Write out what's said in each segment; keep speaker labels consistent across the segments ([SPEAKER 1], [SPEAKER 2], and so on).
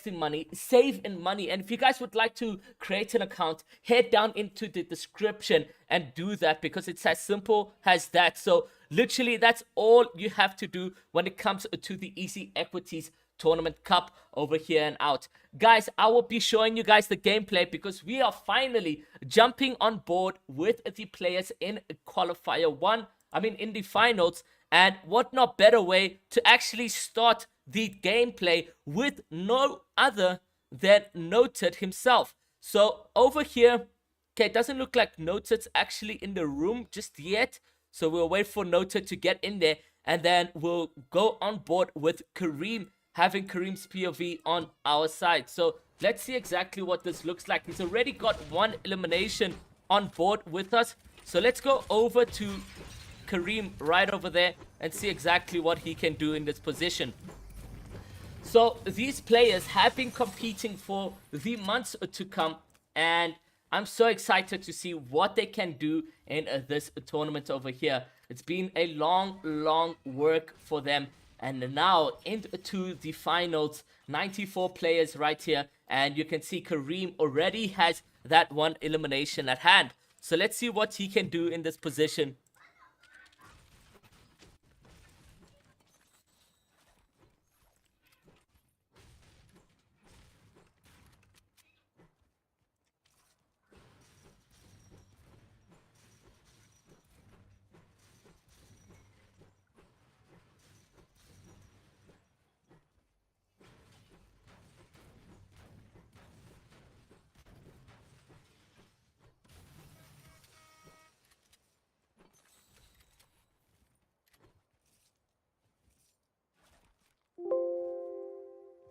[SPEAKER 1] in money, save in money. And if you guys would like to create an account, head down into the description and do that, because it's as simple as that. So literally that's all you have to do when it comes to the Easy Equities Tournament Cup over here and out. Guys, I will be showing you guys the gameplay, because we are finally jumping on board with the players in qualifier 1, in the finals. And what not better way to actually start the gameplay with no other than Noted himself. So over here, okay, it doesn't look like Noted's actually in the room just yet. So we'll wait for Noted to get in there, and then we'll go on board with Kareem, having Kareem's POV on our side. So let's see exactly what this looks like. He's already got one elimination on board with us. So let's go over to Kareem right over there and see exactly what he can do in this position. So these players have been competing for the months to come, and I'm so excited to see what they can do in this tournament over here. It's been a long work for them, and now into the finals. 94 players right here, and you can see Kareem already has that one elimination at hand. So let's see what he can do in this position.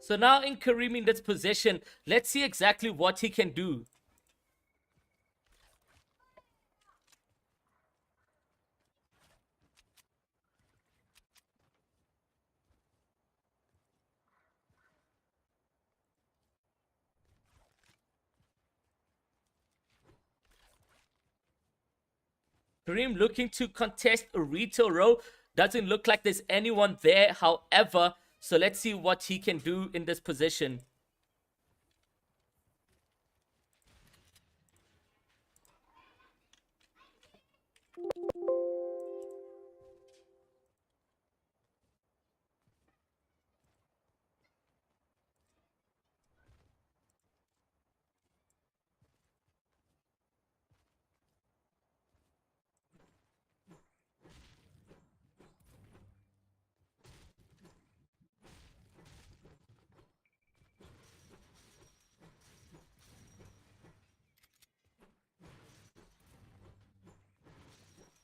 [SPEAKER 1] So now in Kareem in this position, let's see exactly what he can do. Kareem looking to contest a retail row. Doesn't look like there's anyone there, however. So let's see what he can do in this position.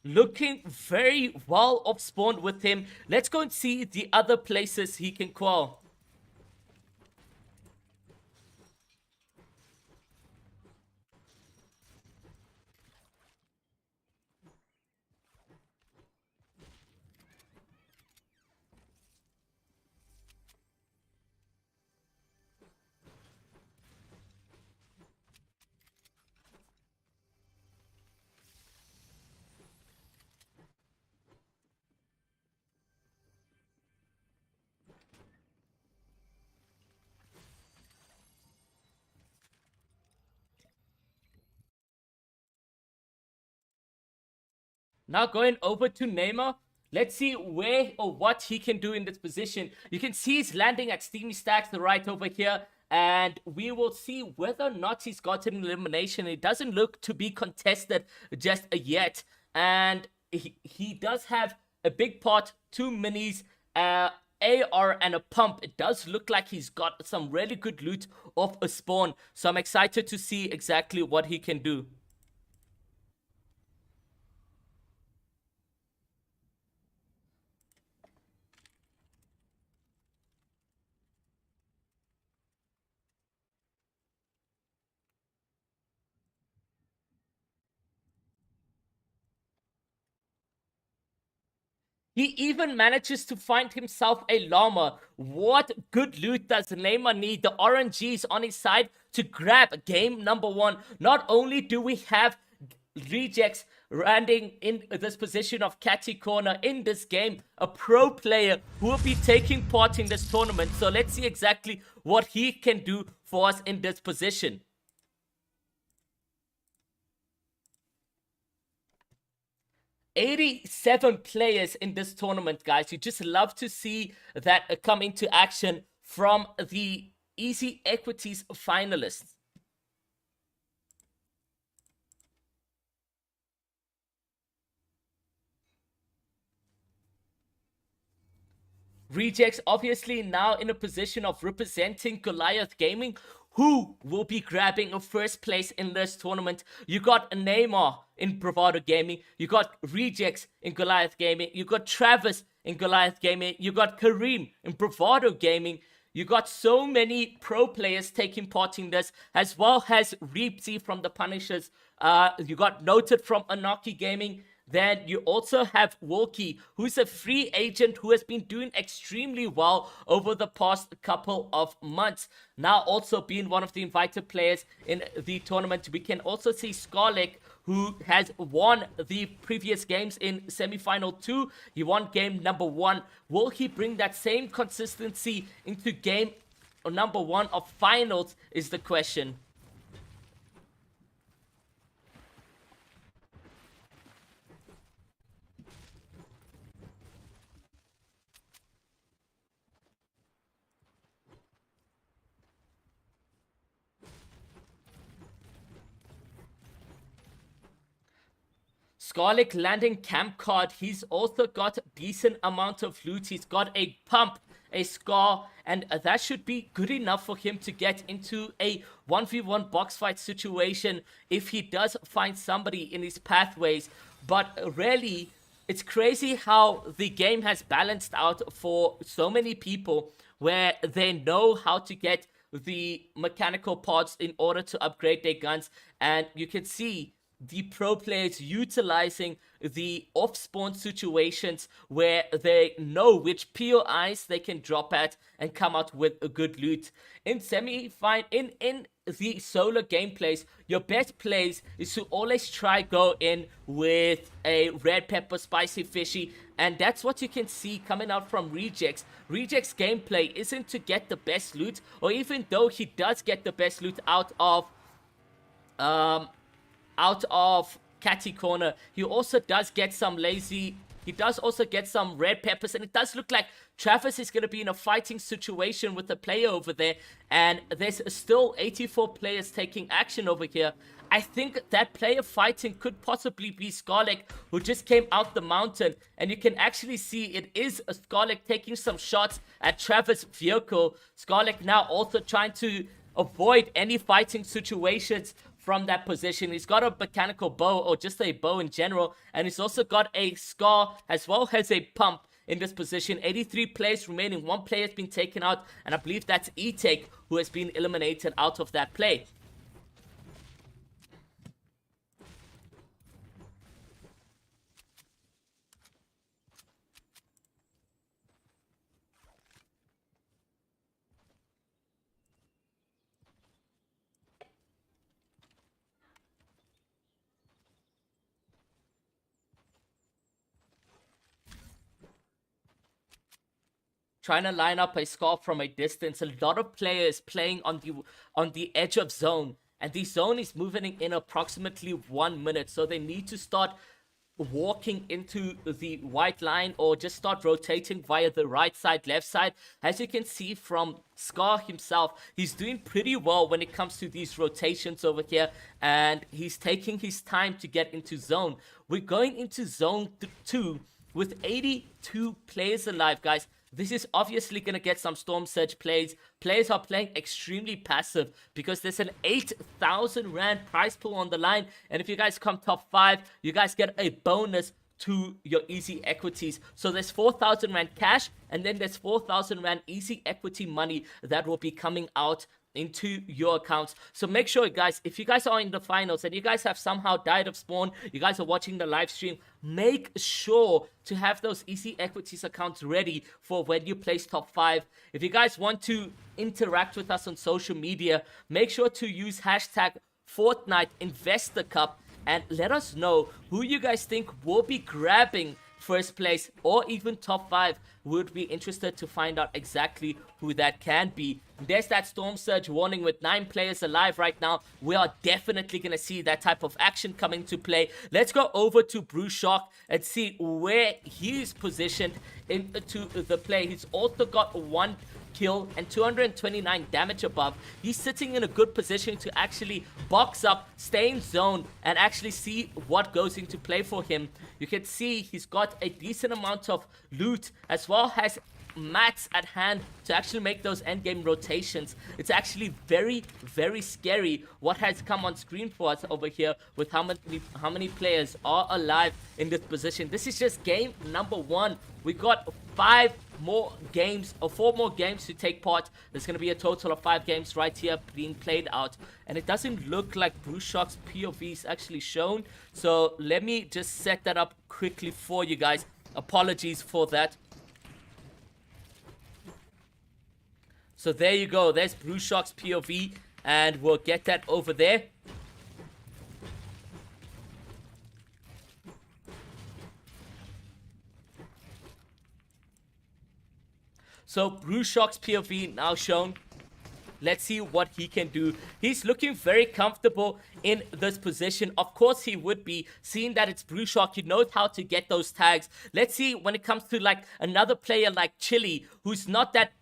[SPEAKER 1] Looking very well off spawned with him. Let's go and see the other places he can qual. Now going over to Neymar. Let's see where or what he can do in this position. You can see he's landing at Steamy Stacks right over here. And we will see whether or not he's gotten an elimination. It doesn't look to be contested just yet. And he does have a big pot, 2 minis, AR and a pump. It does look like he's got some really good loot off a spawn. So I'm excited to see exactly what he can do. He even manages to find himself a llama. What good loot does Neymar need? The RNGs on his side to grab game number 1. Not only do we have Rejects landing in this position of catty corner in this game, a pro player who will be taking part in this tournament. So let's see exactly what he can do for us in this position. 87 players in this tournament, guys. You just love to see that come into action from the Easy Equities finalists. Rejects obviously now in a position of representing Goliath Gaming, who will be grabbing a first place in this tournament. You got Neymar in Bravado Gaming, you got Rejects in Goliath Gaming, you got Travis in Goliath Gaming, you got Kareem in Bravado Gaming. You got so many pro players taking part in this, as well as Reepsy from the Punishers. You got Noted from Anarchy Gaming. Then you also have Wolkie, who's a free agent who has been doing extremely well over the past couple of months. Now also being one of the invited players in the tournament. We can also see Skarlek, who has won the previous games in semi-final 2. He won game number 1. Will he bring that same consistency into game number 1 of finals is the question. Skarlek landing camp card. He's also got a decent amount of loot. He's got a pump, a scar, and that should be good enough for him to get into a 1v1 box fight situation if he does find somebody in his pathways. But really, it's crazy how the game has balanced out for so many people where they know how to get the mechanical parts in order to upgrade their guns, and you can see the pro players utilizing the off-spawn situations where they know which POIs they can drop at and come out with a good loot. In in the solo gameplays, your best plays is to always try go in with a red pepper spicy fishy, and that's what you can see coming out from Rejects. Rejects gameplay isn't to get the best loot, or even though he does get the best loot out of catty corner, he also does get some he does also get some red peppers, and it does look like Travis is going to be in a fighting situation with the player over there, and there's still 84 players taking action over here. I think that player fighting could possibly be Skarlek, who just came out the mountain, and you can actually see it is a Skarlek taking some shots at Travis' vehicle. Skarlek now also trying to avoid any fighting situations from that position. He's got a mechanical bow, or just a bow in general, and he's also got a scar as well as a pump in this position. 83 players remaining, 1 player has been taken out, and I believe that's E-Take who has been eliminated out of that play. Trying to line up a scar from a distance. A lot of players playing on the edge of zone, and the zone is moving in approximately 1 minute, so they need to start walking into the white line or just start rotating via the right side, left side. As you can see from Scar himself, he's doing pretty well when it comes to these rotations over here, and he's taking his time to get into zone. We're going into zone 2 with 82 players alive, guys. This is obviously going to get some Storm Surge plays. Players are playing extremely passive because there's an 8,000 Rand prize pool on the line. And if you guys come top 5, you guys get a bonus to your Easy Equities. So there's 4,000 Rand cash, and then there's 4,000 Rand Easy Equity money that will be coming out into your accounts. So make sure, guys, if you guys are in the finals and you guys have somehow died of spawn, you guys are watching the live stream, make sure to have those Easy Equities accounts ready for when you place top 5. If you guys want to interact with us on social media, make sure to use hashtag Fortnite Investor Cup, and let us know who you guys think will be grabbing first place or even top 5. Would be interested to find out exactly who that can be. There's that Storm Surge warning with 9 players alive right now. We are definitely going to see that type of action coming to play. Let's go over to Brushock and see where he's positioned into the play. He's also got 1 kill and 229 damage above. He's sitting in a good position to actually box up, stay in zone, and actually see what goes into play for him. You can see he's got a decent amount of loot as well as mats at hand to actually make those endgame rotations. It's actually very, very scary what has come on screen for us over here with how many players are alive in this position. This is just game number 1. We got 5 more games or 4 more games to take part. There's going to be a total of 5 games right here being played out, and it doesn't look like Brushock's POV is actually shown. So let me just set that up quickly for you guys. Apologies for that. So there you go. There's Brushock's POV, and we'll get that over there. So Brushock's POV now shown. Let's see what he can do. He's looking very comfortable in this position. Of course he would be, seeing that it's Brushock. He knows how to get those tags. Let's see when it comes to like another player like Chili, who's not that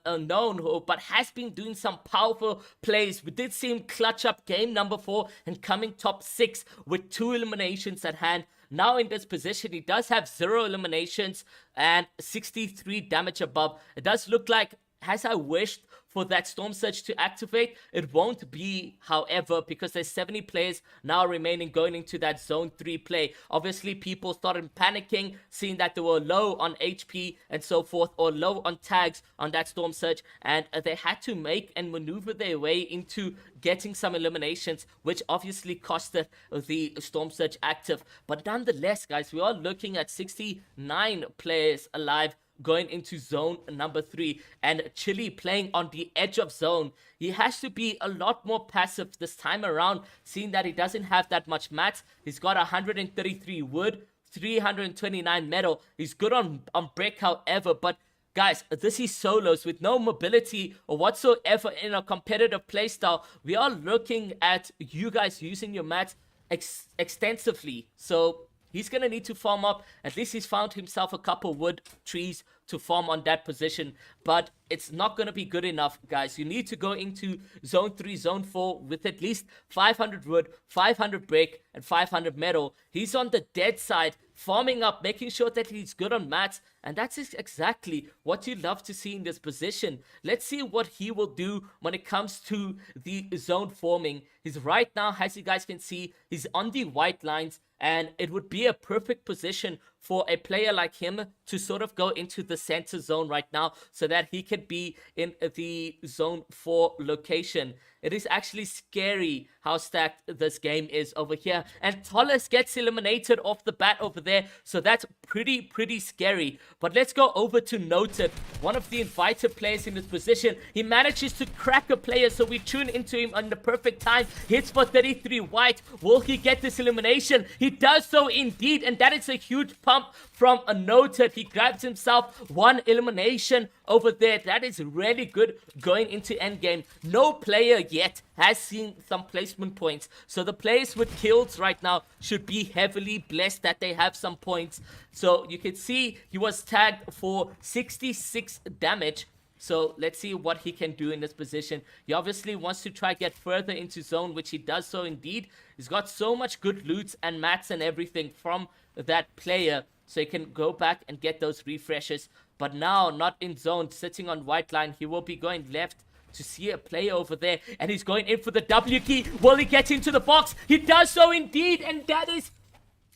[SPEAKER 1] known, but has been doing some powerful plays. We did see him clutch up game number 4 and coming top 6 with 2 eliminations at hand. Now in this position, he does have 0 eliminations and 63 damage above. It does look like, as I wished for that Storm Surge to activate, it won't be, however, because there's 70 players now remaining going into that Zone 3 play. Obviously, people started panicking, seeing that they were low on HP and so forth, or low on tags on that Storm Surge, and they had to make and maneuver their way into getting some eliminations, which obviously costed the Storm Surge active. But nonetheless, guys, we are looking at 69 players alive going into zone number 3, and Chili playing on the edge of zone. He has to be a lot more passive this time around, seeing that he doesn't have that much mats. He's got 133 wood, 329 metal. He's good on break, however, but guys, this is solos with no mobility or whatsoever in a competitive playstyle. We are looking at you guys using your mats extensively, so he's going to need to farm up. At least he's found himself a couple wood trees to farm on that position. But it's not going to be good enough, guys. You need to go into Zone 3, Zone 4 with at least 500 wood, 500 brick, and 500 metal. He's on the dead side, farming up, making sure that he's good on mats. And that's exactly what you love to see in this position. Let's see what he will do when it comes to the zone forming. He's right now, as you guys can see, he's on the white lines. And it would be a perfect position for a player like him to sort of go into the center zone right now so that he could be in the zone 4 location. It is actually scary how stacked this game is over here. And Tolles gets eliminated off the bat over there. So that's pretty scary. But let's go over to Noted, one of the invited players in this position. He manages to crack a player, so we tune into him on the perfect time. Hits for 33 white. Will he get this elimination? He does so indeed. And that is a huge pump from a Noted. He grabs himself 1 elimination over there. That is really good going into endgame. No player yet has seen some placement points. So the players with kills right now should be heavily blessed that they have some points. So you can see he was tagged for 66 damage. So let's see what he can do in this position. He obviously wants to try get further into zone, which he does so indeed. He's got so much good loot and mats and everything from that player, so he can go back and get those refreshes. But now, not in zone, sitting on white line, he will be going left to see a player over there, and he's going in for the W key. Will he get into the box? He does so indeed, and that is...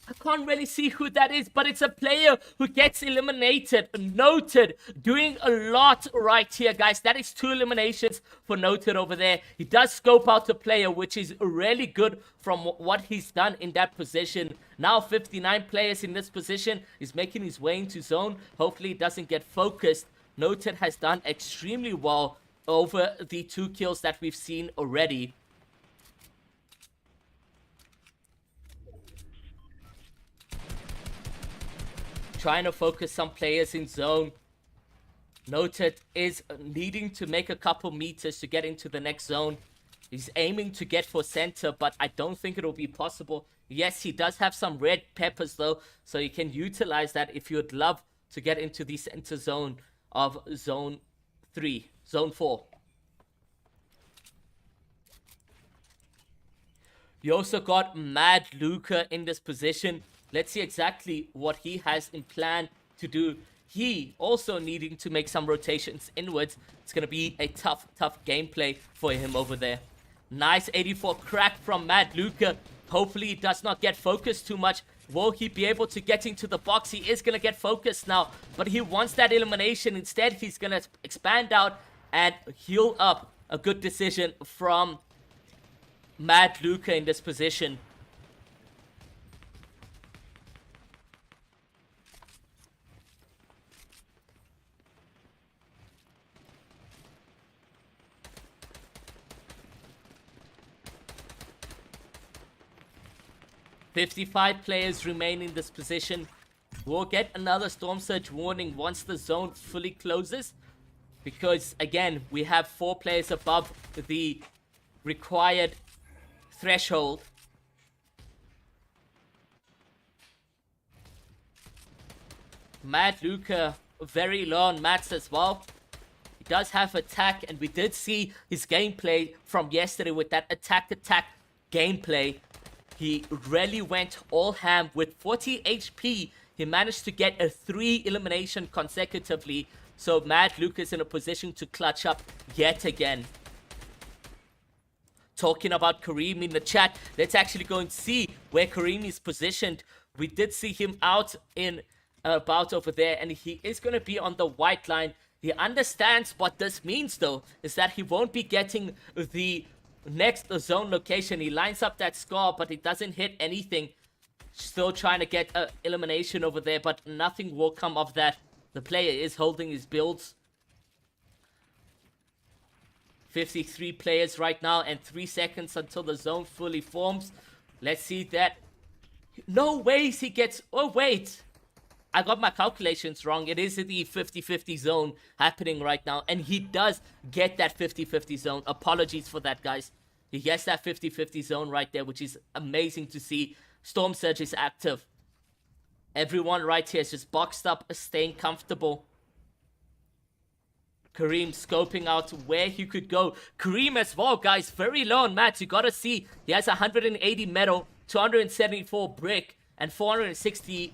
[SPEAKER 1] I can't really see who that is, but it's a player who gets eliminated. Noted, doing a lot right here, guys. That is 2 eliminations for Noted over there. He does scope out the player, which is really good from what he's done in that position. Now 59 players in this position. He's making his way into zone. Hopefully he doesn't get focused. Noted has done extremely well over the 2 kills that we've seen already. trying to focus some players in zone. Noted is needing to make a couple meters to get into the next zone. He's aiming to get for center, but I don't think it'll be possible. Yes, he does have some red peppers though, so you can utilize that if you'd love to get into the center zone of zone 4. You also got Mad Luca in this position. Let's see exactly what he has in plan to do. He also needing to make some rotations inwards. It's going to be a tough gameplay for him over there. Nice 84 crack from Mad Luca. Hopefully he does not get focused too much. Will he be able to get into the box? He is going to get focused now, but he wants that elimination. Instead, he's going to expand out and heal up. A good decision from Mad Luca in this position. "55 players remain in this position. We'll get another Storm Surge warning once the zone fully closes. Because, again, we have 4 players above the required threshold. Mad Luca very low on mats as well. He does have attack, and we did see his gameplay from yesterday with that attack gameplay. He really went all ham with 40 HP. He managed to get a 3 elimination consecutively. So Mad Luca is in a position to clutch up yet again. Talking about Kareem in the chat, let's actually go and see where Kareem is positioned. We did see him out in about over there, and he is going to be on the white line. He understands what this means, though, is that he won't be getting the next zone location. He lines up that scar, but it doesn't hit anything. Still trying to get an elimination over there, but nothing will come of that. The player is holding his builds. 53 players right now, and 3 seconds until the zone fully forms. Let's see that. No ways he gets... Oh, wait. I got my calculations wrong. It is the 50-50 zone happening right now, and he does get that 50-50 zone. Apologies for that, guys. He gets that 50-50 zone right there, which is amazing to see. Storm Surge is active. Everyone right here is just boxed up, staying comfortable. Kareem scoping out where he could go. Kareem as well, guys, very low on mats. You gotta see, he has 180 metal, 274 brick, and 460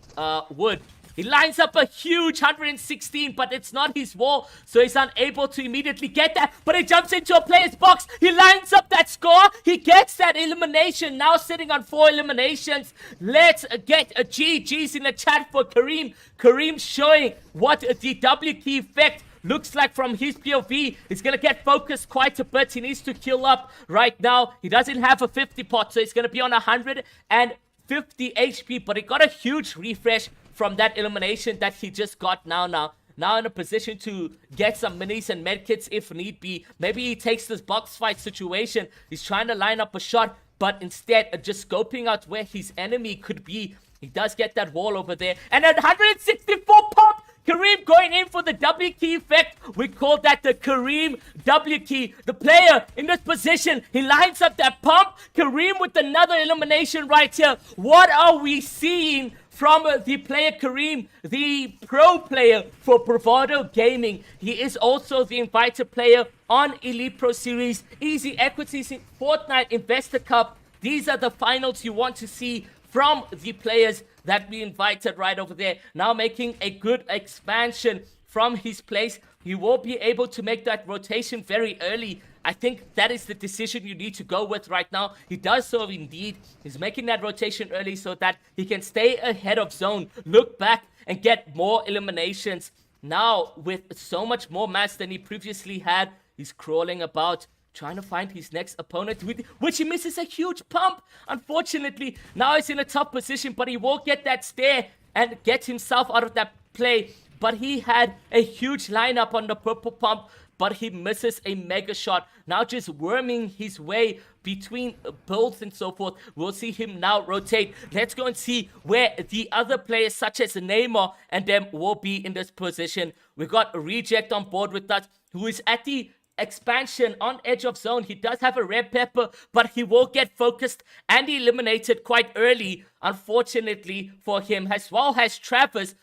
[SPEAKER 1] wood. He lines up a huge 116, but it's not his wall, so he's unable to immediately get that. But he jumps into a player's box. He lines up that score. He gets that elimination. Now sitting on 4 eliminations. Let's get a GG's in the chat for Kareem. Kareem showing what the W key effect looks like from his POV. He's going to get focused quite a bit. He needs to kill up right now. He doesn't have a 50 pot, so he's going to be on 150 HP, but he got a huge refresh from that elimination that he just got now in a position to get some minis and medkits if need be. Maybe he takes this box fight situation. He's trying to line up a shot, but instead just scoping out where his enemy could be. He does get that wall over there, and at 164 pop, Kareem going in for the W key effect. We call that the Kareem W key. The player in this position, he lines up that pump. Kareem with another elimination right here. What are we seeing from the player Kareem, the pro player for Bravado Gaming? He is also the invited player on Elite Pro Series, Easy Equities in Fortnite Investor Cup. These are the finals you want to see from the players that we invited right over there. Now making a good expansion from his place. He will be able to make that rotation very early. I think that is the decision you need to go with right now. He does so indeed. He's making that rotation early so that he can stay ahead of zone, look back, and get more eliminations. Now, with so much more mass than he previously had, he's crawling about, trying to find his next opponent, which he misses a huge pump. Unfortunately, now he's in a tough position, but he will get that stare and get himself out of that play. but he had a huge lineup on the purple pump, but he misses a mega shot. Now just worming his way between builds and so forth. We'll see him now rotate. Let's go and see where the other players such as Neymar and them will be in this position. We got Reject on board with us, who is at the expansion on edge of zone. He does have a red pepper, but he will get focused and eliminated quite early, unfortunately for him, as well as Travis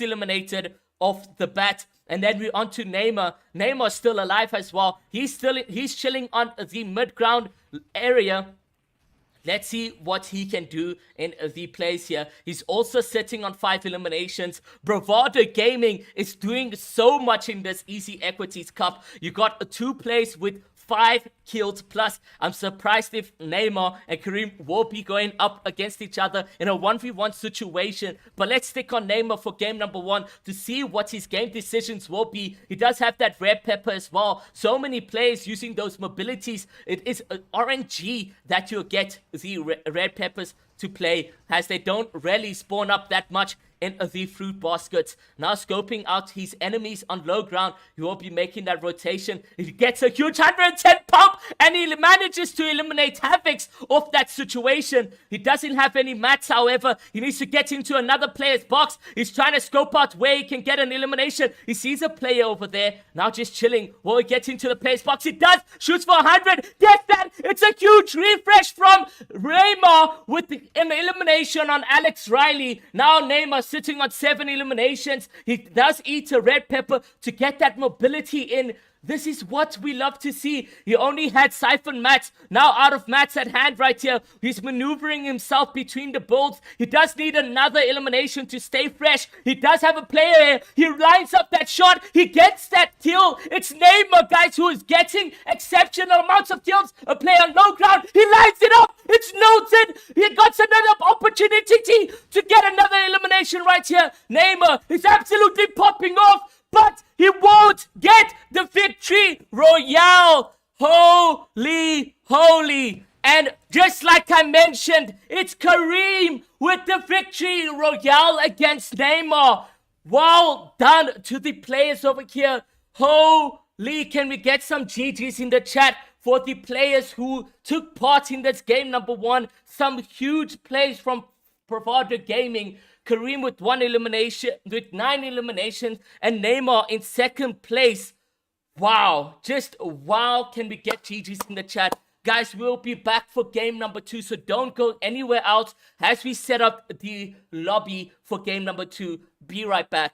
[SPEAKER 1] eliminated off the bat. And then we're on to Neymar. Neymar's still alive as well. He's chilling on the mid-ground area. Let's see what he can do in the plays here. He's also sitting on 5 eliminations. Bravado Gaming is doing so much in this Easy Equities Cup. You got 2 plays with 5 kills plus. I'm surprised if Neymar and Kareem will be going up against each other in a 1v1 situation. But let's stick on Neymar for game number 1 to see what his game decisions will be. He does have that red pepper as well. So many players using those mobilities. It is RNG that you'll get the red peppers to play, as they don't really spawn up that much in the fruit baskets. Now scoping out his enemies on low ground. He will be making that rotation. He gets a huge 110 pump and he manages to eliminate Havocs off that situation. He doesn't have any mats, however. He needs to get into another player's box. He's trying to scope out where he can get an elimination. He sees a player over there. Now just chilling. Will he get into the player's box? He does. Shoots for 100. Gets that. It's a huge refresh from Neymar with an elimination on Alex Riley. Now Neymar sitting on 7 eliminations. He does eat a red pepper to get that mobility in. This is what we love to see. He only had Siphon mats. Now out of mats at hand right here. He's maneuvering himself between the builds. He does need another elimination to stay fresh. He does have a player here. He lines up that shot. He gets that kill. It's Neymar, guys, who is getting exceptional amounts of kills. A player on low ground. He lines it up. It's noted. He got another opportunity to get another elimination right here. Neymar is absolutely popping off, but he won't get the victory royale. Holy. And just like I mentioned, it's Kareem with the victory royale against Neymar. Well done to the players over here. Holy, can we get some GGs in the chat for the players who took part in this game number 1? Some huge plays from Bravado Gaming. Kareem with 9 eliminations, and Neymar in 2nd place. Wow, just wow. Can we get GG's in the chat? Guys, we'll be back for game number 2, so don't go anywhere else as we set up the lobby for game number 2. Be right back.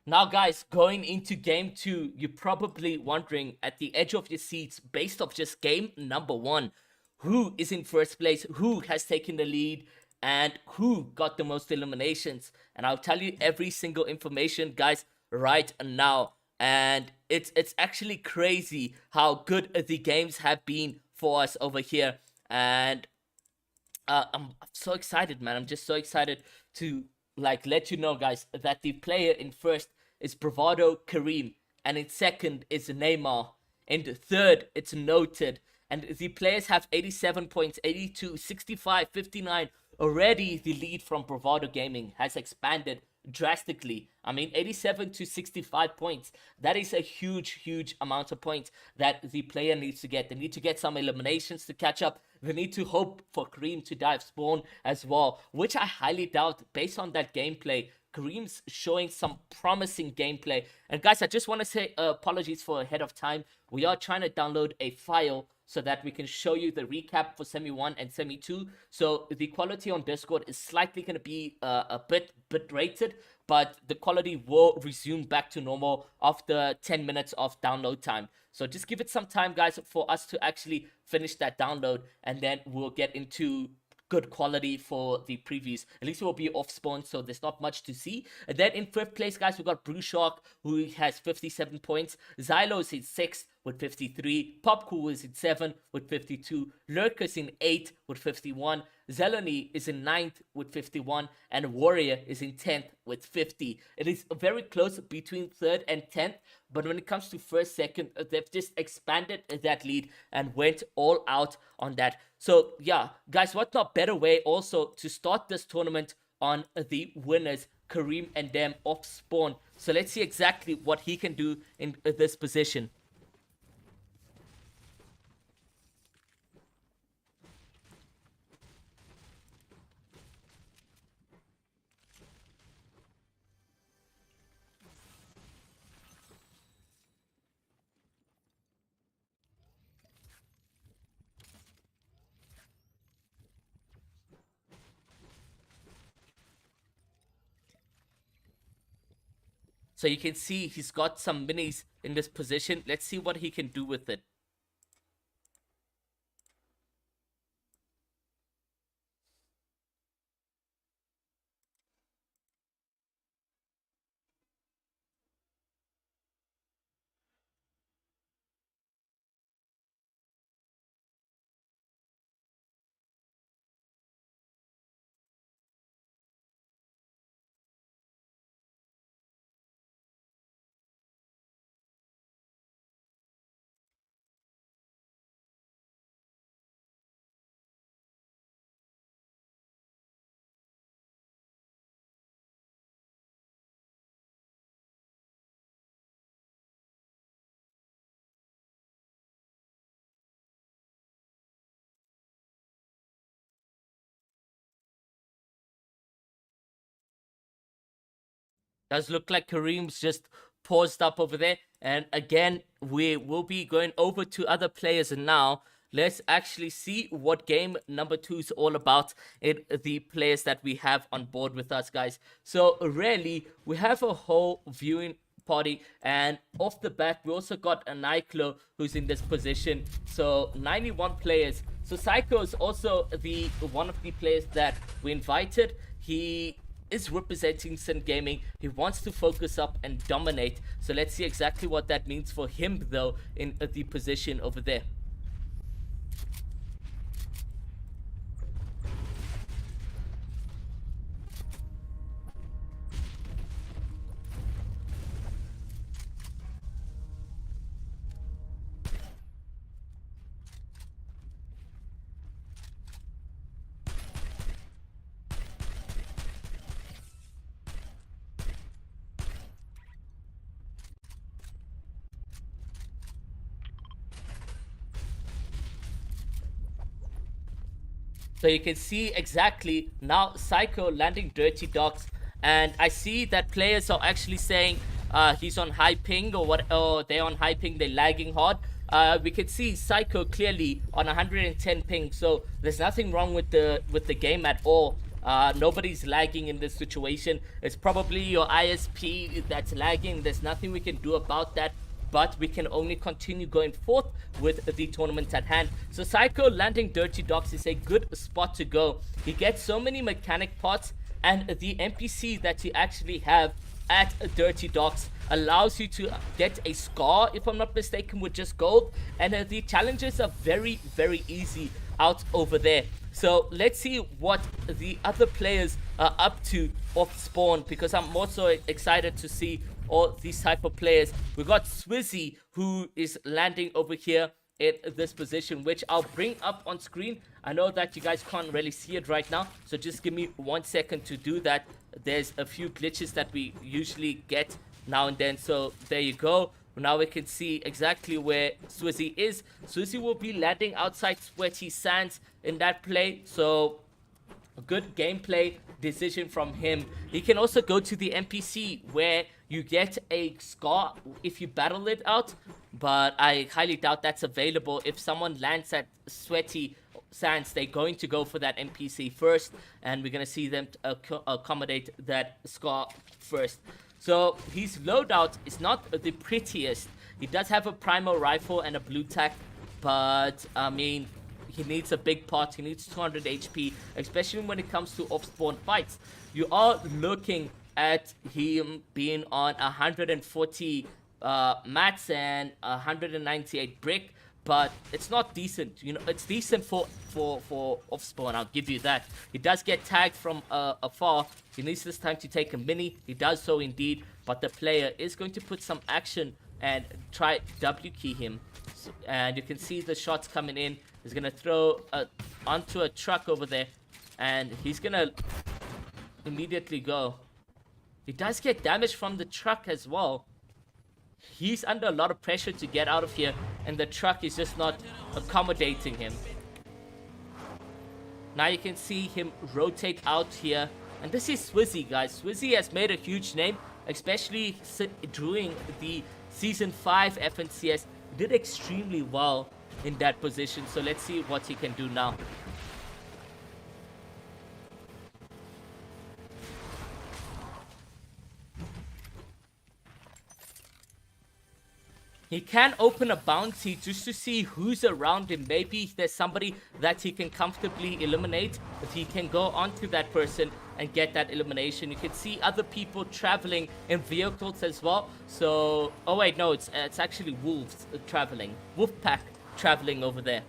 [SPEAKER 1] Now, guys, going into game two, you're probably wondering at the edge of your seats, based off just game number one, who is in first place, who has taken the lead, and who got the most eliminations. And I'll tell you every single information, guys, right now. And it's actually crazy how good the games have been for us over here. And I'm so excited, man. I'm just so excited to let you know, guys, that the player in first is Bravado Kareem, and in second is Neymar. In third, it's Noted. And the players have 87 points, 82, 65, 59. Already the lead from Bravado Gaming has expanded drastically. I mean, 87 to 65 points. That is a huge amount of points that the player needs to get. They need to get some eliminations to catch up. They need to hope for Kareem to dive spawn as well, which I highly doubt based on that gameplay. Kareem's showing some promising gameplay. And guys, I just want to say apologies for ahead of time. We are trying to download a file so that we can show you the recap for Semi 1 and Semi 2. So the quality on Discord is slightly going to be a bit rated, but the quality will resume back to normal after 10 minutes of download time. So just give it some time, guys, for us to actually finish that download, and then we'll get into good quality for the previews. At least it will be off spawn, so there's not much to see. And then in fifth place, guys, we got Blue Shark, who has 57 points. Xylo is in sixth with 53. Popcool is in 7 with 52. Lurkus in 8 with 51. Zelony is in 9th with 51. And Warrior is in 10th with 50. It is very close between 3rd and 10th. But when it comes to 1st, 2nd, they've just expanded that lead and went all out on that. So, yeah, guys, what not better way also to start this tournament on the winners, Kareem and them off spawn. So let's see exactly what he can do in this position. So you can see he's got some minis in this position. Let's see what he can do with it. Does look like Kareem's just paused up over there. And again, we will be going over to other players now. Let's actually see what game number 2 is all about in the players that we have on board with us, guys. So really, we have a whole viewing party. And off the bat, we also got a Niklo who's in this position. So 91 players. So Psycho is also the one of the players that we invited. He is representing Sin Gaming. He wants to focus up and dominate. So let's see exactly what that means for him, though, in the position over there. So you can see exactly now Psycho landing Dirty Docks, and I see that players are actually saying he's on high ping or what, or they're on high ping, they're lagging hard. We can see Psycho clearly on 110 ping, so there's nothing wrong with the game at all. Nobody's lagging in this situation. It's probably your ISP that's lagging. There's nothing we can do about that, but we can only continue going forth with the tournament at hand. So Psycho landing Dirty Docks is a good spot to go. He gets so many mechanic parts, and the NPC that you actually have at Dirty Docks allows you to get a scar, if I'm not mistaken, with just gold, and the challenges are very, very easy out over there. So let's see what the other players are up to off spawn, because I'm also excited to see all these type of players. We got Swizzy, who is landing over here in this position, which I'll bring up on screen. I know that you guys can't really see it right now, so just give me 1 second to do that. There's a few glitches that we usually get now and then, so there you go. Now we can see exactly where Swizzy is. Swizzy will be landing outside Sweaty Sands in that play, so a good gameplay decision from him. He can also go to the NPC where you get a scar if you battle it out, but I highly doubt that's available. If someone lands at Sweaty Sands, they're going to go for that NPC first, and we're going to see them accommodate that scar first. So his loadout is not the prettiest. He does have a primal rifle and a blue tack, but I mean, he needs a big pot. He needs 200 HP, especially when it comes to off-spawn fights. You are looking at him being on 140 mats and 198 brick, but it's not decent. You know, it's decent for off-spawn, I'll give you that. He does get tagged from afar. He needs this time to take a mini. He does so indeed, but the player is going to put some action and try W key him. So, and you can see the shots coming in. He's gonna throw onto a truck over there, and he's gonna immediately go. He does get damage from the truck as well. He's under a lot of pressure to get out of here, and the truck is just not accommodating him. Now you can see him rotate out here, and this is Swizzy, guys. Swizzy has made a huge name, especially during the Season 5 FNCS. He did extremely well in that position, so let's see what he can do now. He can open a bounty just to see who's around him. Maybe there's somebody that he can comfortably eliminate. If he can go onto that person and get that elimination. You can see other people traveling in vehicles as well. So, oh wait, no, it's actually wolves traveling. Wolf pack traveling over there.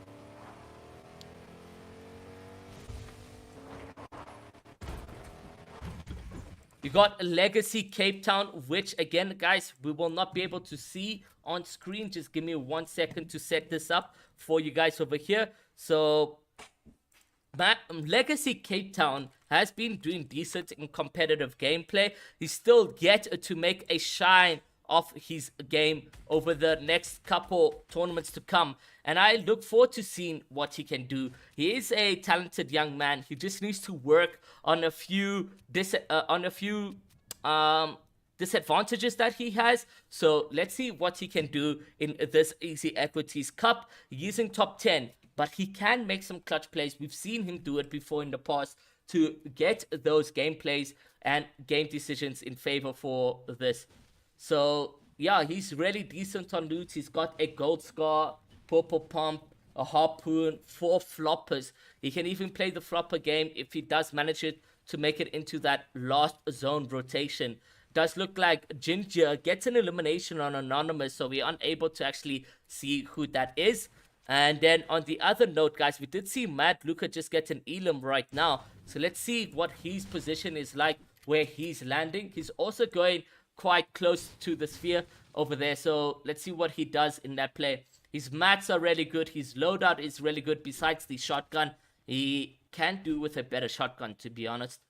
[SPEAKER 1] You got Legacy Cape Town, which again, guys, we will not be able to see on screen. Just give me 1 second to set this up for you guys over here. So Legacy Cape Town has been doing decent in competitive gameplay. He's still yet to make a shine of his game over the next couple tournaments to come, and I look forward to seeing what he can do. He is a talented young man. He just needs to work on a few disadvantages that he has. So let's see what he can do in this Easy Equities Cup. He's using top 10, but he can make some clutch plays. We've seen him do it before in the past to get those gameplays and game decisions in favor for this. So yeah, he's really decent on loot. He's got a gold scar, purple pump, a harpoon, 4 floppers. He can even play the flopper game if he does manage it to make it into that last zone rotation. Does look like Ginger gets an elimination on Anonymous, so we're unable to actually see who that is. And then on the other note, guys, we did see Mad Luca just get an Elam right now. So let's see what his position is like, where he's landing. He's also going quite close to the sphere over there. So let's see what he does in that play. His mats are really good. His loadout is really good. Besides the shotgun, he can do with a better shotgun, to be honest.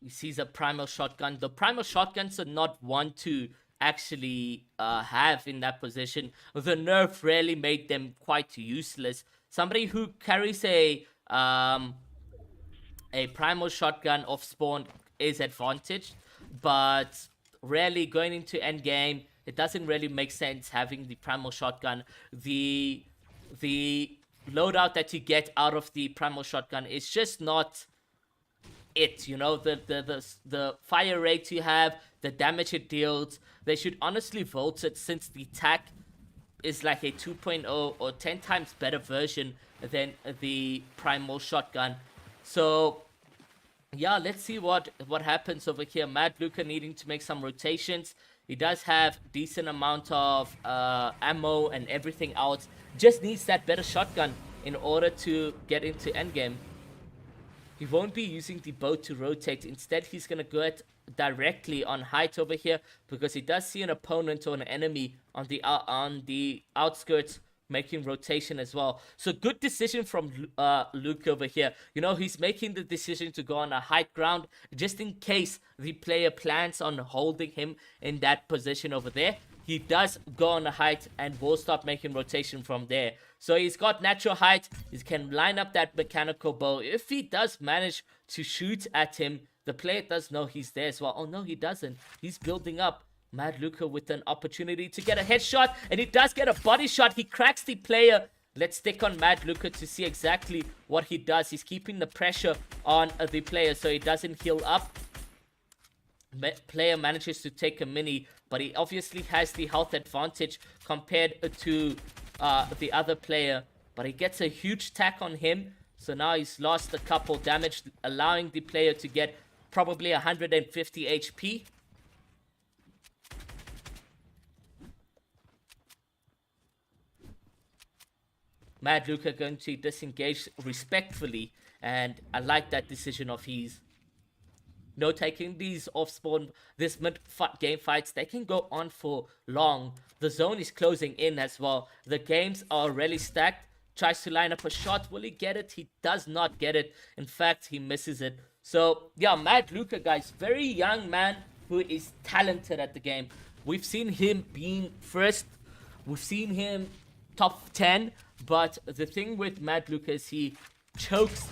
[SPEAKER 1] He sees a primal shotgun. The primal shotguns are not one to actually have in that position. The nerf really made them quite useless. Somebody who carries a primal shotgun off spawn is advantaged, but rarely going into end game, it doesn't really make sense having the primal shotgun. The loadout that you get out of the primal shotgun is just not it, you know, the fire rate you have, the damage it deals. They should honestly vote it, since the attack is like a 2.0 or 10 times better version than the primal shotgun. So yeah, let's see what happens over here. Mad Luca needing to make some rotations. He does have decent amount of ammo and everything else. Just needs that better shotgun in order to get into endgame. He won't be using the bow to rotate. Instead, he's going to go at directly on height over here, because he does see an opponent or an enemy on the outskirts making rotation as well. So good decision from Luke over here. You know, he's making the decision to go on a high ground just in case the player plans on holding him in that position over there. He does go on a height and will start making rotation from there. So he's got natural height. He can line up that mechanical bow. If he does manage to shoot at him, the player does know he's there as well. Oh no, he doesn't. He's building up. Mad Luca with an opportunity to get a headshot, and he does get a body shot. He cracks the player. Let's stick on Mad Luca to see exactly what he does. He's keeping the pressure on the player so he doesn't heal up. Player manages to take a mini, but he obviously has the health advantage compared to the other player. But he gets a huge tack on him, so now he's lost a couple damage, allowing the player to get probably 150 HP. Mad Luca going to disengage respectfully, and I like that decision of his. No, taking these off spawn, this mid game fights, they can go on for long. The zone is closing in as well. The games are really stacked. Tries to line up a shot. Will he get it? He does not get it. In fact, he misses it. So yeah, Mad Luca, guys, very young man who is talented at the game. We've seen him being first. We've seen him top 10. But the thing with Mad Luca is he chokes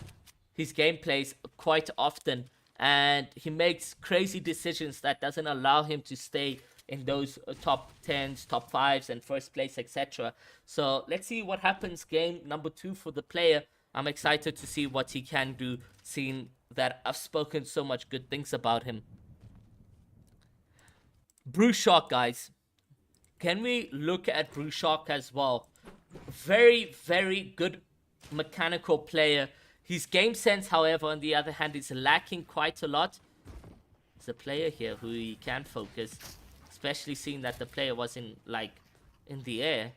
[SPEAKER 1] his gameplays quite often, and he makes crazy decisions that doesn't allow him to stay in those top 10s, top 5s, and first place, etc. So let's see what happens game number 2 for the player. I'm excited to see what he can do, seeing that I've spoken so much good things about him. Brushock, guys. Can we look at Brushock as well? Very, very good mechanical player. His game sense, however, on the other hand, is lacking quite a lot. There's a player here who he can focus, especially seeing that the player was in the air.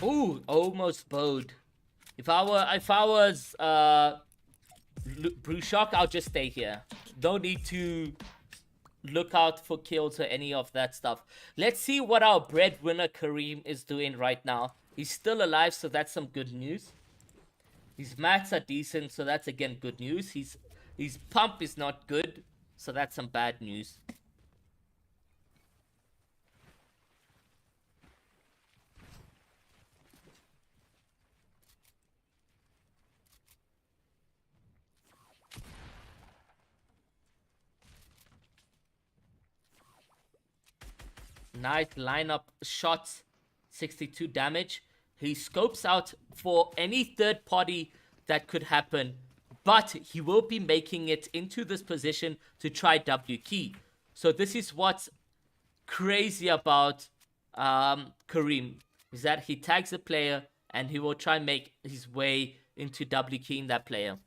[SPEAKER 1] Ooh, almost bowed. If I was Brushock, I'll just stay here. No need to look out for kills or any of that stuff. Let's see what our breadwinner Kareem is doing right now. He's still alive, so that's some good news. His mats are decent, so that's again good news. His pump is not good, so that's some bad news. Nice lineup shots, 62 damage. He scopes out for any third party that could happen, but he will be making it into this position to try W key. So this is what's crazy about Kareem, is that he tags a player and he will try and make his way into W keying that player.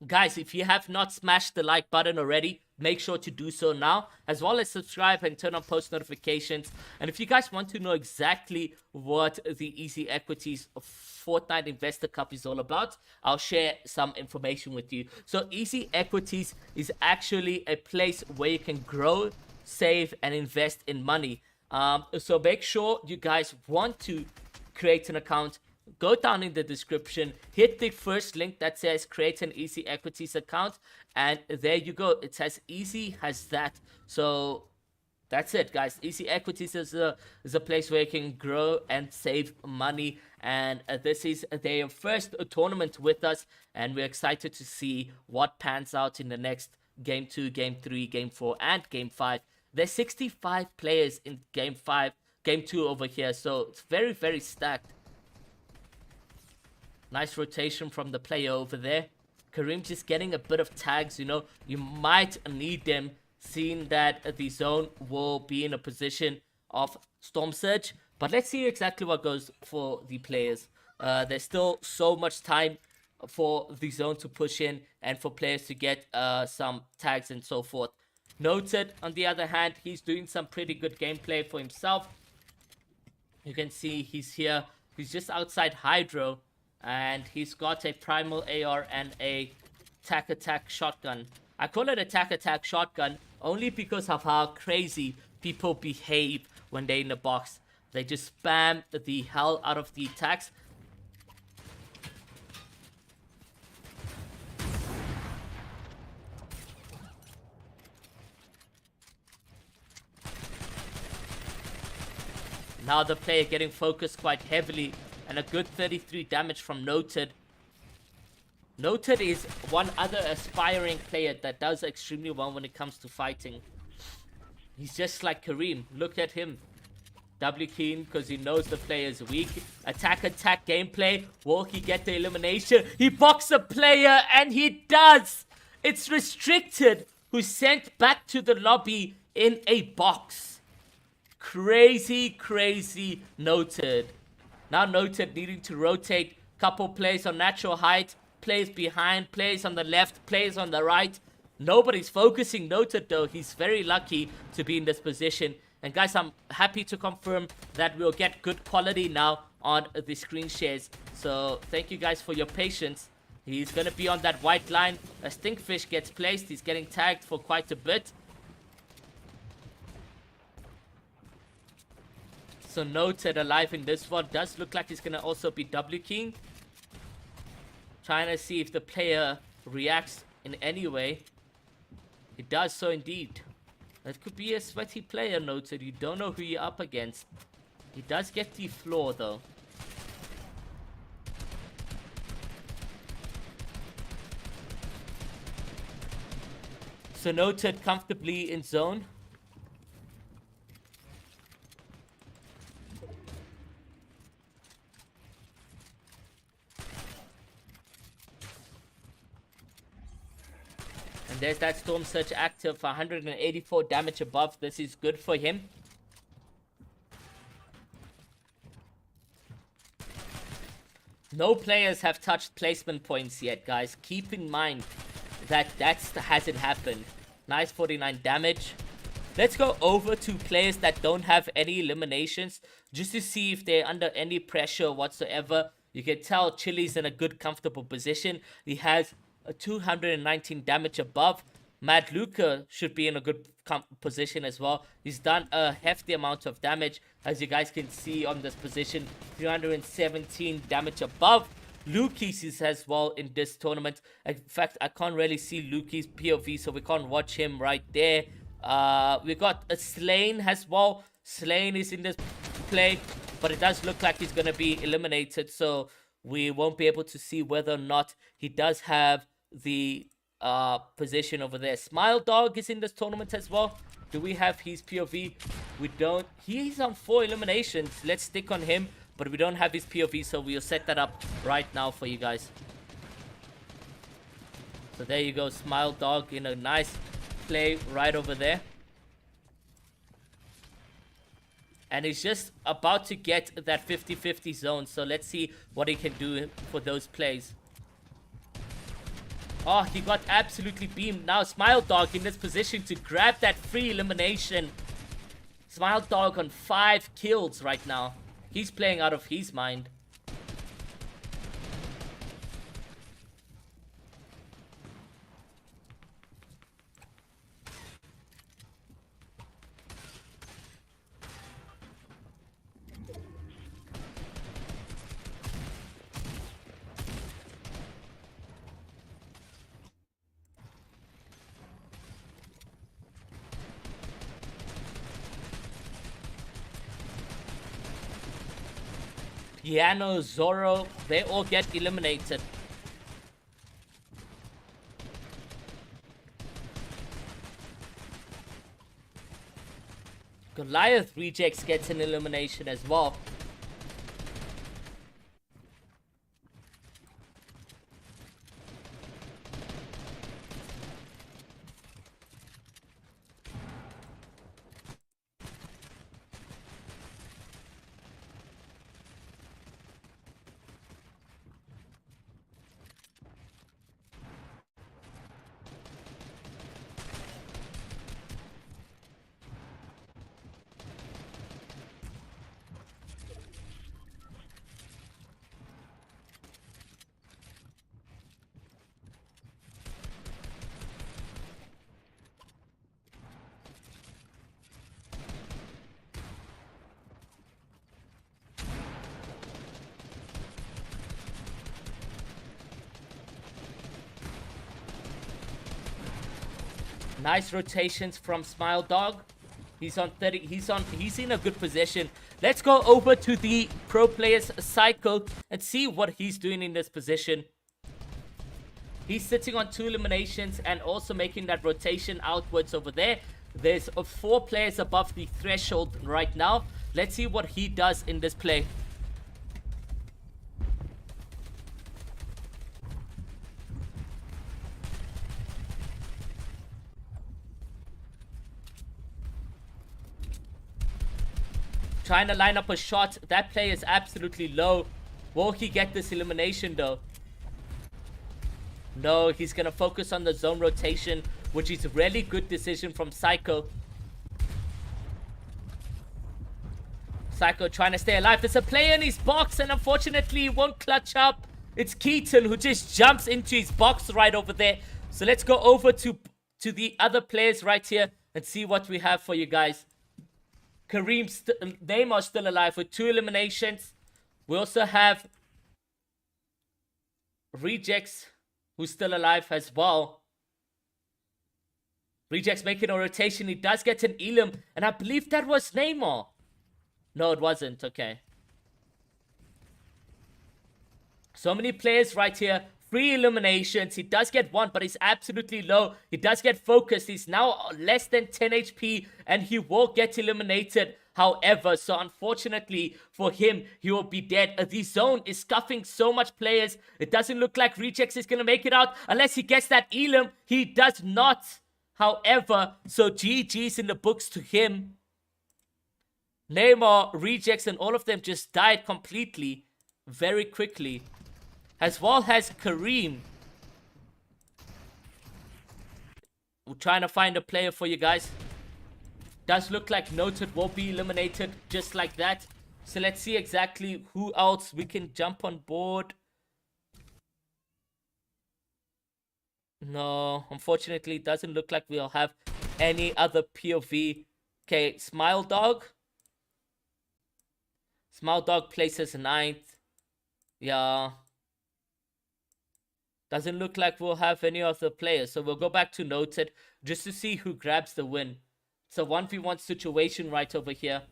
[SPEAKER 1] Guys, if you have not smashed the like button already, make sure to do so now, as well as subscribe and turn on post notifications. And if you guys want to know exactly what the Easy Equities Fortnite Investor Cup is all about, I'll share some information with you. So Easy Equities is actually a place where you can grow, save, and invest in money. So make sure you guys want to create an account. Go down in the description, hit the first link that says create an Easy Equities account, and there you go. It says Easy has that. So that's it, guys. Easy Equities is a place where you can grow and save money, and this is their first tournament with us, and we're excited to see what pans out in the next Game 2, Game 3, Game 4, and Game 5. There's 65 players in Game 5, Game 2 over here, so it's very, very stacked. Nice rotation from the player over there. Kareem just getting a bit of tags, you know. You might need them, seeing that the zone will be in a position of Storm Surge. But let's see exactly what goes for the players. There's still so much time for the zone to push in and for players to get some tags and so forth. Noted, on the other hand, he's doing some pretty good gameplay for himself. You can see he's here. He's just outside Hydro. And he's got a Primal AR and a Tac-a-Tac shotgun. I call it a Tac-a-Tac shotgun only because of how crazy people behave when they're in the box. They just spam the hell out of the attacks. Now the player getting focused quite heavily. And a good 33 damage from Noted. Noted is one other aspiring player that does extremely well when it comes to fighting. He's just like Kareem. Look at him. W keen because he knows the player is weak. Attack gameplay. Will he get the elimination? He boxes a player and he does. It's Restricted, who's sent back to the lobby in a box. Crazy, crazy Noted. Now Noted needing to rotate. Couple plays on natural height. Plays behind. Plays on the left. Plays on the right. Nobody's focusing Noted though. He's very lucky to be in this position. And guys, I'm happy to confirm that we'll get good quality now on the screen shares. So thank you guys for your patience. He's going to be on that white line. A Stinkfish gets placed. He's getting tagged for quite a bit. So Noted alive in this one. Does look like he's going to also be W keying. Trying to see if the player reacts in any way. It does so indeed. That could be a sweaty player, Noted. You don't know who you're up against. He does get the floor though. So Noted comfortably in zone. And there's that Storm Surge active, 184 damage above. This is good for him. No players have touched placement points yet, guys. Keep in mind that hasn't happened. Nice 49 damage. Let's go over to players that don't have any eliminations, just to see if they're under any pressure whatsoever. You can tell Chili's in a good, comfortable position. He has a 219 damage above. Mad Luca should be in a good position as well. He's done a hefty amount of damage, as you guys can see on this position. 317 damage above. Lukis is as well in this tournament. In fact, I can't really see Lukis POV, so we can't watch him right there. We got a Slain as well. Slain is in this play, but it does look like he's going to be eliminated, so we won't be able to see whether or not he does have the position over there. Smile Dog is in this tournament as well. Do we have his POV? We don't. He's on 4 eliminations. Let's stick on him, but we don't have his POV, so we'll set that up right now for you guys. So there you go, Smile Dog in a nice play right over there. And he's just about to get that 50-50 zone, so let's see what he can do for those plays. Oh, he got absolutely beamed. Now Smile Dog in this position to grab that free elimination. Smile Dog on 5 kills right now. He's playing out of his mind. Piano, Zoro, they all get eliminated. Goliath Rejects gets an elimination as well. Nice rotations from Smile Dog. He's on 30. He's in a good position. Let's go over to the pro players cycle and see what he's doing in this position. He's sitting on 2 eliminations and also making that rotation outwards over there. There's 4 players above the threshold right now. Let's see what he does in this play. Trying to line up a shot. That play is absolutely low. Will he get this elimination though? No, he's going to focus on the zone rotation, which is a really good decision from Psycho. Psycho trying to stay alive. There's a player in his box and unfortunately he won't clutch up. It's Keaton who just jumps into his box right over there. So let's go over to the other players right here and see what we have for you guys. Kareem, Neymar still alive with 2 eliminations. We also have Rejects, who's still alive as well. Rejects making a rotation. He does get an Elim, and I believe that was Neymar. No, it wasn't. Okay. So many players right here. 3 eliminations. He does get 1, but he's absolutely low. He does get focused. He's now less than 10 HP, and he will get eliminated. However, so unfortunately for him, he will be dead. The zone is scuffing so much players. It doesn't look like Rejects is going to make it out unless he gets that Elim. He does not. However, so GG's in the books to him. Neymar, Rejects, and all of them just died completely very quickly. As well as Kareem. We're trying to find a player for you guys. Does look like Noted will be eliminated just like that. So let's see exactly who else we can jump on board. No, unfortunately, it doesn't look like we'll have any other POV. Okay, Smile Dog. Smile Dog places 9th. Yeah. Doesn't look like we'll have any other players. So we'll go back to Noted just to see who grabs the win. It's a 1v1 situation right over here.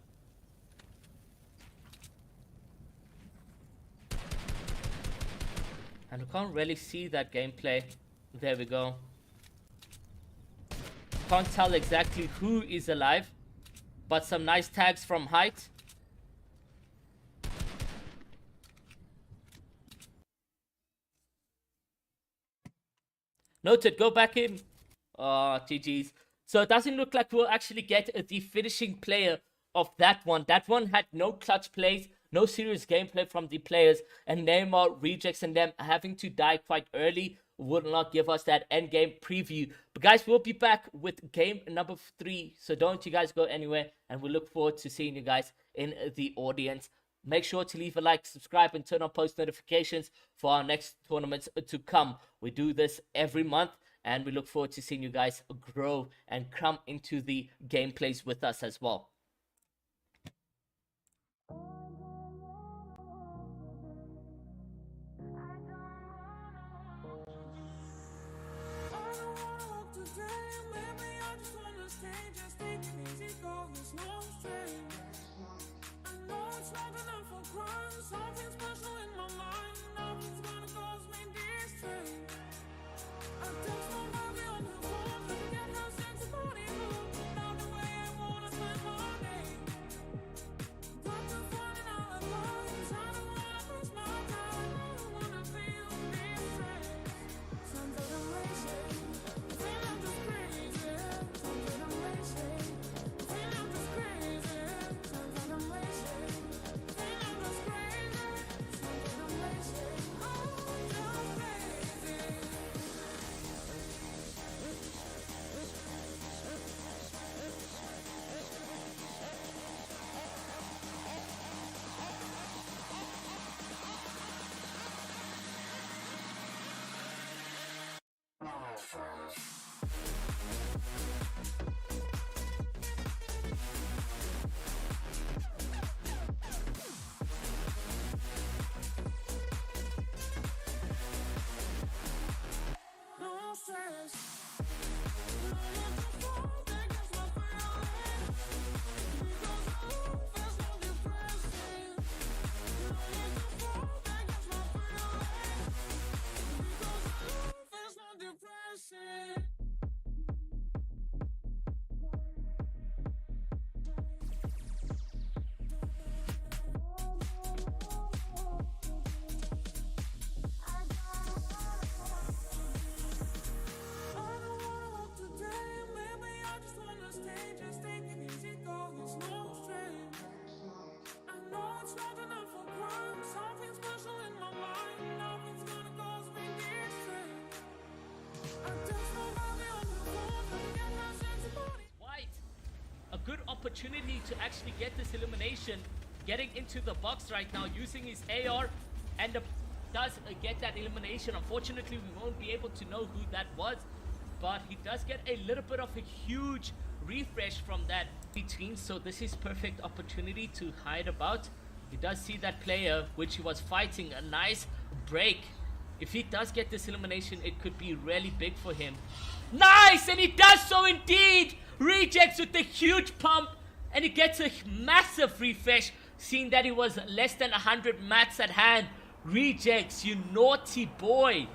[SPEAKER 1] And we can't really see that gameplay. There we go. Can't tell exactly who is alive. But some nice tags from height. Noted, go back in. Oh, GG's. So it doesn't look like we'll actually get the finishing player of that one. That one had no clutch plays, no serious gameplay from the players, and Neymar, Rejects, and them having to die quite early would not give us that end game preview. But guys, we'll be back with game number 3, so don't you guys go anywhere, and we look forward to seeing you guys in the audience. Make sure to leave a like, subscribe, and turn on post notifications for our next tournaments to come. We do this every month, and we look forward to seeing you guys grow and come into the gameplays with us as well.
[SPEAKER 2] Something special in my mind, nothing's gonna cause me distress. I text my baby on the phone, look at her sexy body move, love the way I wanna spend my day. Got to find an alibi, I don't wanna waste my time, I don't wanna feel distress. Something I'm racing, feel I'm just crazy. Something I'm racing, feel I'm just crazy. Something I'm racing, feel I'm just crazy. No stress.
[SPEAKER 1] Good opportunity to actually get this elimination, getting into the box right now using his AR, and does get that elimination. Unfortunately, we won't be able to know who that was, but he does get a little bit of a huge refresh from that between, so this is perfect opportunity to hide about. He does see that player which he was fighting. A nice break. If he does get this elimination, it could be really big for him. Nice, and he does so indeed. Rejects with the huge pump, and he gets a massive refresh, seeing that he was less than 100 mats at hand. Rejects, you naughty boy.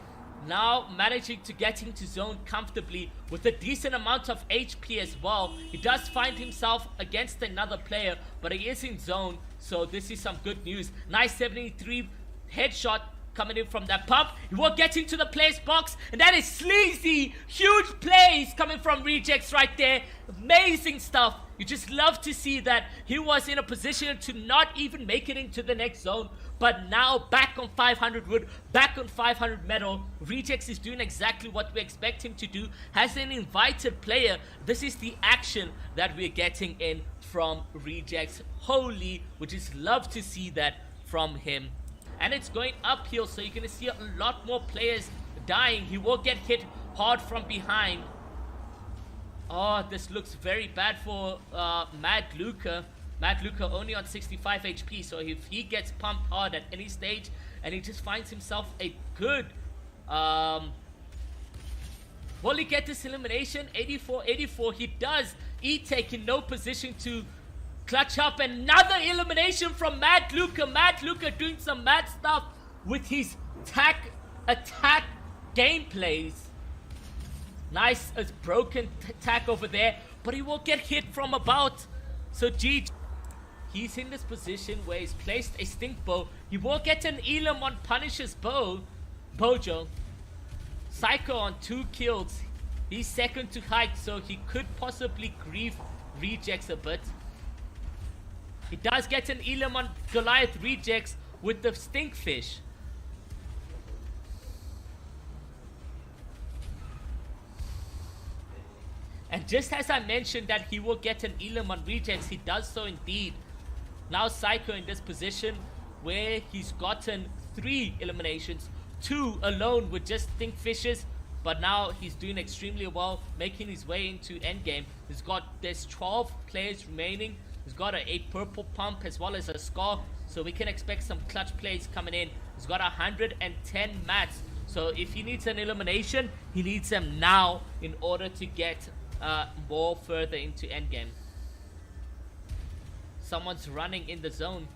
[SPEAKER 1] Now managing to get into zone comfortably with a decent amount of HP as well. He does find himself against another player, but he is in zone, so this is some good news. Nice 73 headshot coming in from that pump. He will get into the player's box, and that is sleazy. Huge plays coming from Rejects right there. Amazing stuff. You just love to see that he was in a position to not even make it into the next zone, but now back on 500 wood, back on 500 metal. Rejects is doing exactly what we expect him to do. Has an invited player. This is the action that we're getting in from Rejects. Holy, we just love to see that from him. And it's going uphill, so you're going to see a lot more players dying. He will get hit hard from behind. Oh, this looks very bad for Mad Luca. Mad Luca only on 65 HP, so if he gets pumped hard at any stage and he just finds himself a good will he get this elimination? 84-84. He does. E-Take in no position to clutch up. Another elimination from Mad Luca. Mad Luca doing some mad stuff with his attack gameplays. Nice as broken attack over there, but he will get hit from about. So GG. He's in this position where he's placed a stink bow. He will get an Elam on Punisher's bow. Bojo. Psycho on 2 kills. He's second to height, so he could possibly grieve Rejects a bit. He does get an Elam on Goliath Rejects with the Stinkfish. And just as I mentioned that he will get an Elam on Rejects, he does so indeed. Now Psycho in this position where he's gotten 3 eliminations, 2 alone with just Stinkfishes, but now he's doing extremely well, making his way into endgame. There's 12 players remaining. He's got a purple pump as well as a scar, so we can expect some clutch plays coming in. He's got 110 mats, so if he needs an elimination, he needs them now in order to get more further into endgame. Someone's running in the zone.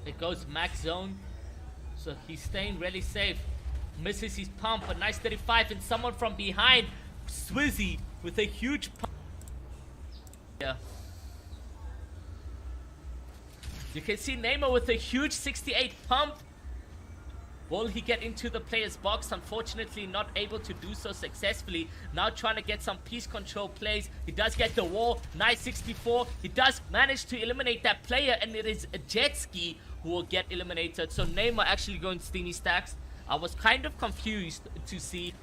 [SPEAKER 1] It goes max zone, so he's staying really safe. Misses his pump, a nice 35, and someone from behind, Swizzy with a huge pump. Yeah. You can see Neymar with a huge 68 pump. Will he get into the player's box? Unfortunately, not able to do so successfully. Now trying to get some piece control plays. He does get the wall. Nice 64. He does manage to eliminate that player, and it is a jet ski who will get eliminated. So Neymar actually going steamy stacks. I was kind of confused to see.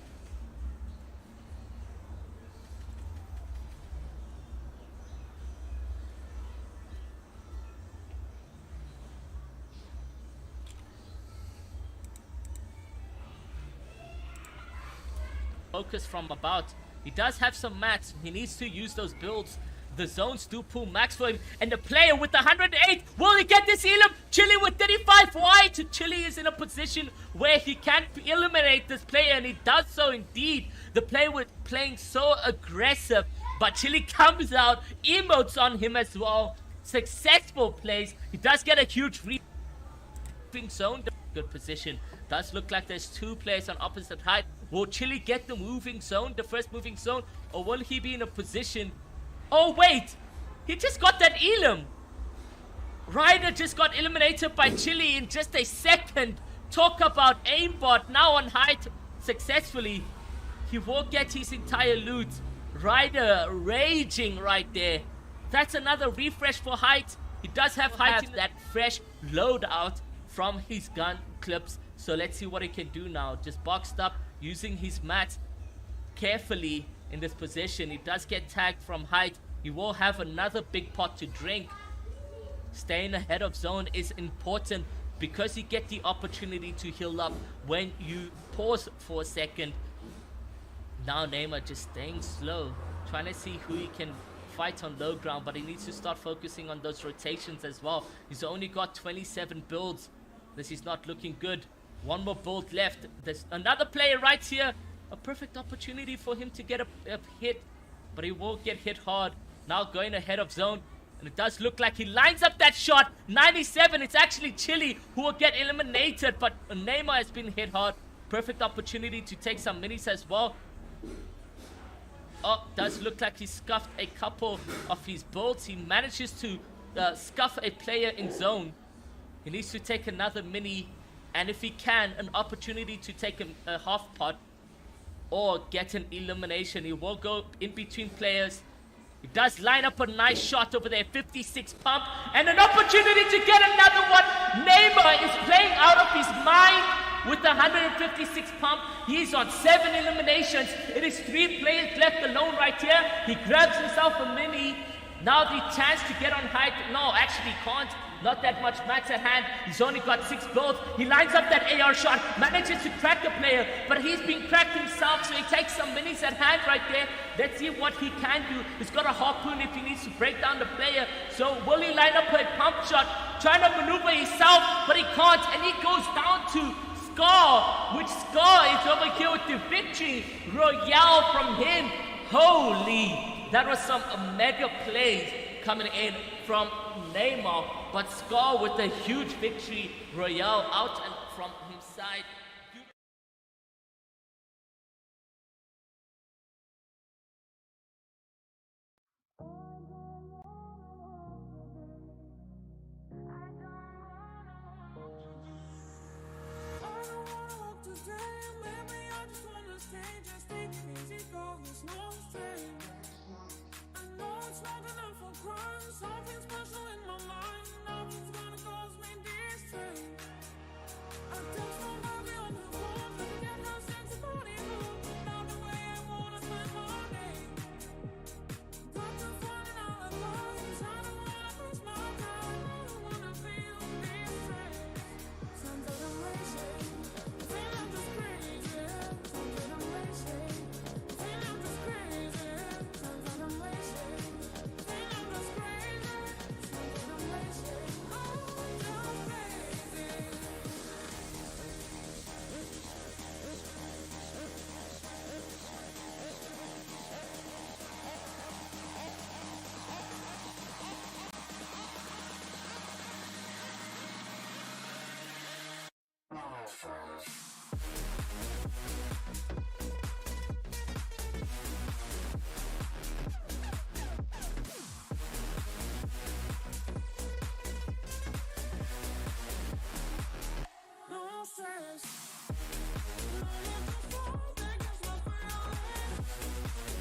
[SPEAKER 1] Focus from about. He does have some mats. He needs to use those builds. The zones do pull max for him. And the player with the 108. Will he get this Elam? Chili with 35. Why? Chili is in a position where he can eliminate this player. And he does so indeed. The player was playing so aggressive. But Chili comes out. Emotes on him as well. Successful plays. He does get a huge zone. Good position. Does look like there's 2 players on opposite height. Will Chili get the moving zone, the first moving zone, or will he be in a position? Oh wait, he just got that Elam. Ryder just got eliminated by Chili in just a second. Talk about aimbot now on height successfully. He will get his entire loot. Ryder raging right there. That's another refresh for height. He does have height in that fresh loadout from his gun clips. So let's see what he can do now. Just boxed up, using his mats carefully in this position. He does get tagged from height. He will have another big pot to drink. Staying ahead of zone is important because you get the opportunity to heal up when you pause for a second. Now Neymar just staying slow, trying to see who he can fight on low ground, but he needs to start focusing on those rotations as well. He's only got 27 builds. This is not looking good. One more build left. There's another player right here. A perfect opportunity for him to get a hit, but he won't get hit hard. Now going ahead of zone, and it does look like he lines up that shot. 97. It's actually Chili who will get eliminated, but Neymar has been hit hard. Perfect opportunity to take some minis as well. Oh, does look like he scuffed a couple of his builds. He manages to scuff a player in zone. He needs to take another mini, and if he can, an opportunity to take a half pot or get an elimination. He will go in between players. He does line up a nice shot over there, 56 pump, and an opportunity to get another one. Neymar is playing out of his mind with the 156 pump. He's on 7 eliminations. It is 3 players left alone right here. He grabs himself a mini. Now the chance to get on height. No, actually he can't. Not that much max at hand. He's only got 6 builds. He lines up that AR shot, manages to crack the player, but he's been cracked himself, so he takes some minis at hand right there. Let's see what he can do. He's got a harpoon if he needs to break down the player. So will he line up a pump shot, trying to maneuver himself, but he can't, and he goes down to Scar, which Scar is over here with the victory royale from him. Holy, that was some mega plays coming in from Neymar, but Scar with a huge victory royale out and from his side.
[SPEAKER 2] I don't wanna walk today, maybe I just wanna stay. Just take it easy, go, it's no strain. I know it's not enough for crime, something special in my mind. Nothing's gonna cause me distress. I text my baby on the phone, but get her sense of body move. Now the way I wanna spend my day. Got to find an alibi, 'cause I don't wanna waste my time. I don't wanna feel distress. Sometimes I'm racing, feel I'm just crazy. Sometimes I'm racing, feel I'm just crazy. Sometimes I'm racing, feel I'm just crazy. Sometimes I'm racing, oh, I'm just crazy. No stress. No need to fall back against my feelings.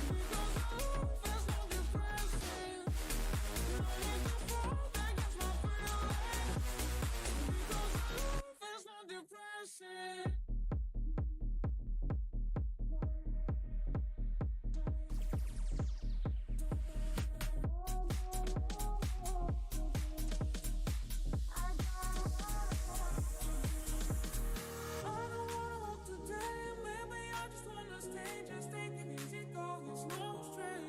[SPEAKER 2] Because there's no depression. No need to fall back against my feelings. Because there's no depression. I don't wanna walk today, maybe I just wanna stay. Just take it easy, go, it's no strain.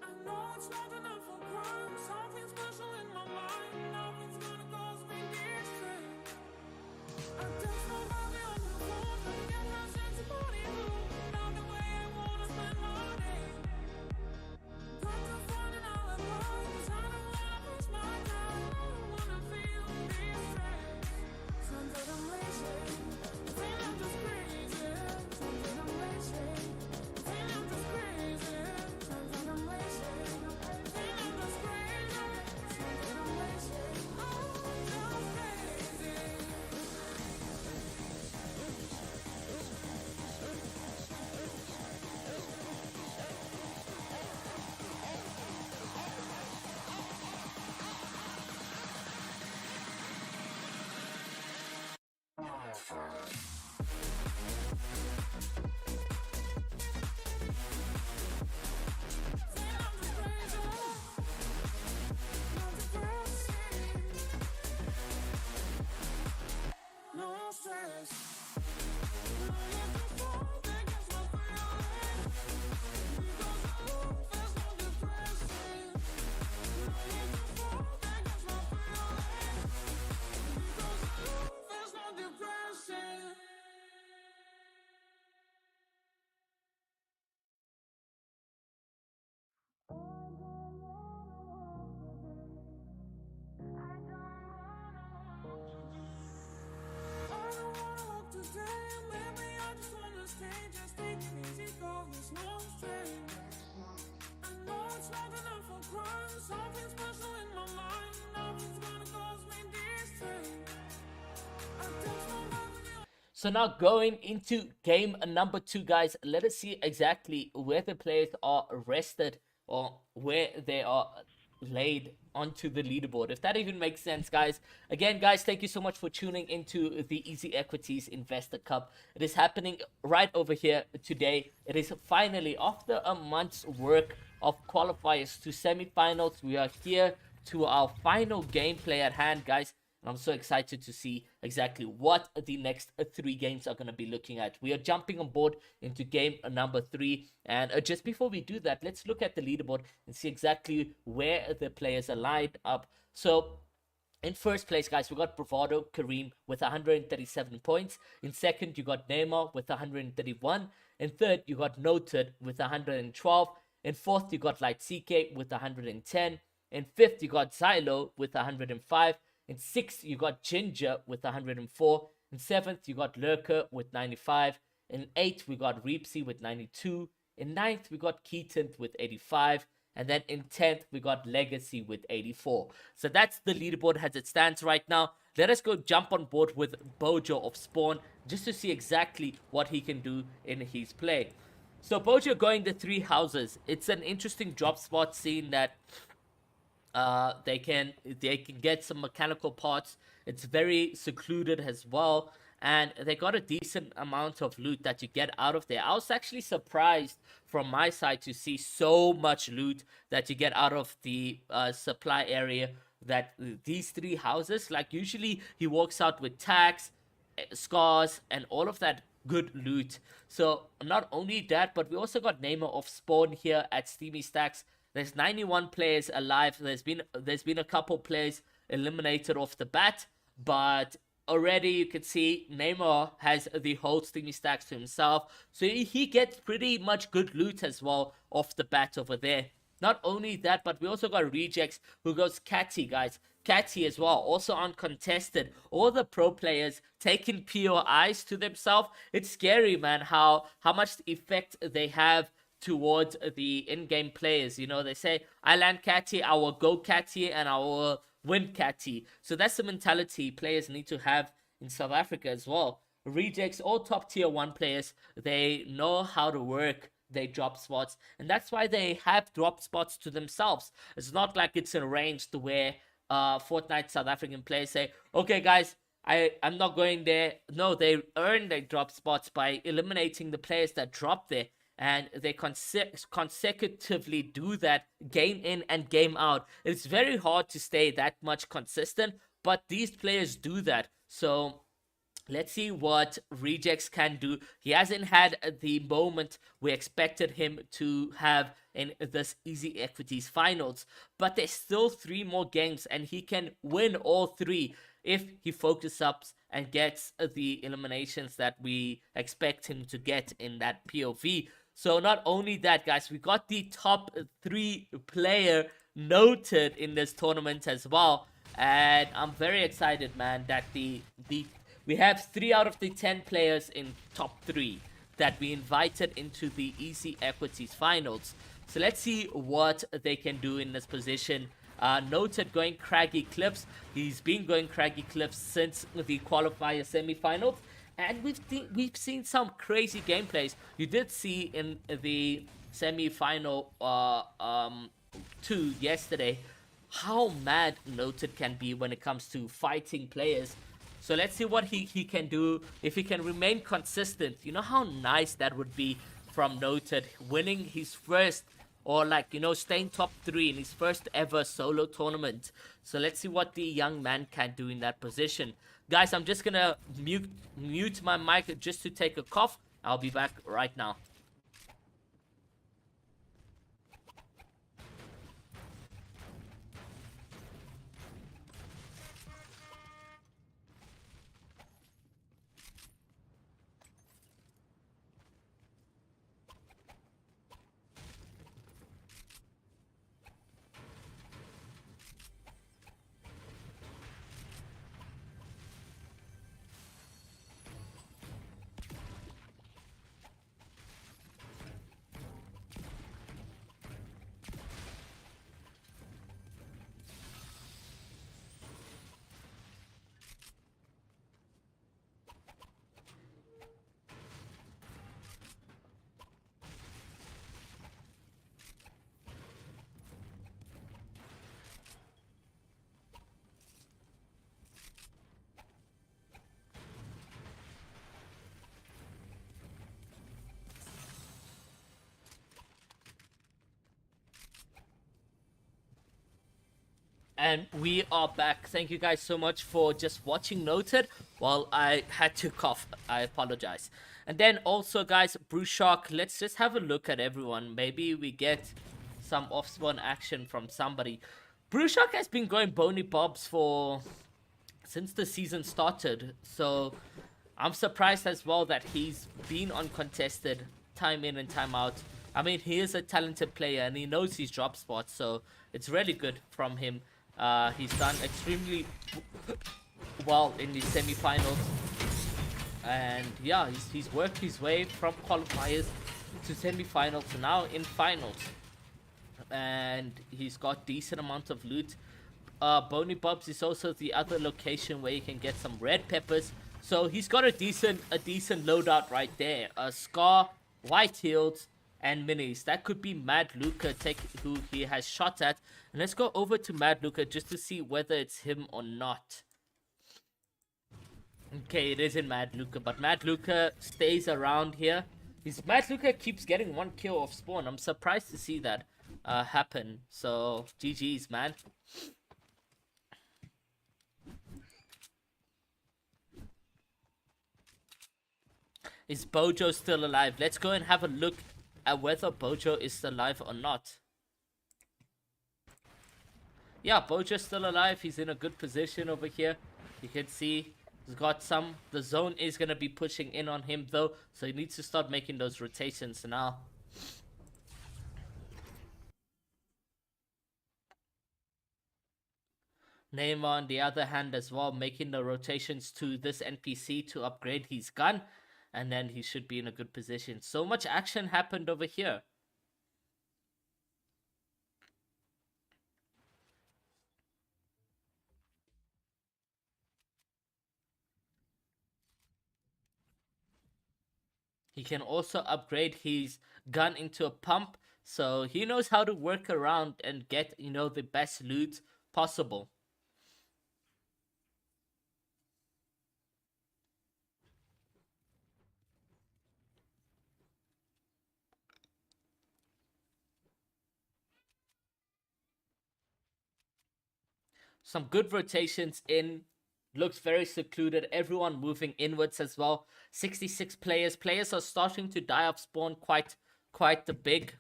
[SPEAKER 2] I know it's not enough for crime, something special in my mind. Nothing's gonna cause me distress. I text my baby on the phone, but get her sense of body move. Now the way I wanna spend my day. Got to find an alibi, 'cause I don't wanna waste my time. I don't wanna feel distress. Sometimes I'm racing, feel I'm just crazy. Sometimes I'm racing, feel I'm just crazy. Sometimes I'm racing, feel I'm just crazy. Sometimes I'm racing, oh, I'm just crazy. Feel I'm just crazy. Not depressing. No stress. No need to fall back against my feelings. Because there's no depression. No need to fall back against my feelings. Because there's no depression. I don't wanna walk today, maybe I just wanna stay. Just take it easy, go, it's no strain. I know it's not enough for crime, something special in my mind. Nothing's gonna cause me distress.
[SPEAKER 1] So now going into game number 2, guys, let us see exactly where the players are rested or where they are laid onto the leaderboard. If that even makes sense, guys. Again, guys, thank you so much for tuning into the Easy Equities Investor Cup. It is happening right over here today. It is finally, after a month's work of qualifiers to semifinals, we are here to our final gameplay at hand, guys. And I'm so excited to see exactly what the next 3 games are going to be looking at. We are jumping on board into game number 3. And just before we do that, let's look at the leaderboard and see exactly where the players are lined up. So in first place, guys, we got Bravado Kareem with 137 points. In second, you got Neymar with 131. In third, you got Noted with 112. In fourth, you got Light CK with 110. In fifth, you got Xylo with 105. In sixth, you got Ginger with 104. In seventh, you got Lurker with 95. In eighth, we got Reepsy with 92. In ninth, we got Keaton with 85. And then in 10th, we got Legacy with 84. So that's the leaderboard as it stands right now. Let us go jump on board with Bojo of Spawn just to see exactly what he can do in his play. So Bojo going the 3 houses. It's an interesting drop spot, seeing that they can get some mechanical parts. It's very secluded as well, and they got a decent amount of loot that you get out of there. I was actually surprised from my side to see so much loot that you get out of the supply area. That these 3 houses, like usually he walks out with tags, scars, and all of that good loot. So not only that, but we also got Neymar of Spawn here at Steamy Stacks. There's 91 players alive. There's been a couple players eliminated off the bat, but already you can see Neymar has the whole Steamy Stacks to himself, so he gets pretty much good loot as well off the bat over there. Not only that, but we also got Rejects who goes Catty, guys. Catty as well, also uncontested. All the pro players taking POIs to themselves. It's scary, man, how much effect they have towards the in-game players. You know, they say, I land Catty, I will go Catty, and I will win Catty. So that's the mentality players need to have in South Africa as well. Rejects, all top tier 1 players, they know how to work they drop spots, and that's why they have drop spots to themselves. It's not like it's arranged where Fortnite South African players say, okay guys, I'm not going there. No, they earn their drop spots by eliminating the players that drop there, and they consecutively do that game in and game out. It's very hard to stay that much consistent, but these players do that. So let's see what Rejects can do. He hasn't had the moment we expected him to have in this Easy Equities finals, but there's still 3 more games and he can win all 3 if he focuses up and gets the eliminations that we expect him to get in that POV. So not only that, guys, we got the top 3 player Noted in this tournament as well, and I'm very excited, man, that we have 3 out of the 10 players in top 3 that we invited into the Easy Equities finals. So let's see what they can do in this position. Noted going Craggy Cliffs. He's been going Craggy Cliffs since the qualifier semifinals, and we've seen some crazy gameplays. You did see in the semifinal 2 yesterday how mad Noted can be when it comes to fighting players. So let's see what he can do, if he can remain consistent. You know how nice that would be from Noted, winning his first, or like, you know, staying top 3 in his first ever solo tournament. So let's see what the young man can do in that position. Guys, I'm just gonna mute my mic just to take a cough. I'll be back right now. And we are back. Thank you guys so much for just watching Noted while I had to cough. I apologize. And then also, guys, Brew Shark, let's just have a look at everyone. Maybe we get some off-spawn action from somebody. Brew Shark has been going Bony Bobs for since the season started. So I'm surprised as well that he's been uncontested time in and time out. I mean, he is a talented player and he knows his drop spots, so it's really good from him. He's done extremely well in the semi-finals, and yeah, he's worked his way from qualifiers to semi-finals to now in finals, and he's got decent amount of loot. Bony Bobs is also the other location where you can get some red peppers. So he's got a decent loadout right there. A Scar, White Heels, and Minis. That could be Mad Luca who he has shot at. And let's go over to Mad Luca just to see whether it's him or not. Okay, it isn't Mad Luca, but Mad Luca stays around here. Mad Luca keeps getting 1 kill off spawn. I'm surprised to see that happen. So GG's, man. Is Bojo still alive? Let's go and have a look at whether Bojo is still alive or not. Yeah, Bojo's still alive. He's in a good position over here. You can see he's got some. The zone is going to be pushing in on him though, so he needs to start making those rotations now. Neymar, on the other hand, as well, making the rotations to this NPC to upgrade his gun. And then he should be in a good position. So much action happened over here. He can also upgrade his gun into a pump. So he knows how to work around and get, the best loot possible. Some good rotations in. Looks very secluded. Everyone moving inwards as well. 66 players. Players are starting to die off spawn quite the big.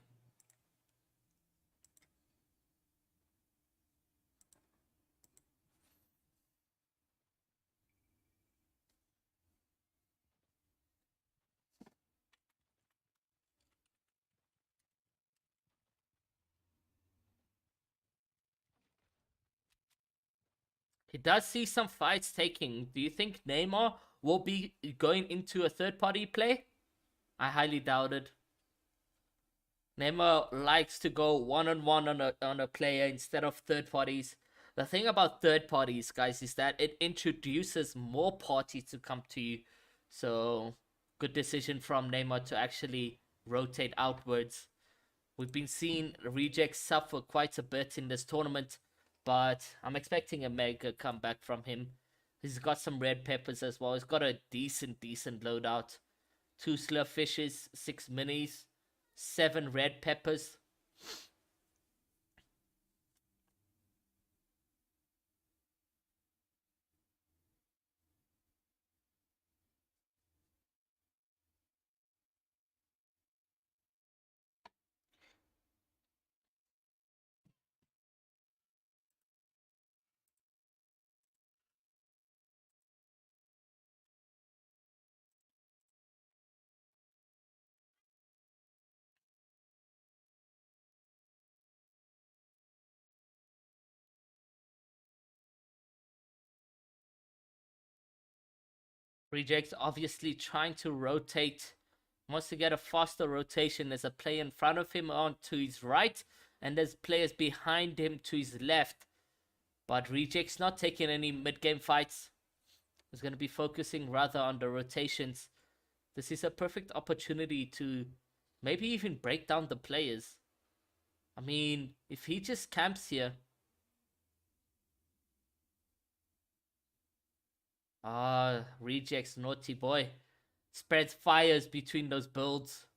[SPEAKER 1] He does see some fights taking. Do you think Neymar will be going into a third-party play? I highly doubt it. Neymar likes to go one-on-one on a player instead of third parties. The thing about third parties, guys, is that it introduces more parties to come to you. So, good decision from Neymar to actually rotate outwards. We've been seeing rejects suffer quite a bit in this tournament, but I'm expecting a mega comeback from him. He's got some red peppers as well. He's got a decent loadout. 2 slurp fishes, 6 minis, 7 red peppers. Rejects obviously trying to rotate. Wants to get a faster rotation. There's a player in front of him on to his right, and there's players behind him to his left. But Reject's not taking any mid-game fights. He's going to be focusing rather on the rotations. This is a perfect opportunity to maybe even break down the players. I mean, if he just camps here. Rejects, naughty boy. Spreads fires between those builds.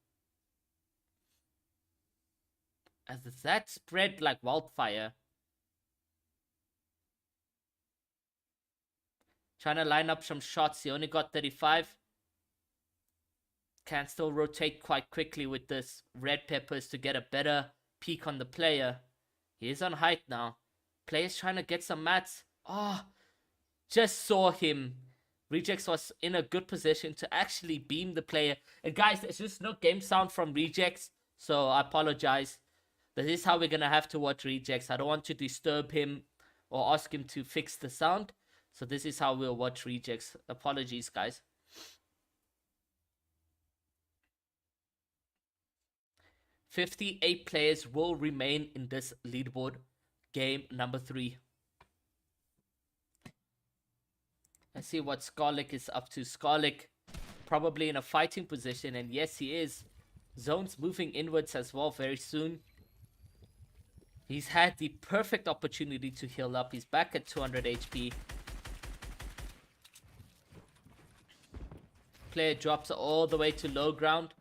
[SPEAKER 1] As that spread like wildfire. Trying to line up some shots. He only got 35. Can still rotate quite quickly with this red peppers to get a better peek on the player. He is on height now. Player's trying to get some mats. Oh, just saw him. Rejects was in a good position to actually beam the player. And guys, there's just no game sound from Rejects, so I apologize. This is how we're going to have to watch Rejects. I don't want to disturb him or ask him to fix the sound. So this is how we'll watch Rejects. Apologies, guys. "58 players will remain in this leaderboard. Game number 3. Let's see what Skarlik is up to. Skarlik probably in a fighting position, and yes, he is. Zone's moving inwards as well very soon. He's had the perfect opportunity to heal up. He's back at 200 HP. Player drops all the way to low ground.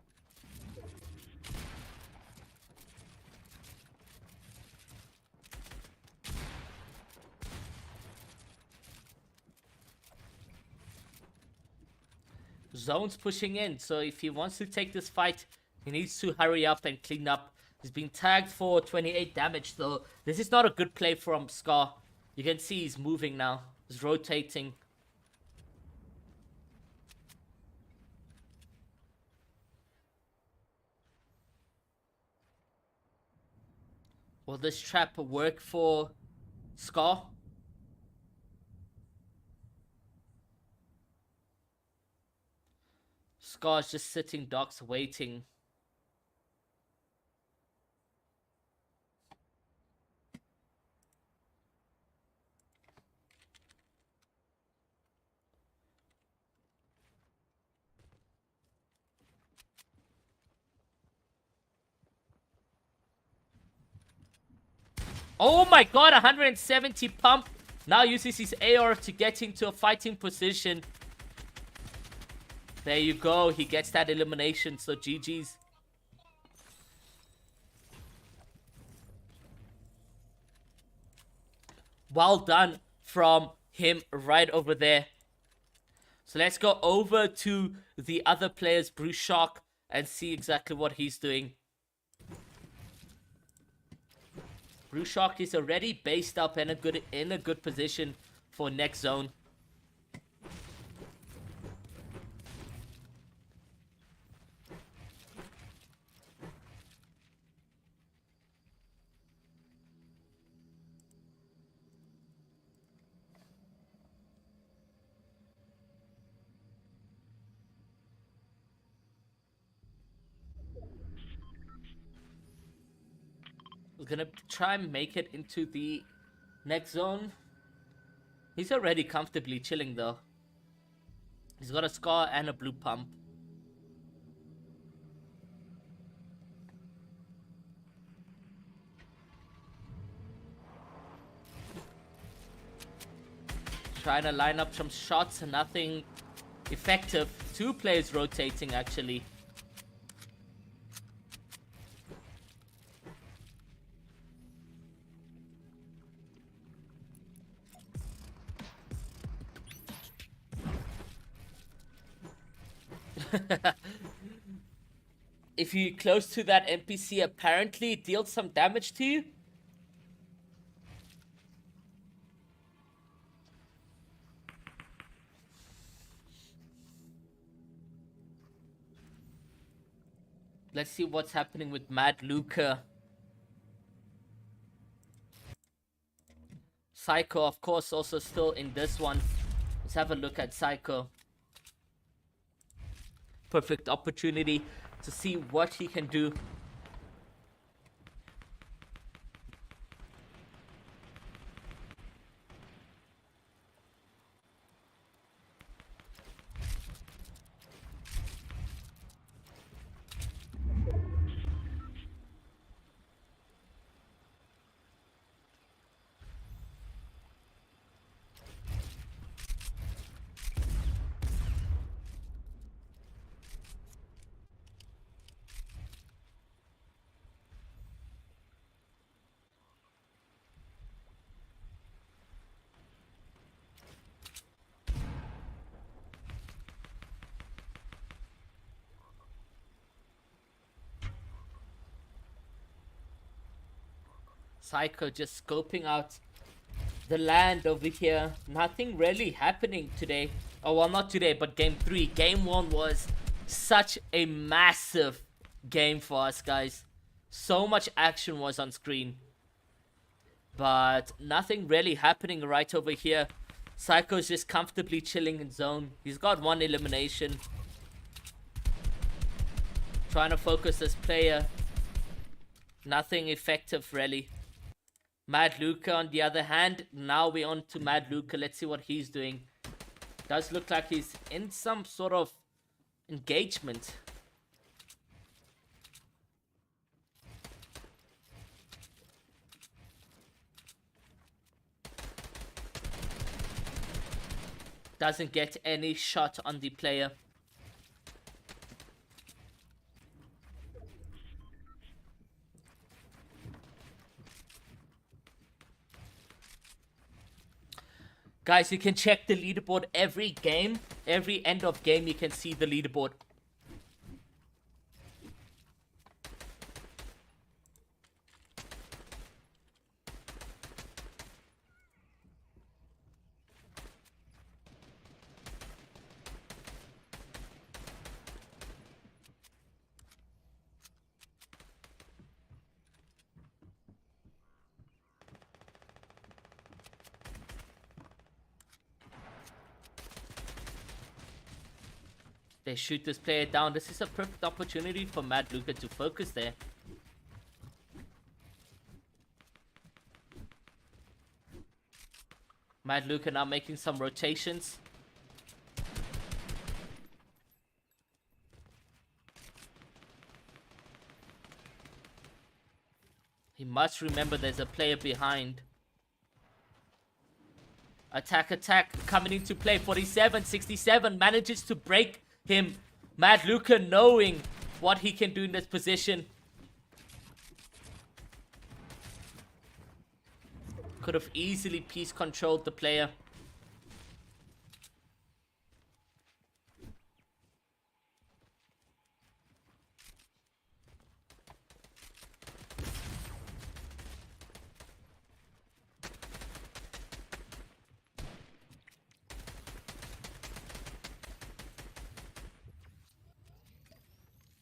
[SPEAKER 1] Zone's pushing in, so if he wants to take this fight, he needs to hurry up and clean up. He's been tagged for 28 damage, though. This is not a good play from Scar. You can see he's moving now. He's rotating. Will this trap work for Scar? Scar's just sitting ducks waiting. Oh my god, 170 pump. Now uses his AR to get into a fighting position. There you go. He gets that elimination. So GG's. Well done from him right over there. So let's go over to the other players, Bruce Shark, and see exactly what he's doing. Bruce Shark is already based up and in a good position for next zone. He's gonna try and make it into the next zone. He's already comfortably chilling though. He's got a Scar and a blue pump. Trying to line up some shots and nothing effective. 2 players rotating actually. If you're close to that NPC, apparently it deals some damage to you. Let's see what's happening with Mad Luca. Psycho, of course, also still in this one. Let's have a look at Psycho. Perfect opportunity to see what he can do. Psycho just scoping out the land over here. Nothing really happening today. Oh, well, not today, but game 3. Game 1 was such a massive game for us, guys. So much action was on screen. But nothing really happening right over here. Psycho's just comfortably chilling in zone. He's got 1 elimination. Trying to focus this player. Nothing effective, really. Mad Luca, on the other hand, now we're on to Mad Luca. Let's see what he's doing. Does look like he's in some sort of engagement. Doesn't get any shot on the player. Guys, you can check the leaderboard every game. Every end of game, you can see the leaderboard. They shoot this player down. This is a perfect opportunity for Mad Luca to focus there. Mad Luca now making some rotations. He must remember there's a player behind. Attack coming into play. 47, 67 manages to break him. Mad Luca knowing what he can do in this position. Could have easily piece controlled the player.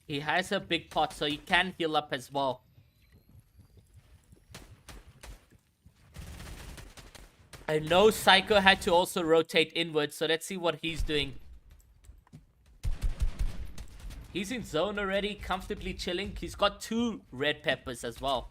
[SPEAKER 1] He has a big pot, so he can heal up as well. I know Psycho had to also rotate inwards, so let's see what he's doing. He's in zone already, comfortably chilling. He's got 2 red peppers as well.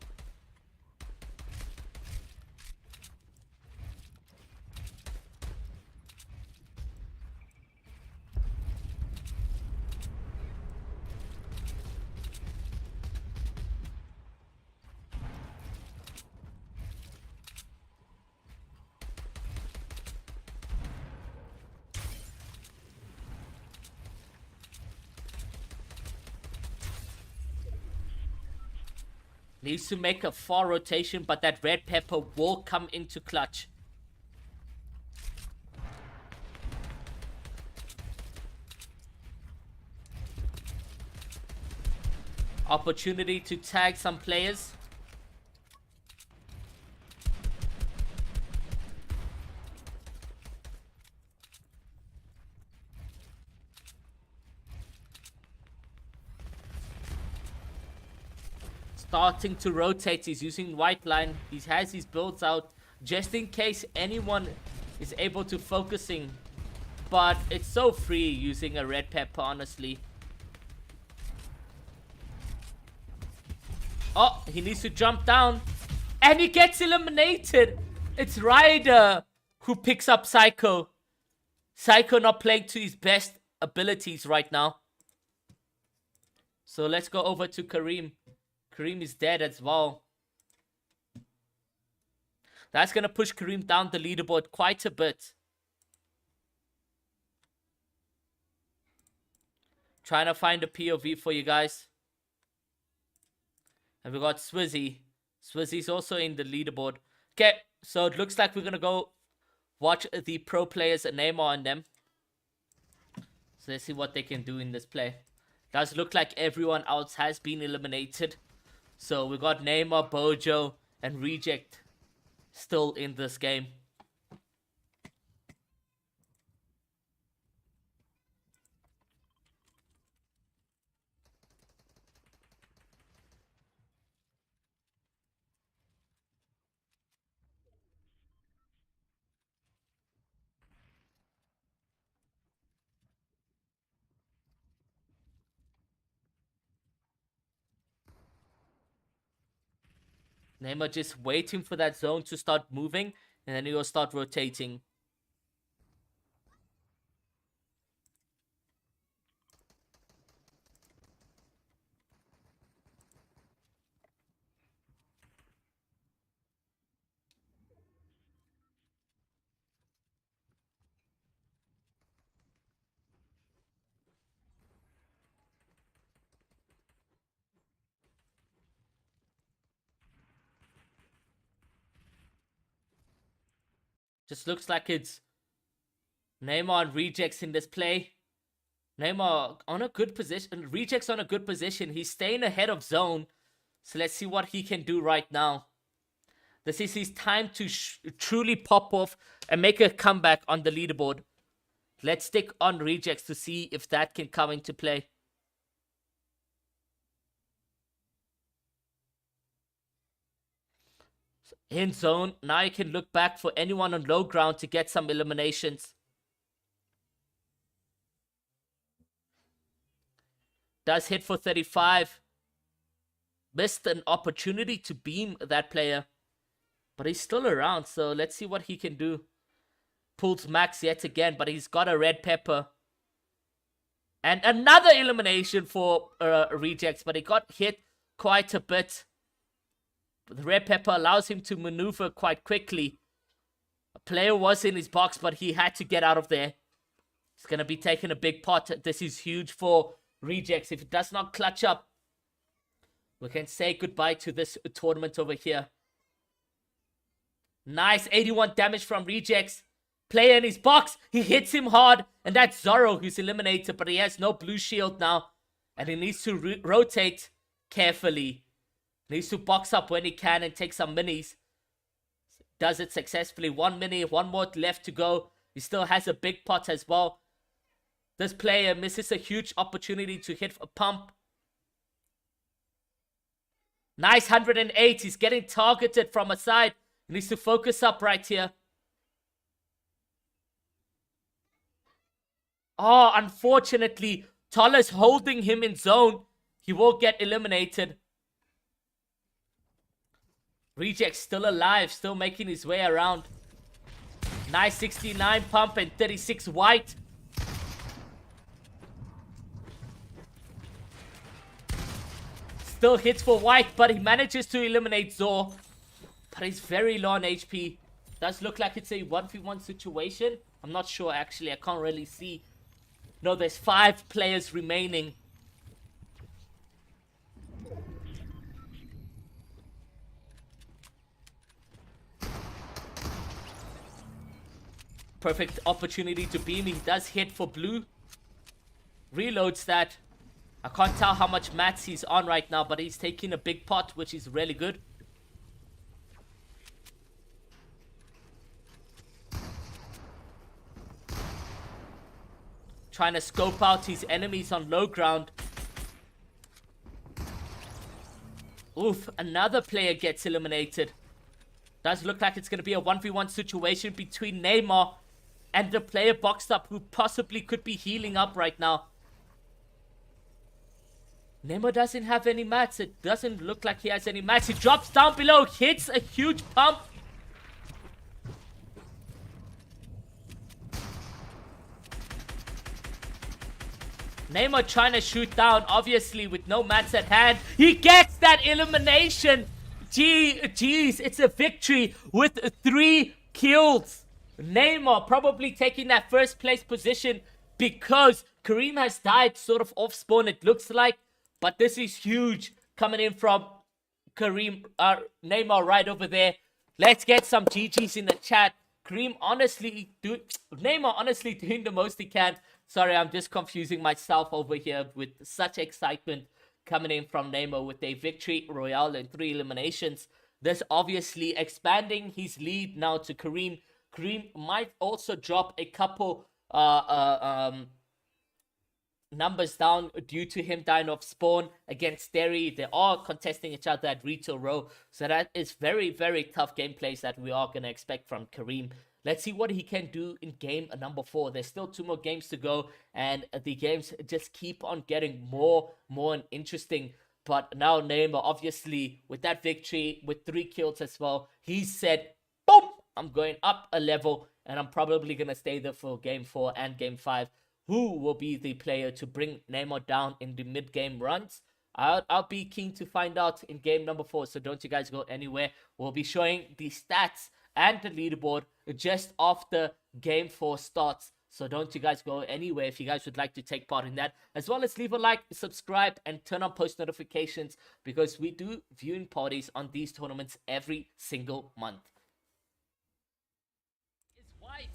[SPEAKER 1] Needs to make a 4 rotation, but that red pepper will come into clutch. Opportunity to tag some players. Starting to rotate. He's using white line. He has his builds out just in case anyone is able to focusing. But it's so free using a red pepper, honestly. Oh, he needs to jump down. And he gets eliminated. It's Ryder who picks up Psycho. Psycho not playing to his best abilities right now. So let's go over to Kareem. Kareem is dead as well. That's going to push Kareem down the leaderboard quite a bit. Trying to find a POV for you guys. And we got Swizzy. Swizzy's also in the leaderboard. Okay, so it looks like we're going to go watch the pro players and Neymar on them. So let's see what they can do in this play. Does look like everyone else has been eliminated. So we got Neymar, Bojo, and Reject still in this game. Neymar just waiting for that zone to start moving, and then he'll start rotating. Just looks like it's Neymar and Rejects in this play. Neymar on a good position. Rejects on a good position. He's staying ahead of zone. So let's see what he can do right now. This is his time to truly pop off and make a comeback on the leaderboard. Let's stick on Rejects to see if that can come into play. In zone, now you can look back for anyone on low ground to get some eliminations. Does hit for 35. Missed an opportunity to beam that player. But he's still around, so let's see what he can do. Pulls max yet again, but he's got a red pepper. And another elimination for Rejects, but he got hit quite a bit. The red pepper allows him to maneuver quite quickly. A player was in his box, but he had to get out of there. He's going to be taking a big pot. This is huge for Rejects. If it does not clutch up, we can say goodbye to this tournament over here. Nice 81 damage from Rejects. Player in his box. He hits him hard. And that's Zorro who's eliminated, but he has no blue shield now. And he needs to rotate carefully. Needs to box up when he can and take some minis. Does it successfully. 1 mini, one more left to go. He still has a big pot as well. This player misses a huge opportunity to hit a pump. Nice 108. He's getting targeted from a side. He needs to focus up right here. Oh, unfortunately, Tola's holding him in zone. He will get eliminated. Reject's still alive, still making his way around. Nice 69 pump and 36 white. Still hits for white, but he manages to eliminate Zor. But he's very low on HP. Does look like it's a 1v1 situation. I'm not sure actually, I can't really see. No, there's 5 players remaining. Perfect opportunity to beam. He does hit for blue. Reloads that. I can't tell how much mats he's on right now, but he's taking a big pot, which is really good. Trying to scope out his enemies on low ground. Oof, another player gets eliminated. Does look like it's going to be a 1v1 situation between Neymar and the player boxed up who possibly could be healing up right now. Neymar doesn't have any mats. It doesn't look like he has any mats. He drops down below, hits a huge pump. Neymar trying to shoot down, obviously with no mats at hand. He gets that elimination. Jeez, it's a victory with 3 kills. Neymar probably taking that first place position because Kareem has died sort of off spawn, it looks like. But this is huge coming in from Kareem, Neymar right over there. Let's get some GGs in the chat. Neymar honestly doing the most he can. Sorry, I'm just confusing myself over here with such excitement coming in from Neymar with a victory royale and 3 eliminations. This obviously expanding his lead now to Kareem. Kareem might also drop a couple numbers down due to him dying off spawn against Derry. They are contesting each other at retail row, so that is very, very tough gameplays that we are going to expect from Kareem. Let's see what he can do in game number 4. There's still 2 more games to go, and the games just keep on getting more interesting. But now Neymar, obviously, with that victory, with 3 kills as well, he said, boom, I'm going up a level, and I'm probably going to stay there for game 4 and game 5. Who will be the player to bring Neymar down in the mid-game runs? I'll be keen to find out in game number 4, so don't you guys go anywhere. We'll be showing the stats and the leaderboard just after game 4 starts. So don't you guys go anywhere if you guys would like to take part in that. As well as leave a like, subscribe, and turn on post notifications, because we do viewing parties on these tournaments every single month. It's white.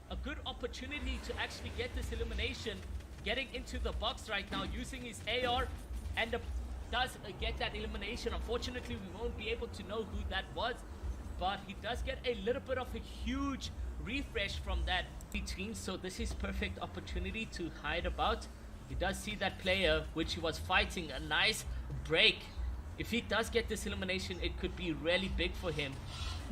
[SPEAKER 1] A good opportunity to actually get this elimination, getting into the box right now using his AR, and does get that elimination. Unfortunately, we won't be able to know who that was, but he does get a little bit of a huge refresh from that between, so this is perfect opportunity to hide about. He does see that player which he was fighting. A nice break. If he does get this elimination, it could be really big for him.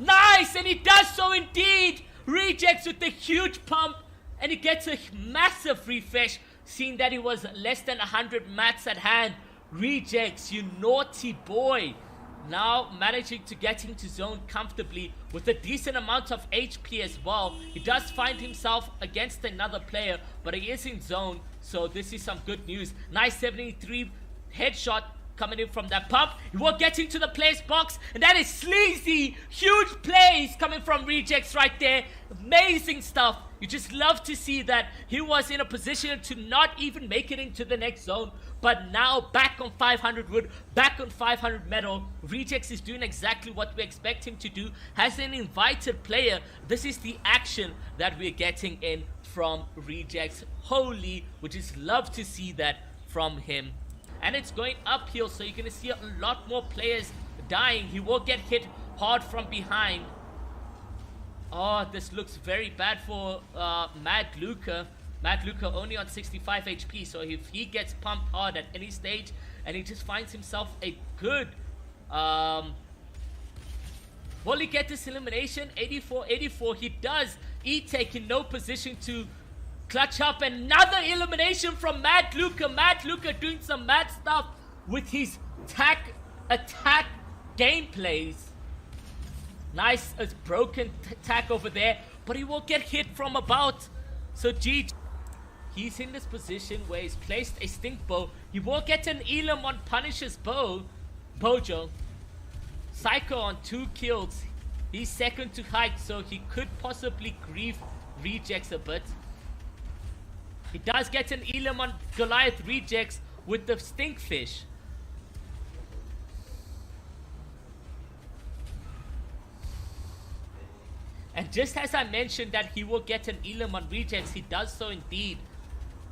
[SPEAKER 1] Nice, and he does so indeed. Rejects with a huge pump, and he gets a massive refresh, seeing that he was less than 100 mats at hand. Rejects, you naughty boy. Now managing to get into zone comfortably with a decent amount of HP as well. He does find himself against another player, but he is in zone, so this is some good news. Nice 73 headshot coming in from that pump. He will get into the player's box, and that is sleazy. Huge plays coming from Rejects right there. Amazing stuff. You just love to see that he was in a position to not even make it into the next zone, but now back on 500 wood, back on 500 metal. Rejects is doing exactly what we expect him to do. Has an invited player. This is the action that we're getting in from Rejects. Holy, we just love to see that from him. And it's going uphill, so you're going to see a lot more players dying. He will get hit hard from behind. Oh, this looks very bad for Mad Luca. Mad Luca only on 65 HP, so if he gets pumped hard at any stage and he just finds himself a good... will he get this elimination? 84-84, he does. E-Take in no position to clutch up. Another elimination from Mad Luca. Mad Luca doing some mad stuff with his attack gameplays. Nice, it's broken attack over there, but he will get hit from about. So GG. He's in this position where he's placed a stink bow. He will get an Elam on Punisher's Bojo. Psycho on 2 kills. He's second to Hike, so he could possibly grieve Rejects a bit. He does get an Elam on Goliath. Rejects with the Stinkfish. And just as I mentioned that he will get an Elam on Rejects, he does so indeed.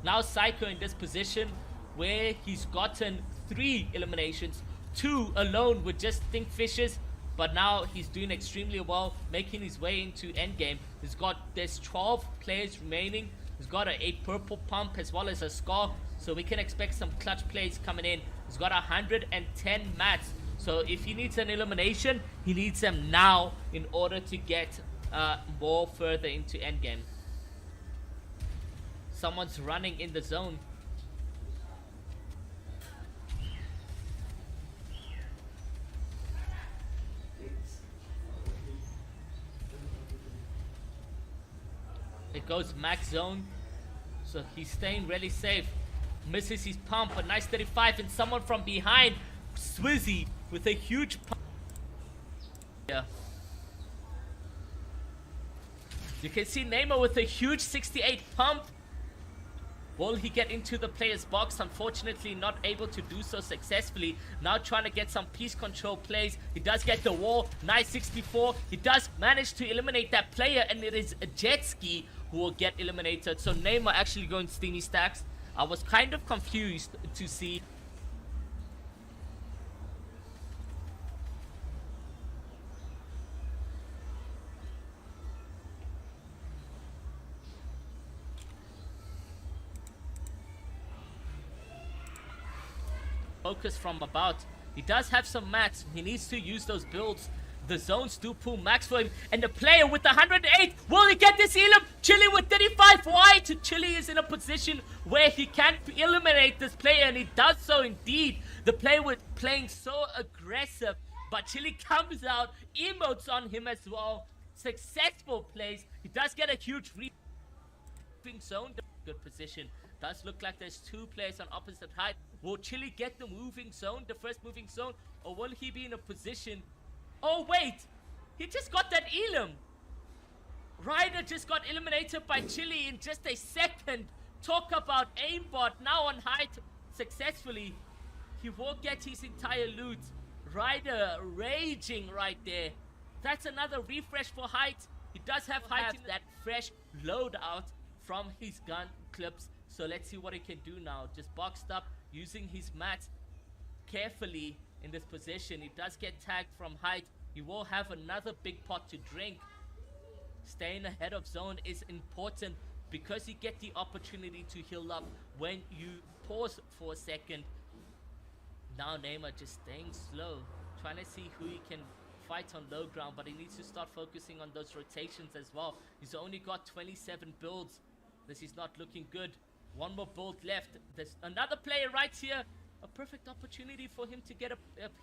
[SPEAKER 1] Now Psycho in this position where he's gotten 3 eliminations, 2 alone with just Stinkfishes, but now he's doing extremely well, making his way into endgame. There's 12 players remaining. He's got a purple pump as well as a scar, so we can expect some clutch plays coming in. He's got 110 mats, so if he needs an elimination, he needs them now in order to get more further into endgame. Someone's running in the zone. It goes max zone, so he's staying really safe. Misses his pump, a nice 35, and someone from behind, Swizzy with a huge pump. Yeah. You can see Neymar with a huge 68 pump. Will he get into the player's box? Unfortunately, not able to do so successfully. Now trying to get some piece control plays. He does get the wall. Nice 64. He does manage to eliminate that player, and it is a Jet Ski who will get eliminated. So Neymar actually going Steamy Stacks. I was kind of confused to see. focus from about. He does have some mats. He needs to use those builds. The zones do pull max for him. And the player with 108, will he get this Elim? Chili with 35. Why? Chili is in a position where he can eliminate this player, and he does so indeed. The player was playing so aggressive, but Chili comes out, emotes on him as well. Successful plays. He does get a huge zone. Good position. Does look like there's two players on opposite height. Will Chili get the moving zone, the first moving zone, or will he be in a position? Oh wait, he just got that Elim. Ryder just got eliminated by Chili in just a second. Talk about aimbot now on height successfully. He will get his entire loot. Ryder raging right there. That's another refresh for height. He does have height in that fresh loadout from his gun clips. So let's see what he can do now. Just boxed up, using his mats carefully in this position. He does get tagged from height. He will have another big pot to drink. Staying ahead of zone is important because you get the opportunity to heal up when you pause for a second. Now Neymar just staying slow, trying to see who he can fight on low ground, but he needs to start focusing on those rotations as well. He's only got 27 builds. This is not looking good. One more build left. There's another player right here. A perfect opportunity for him to get a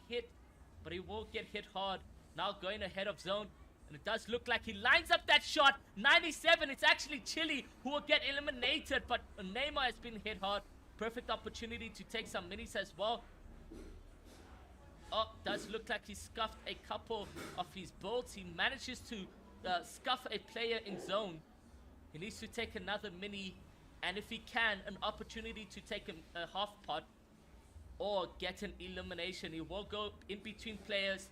[SPEAKER 1] hit, but he won't get hit hard. Now going ahead of zone, and it does look like he lines up that shot. 97, it's actually Chili who will get eliminated, but Neymar has been hit hard. Perfect opportunity to take some minis as well. Oh, does look like he scuffed a couple of his builds. He manages to scuff a player in zone. He needs to take another mini, and if he can, an opportunity to take a half pot or get an elimination. He will go in between players.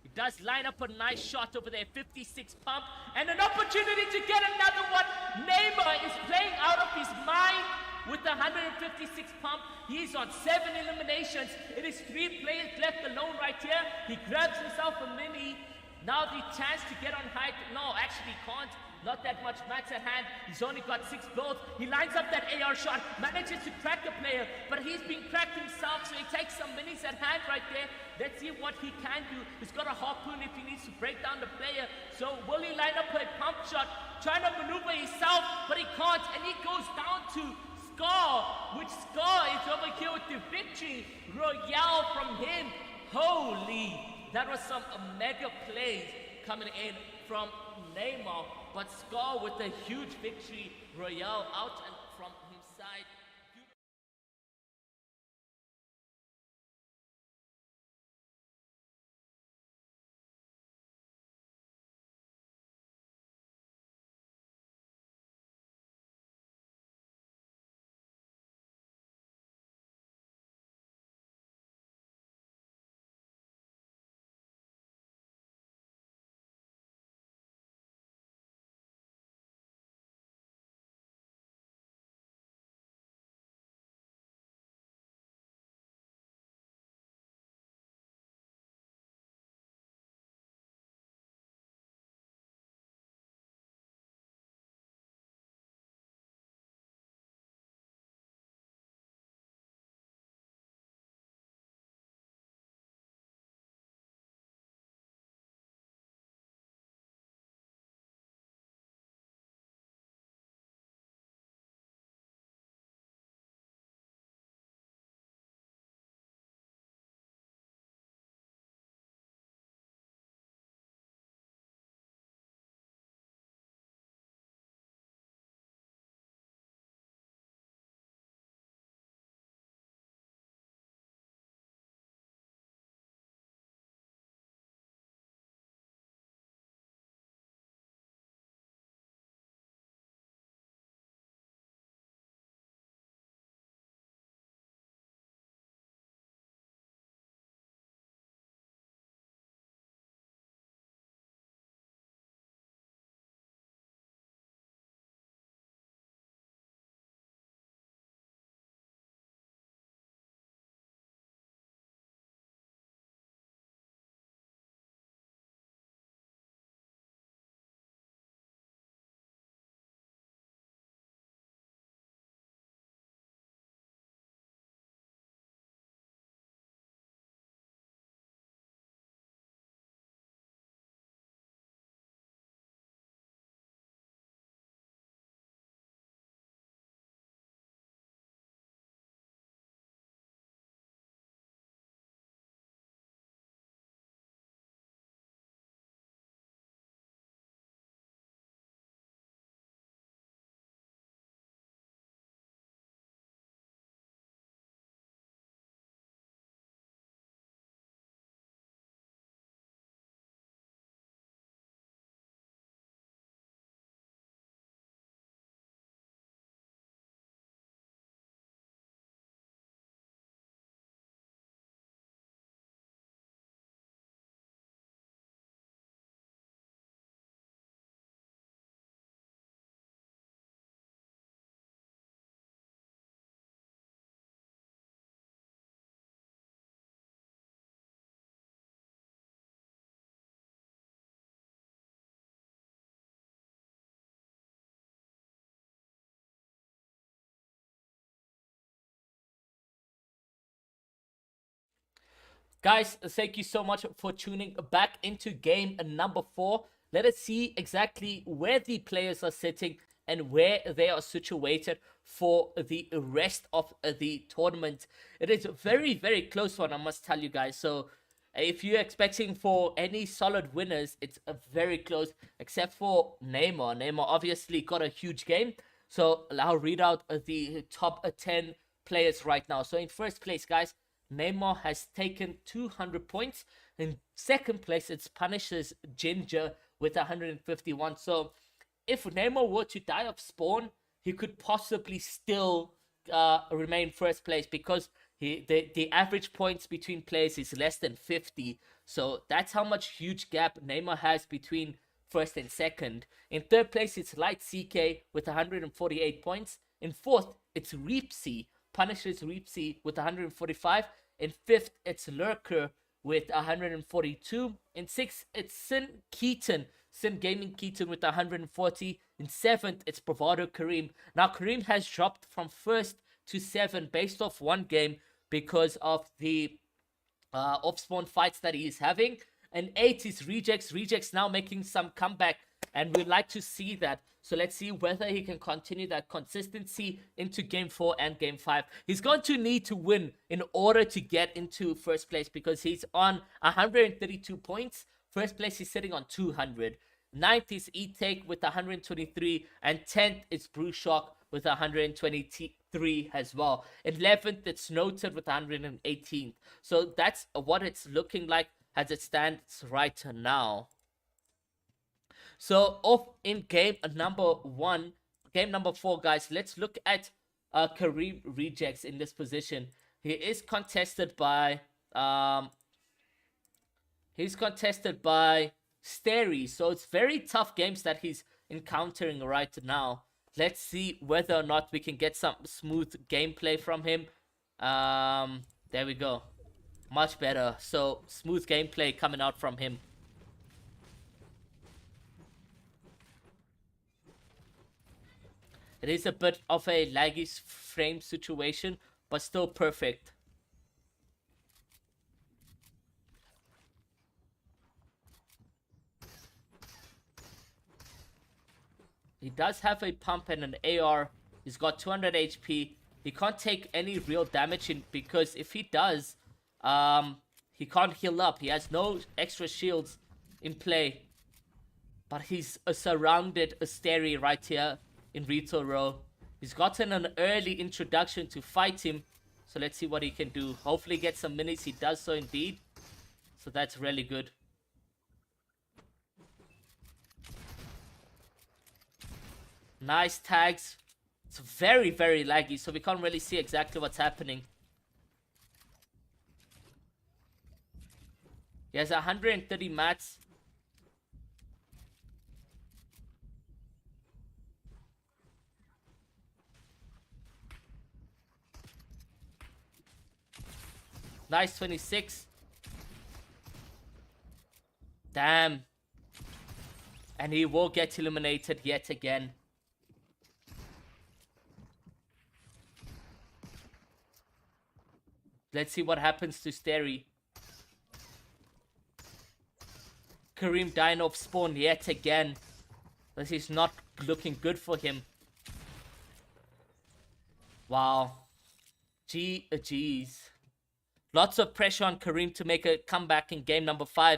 [SPEAKER 1] He does line up a nice shot over there. 56 pump, and an opportunity to get another one. Neymar is playing out of his mind with the 156 pump. He's on 7 eliminations. It is 3 players left alone right here. He grabs himself a mini. Now the chance to get on height. No, actually can't. Not that much max at hand. He's only got 6 builds. He lines up that AR shot, manages to crack the player, but he's been cracked himself, so he takes some minis at hand right there. Let's see what he can do. He's got a harpoon if he needs to break down the player. So will he line up a pump shot, trying to maneuver himself, but he can't, and he goes down to Scar, which Scar is over here with the victory royale from him. Holy, that was some mega plays coming in from Neymar, but Scar with a huge victory royale out and from his side. Guys, thank you so much for tuning back into game number 4. Let us see exactly where the players are sitting and where they are situated for the rest of the tournament. It is a very, very close one, I must tell you guys. So if you're expecting for any solid winners, it's a very close, except for Neymar. Neymar obviously got a huge game. So I'll read out the top 10 players right now. So in first place, guys, Neymar has taken 200 points. In second place, it's Punisher's Ginger with 151. So if Neymar were to die of spawn, he could possibly still remain first place, because the average points between players is less than 50. So that's how much huge gap Neymar has between first and second. In third place, it's Light CK with 148 points. In fourth, it's Reapsy, Punisher's Reapsy with 145. In fifth, it's Lurker with 142. In sixth, it's Sin Keaton, Sin Gaming Keaton with 140. In seventh, it's Bravado Kareem. Now, Kareem has dropped from first to 7 based off one game because of the off-spawn fights that he is having. And 8 is Rejects. Rejects now making some comeback, and we'd like to see that. So let's see whether he can continue that consistency into Game 4 and Game 5. He's going to need to win in order to get into first place, because he's on 132 points. First place is sitting on 200. 9th is E-Take with 123. And 10th is Bruce Shock with 123 as well. 11th, it's Noted with 118. So that's what it's looking like as it stands right now. So off in game number 4, guys, let's look at Kareem Rejects in this position. He is contested by Stary, so it's very tough games that he's encountering right now. Let's see whether or not we can get some smooth gameplay from him. There we go. Much better. So smooth gameplay coming out from him. It is a bit of a laggy frame situation, but still perfect. He does have a pump and an AR. He's got 200 HP. He can't take any real damage in, because if he does, he can't heal up. He has no extra shields in play. But he's surrounded Asteri right here in Retail Row. He's gotten an early introduction to fight him. So let's see what he can do. Hopefully get some minutes. He does so indeed. So that's really good. Nice tags. It's very, very laggy, so we can't really see exactly what's happening. He has 130 mats. Nice 26. Damn. And he will get eliminated yet again. Let's see what happens to Steri. Kareem dying off spawn yet again. This is not looking good for him. Wow. Jeez. Lots of pressure on Kareem to make a comeback in game number 5.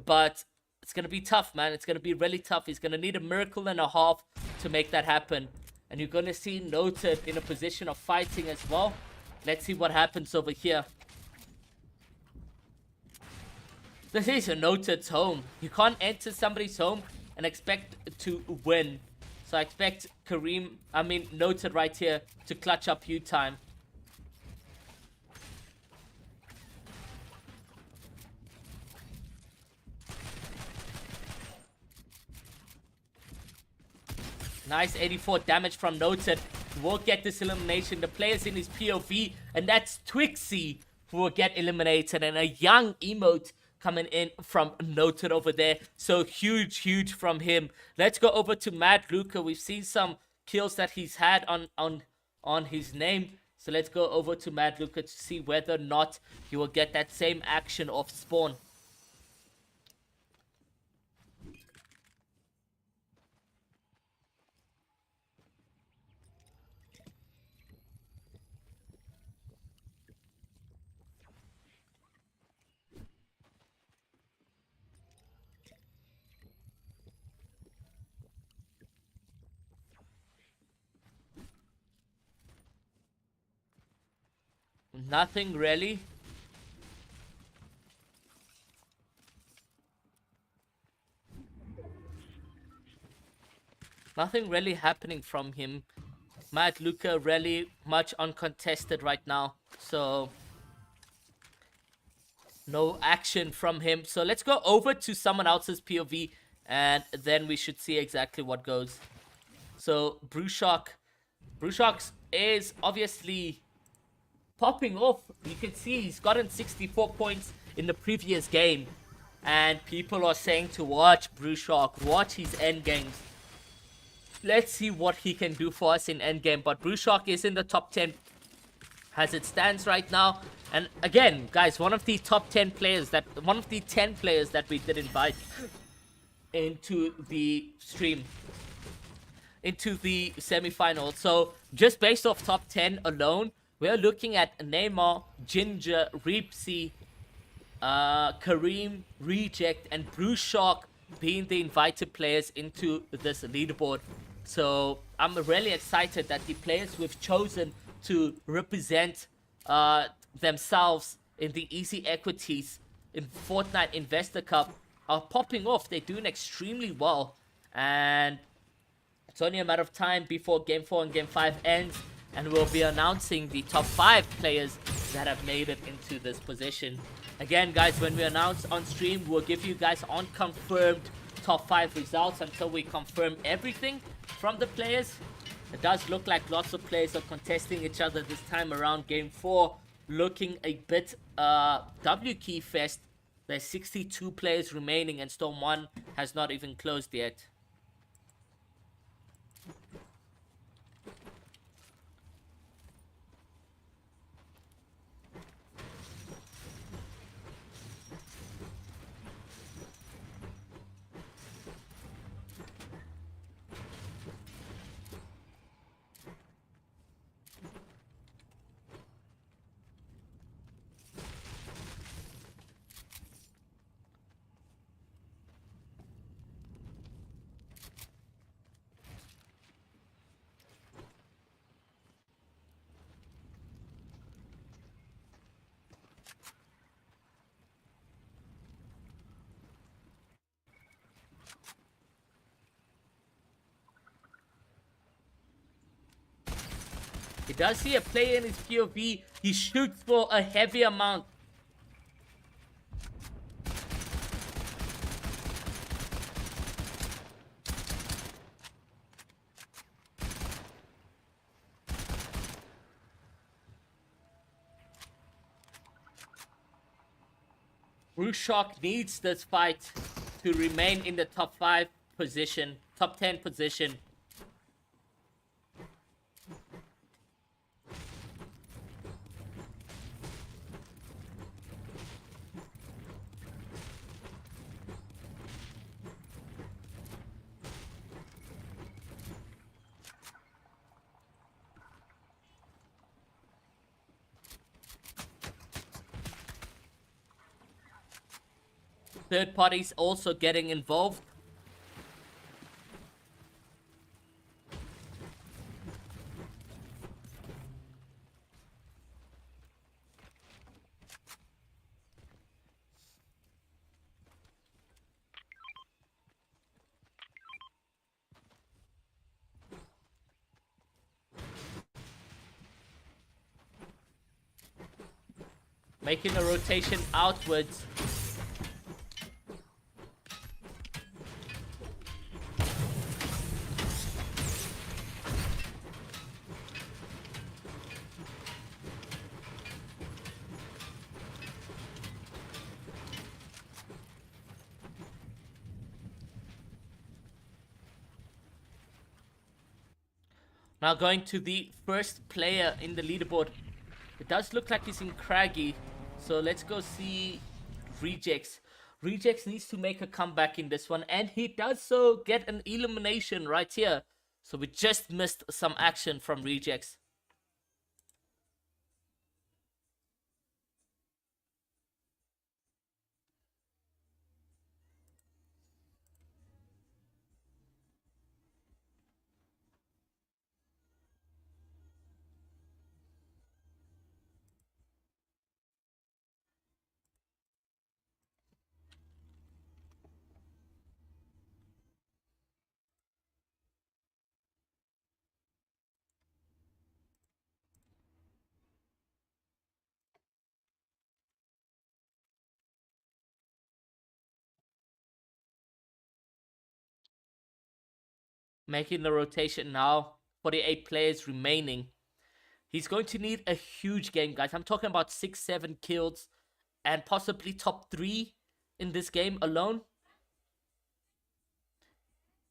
[SPEAKER 1] But it's going to be tough, man. It's going to be really tough. He's going to need a miracle and a half to make that happen. And you're going to see Noted in a position of fighting as well. Let's see what happens over here. This is a Noted's home. You can't enter somebody's home and expect to win. So I expect Noted right here to clutch up U-time. Nice 84 damage from Noted. Will get this elimination. The player's in his POV, and that's Twixy who will get eliminated. And a young emote coming in from Noted over there. So huge from him. Let's go over to Mad Luca. We've seen some kills that he's had on his name. So let's go over to Mad Luca to see whether or not he will get that same action of spawn. Nothing really. Nothing really happening from him. Mad Luca really much uncontested right now. So no action from him. So let's go over to someone else's POV and then we should see exactly what goes. So Bruchok is obviously popping off. You can see he's gotten 64 points in the previous game. And people are saying to watch Bruchok, watch his endgames. Let's see what he can do for us in endgame. But Bruchok is in the top 10 as it stands right now. And again, guys, one of the 10 players that we did invite into the stream, into the semi-final. So just based off top 10 alone, we're looking at Neymar, Ginger, Reepsy, Kareem, Reject, and Bruchok being the invited players into this leaderboard. So I'm really excited that the players we've chosen to represent themselves in the Easy Equities in Fortnite Investor Cup are popping off. They're doing extremely well, and it's only a matter of time before Game 4 and Game 5 ends, and we'll be announcing the top 5 players that have made it into this position. Again, guys, when we announce on stream, we'll give you guys unconfirmed top 5 results until we confirm everything from the players. It does look like lots of players are contesting each other this time around. Game 4 looking a bit W key fest. There's 62 players remaining and Storm 1 has not even closed yet. He does see a player in his POV. He shoots for a heavy amount. Bruchok needs this fight to remain in the top 5 position, top 10 position. Third parties also getting involved. Making a rotation outwards. Now going to the first player in the leaderboard. It does look like he's in Craggy. So let's go see Rejects. Rejects needs to make a comeback in this one. And he does so get an elimination right here. So we just missed some action from Rejects. Making the rotation now. 48 players remaining. He's going to need a huge game, guys. I'm talking about 6-7 kills and possibly top 3 in this game alone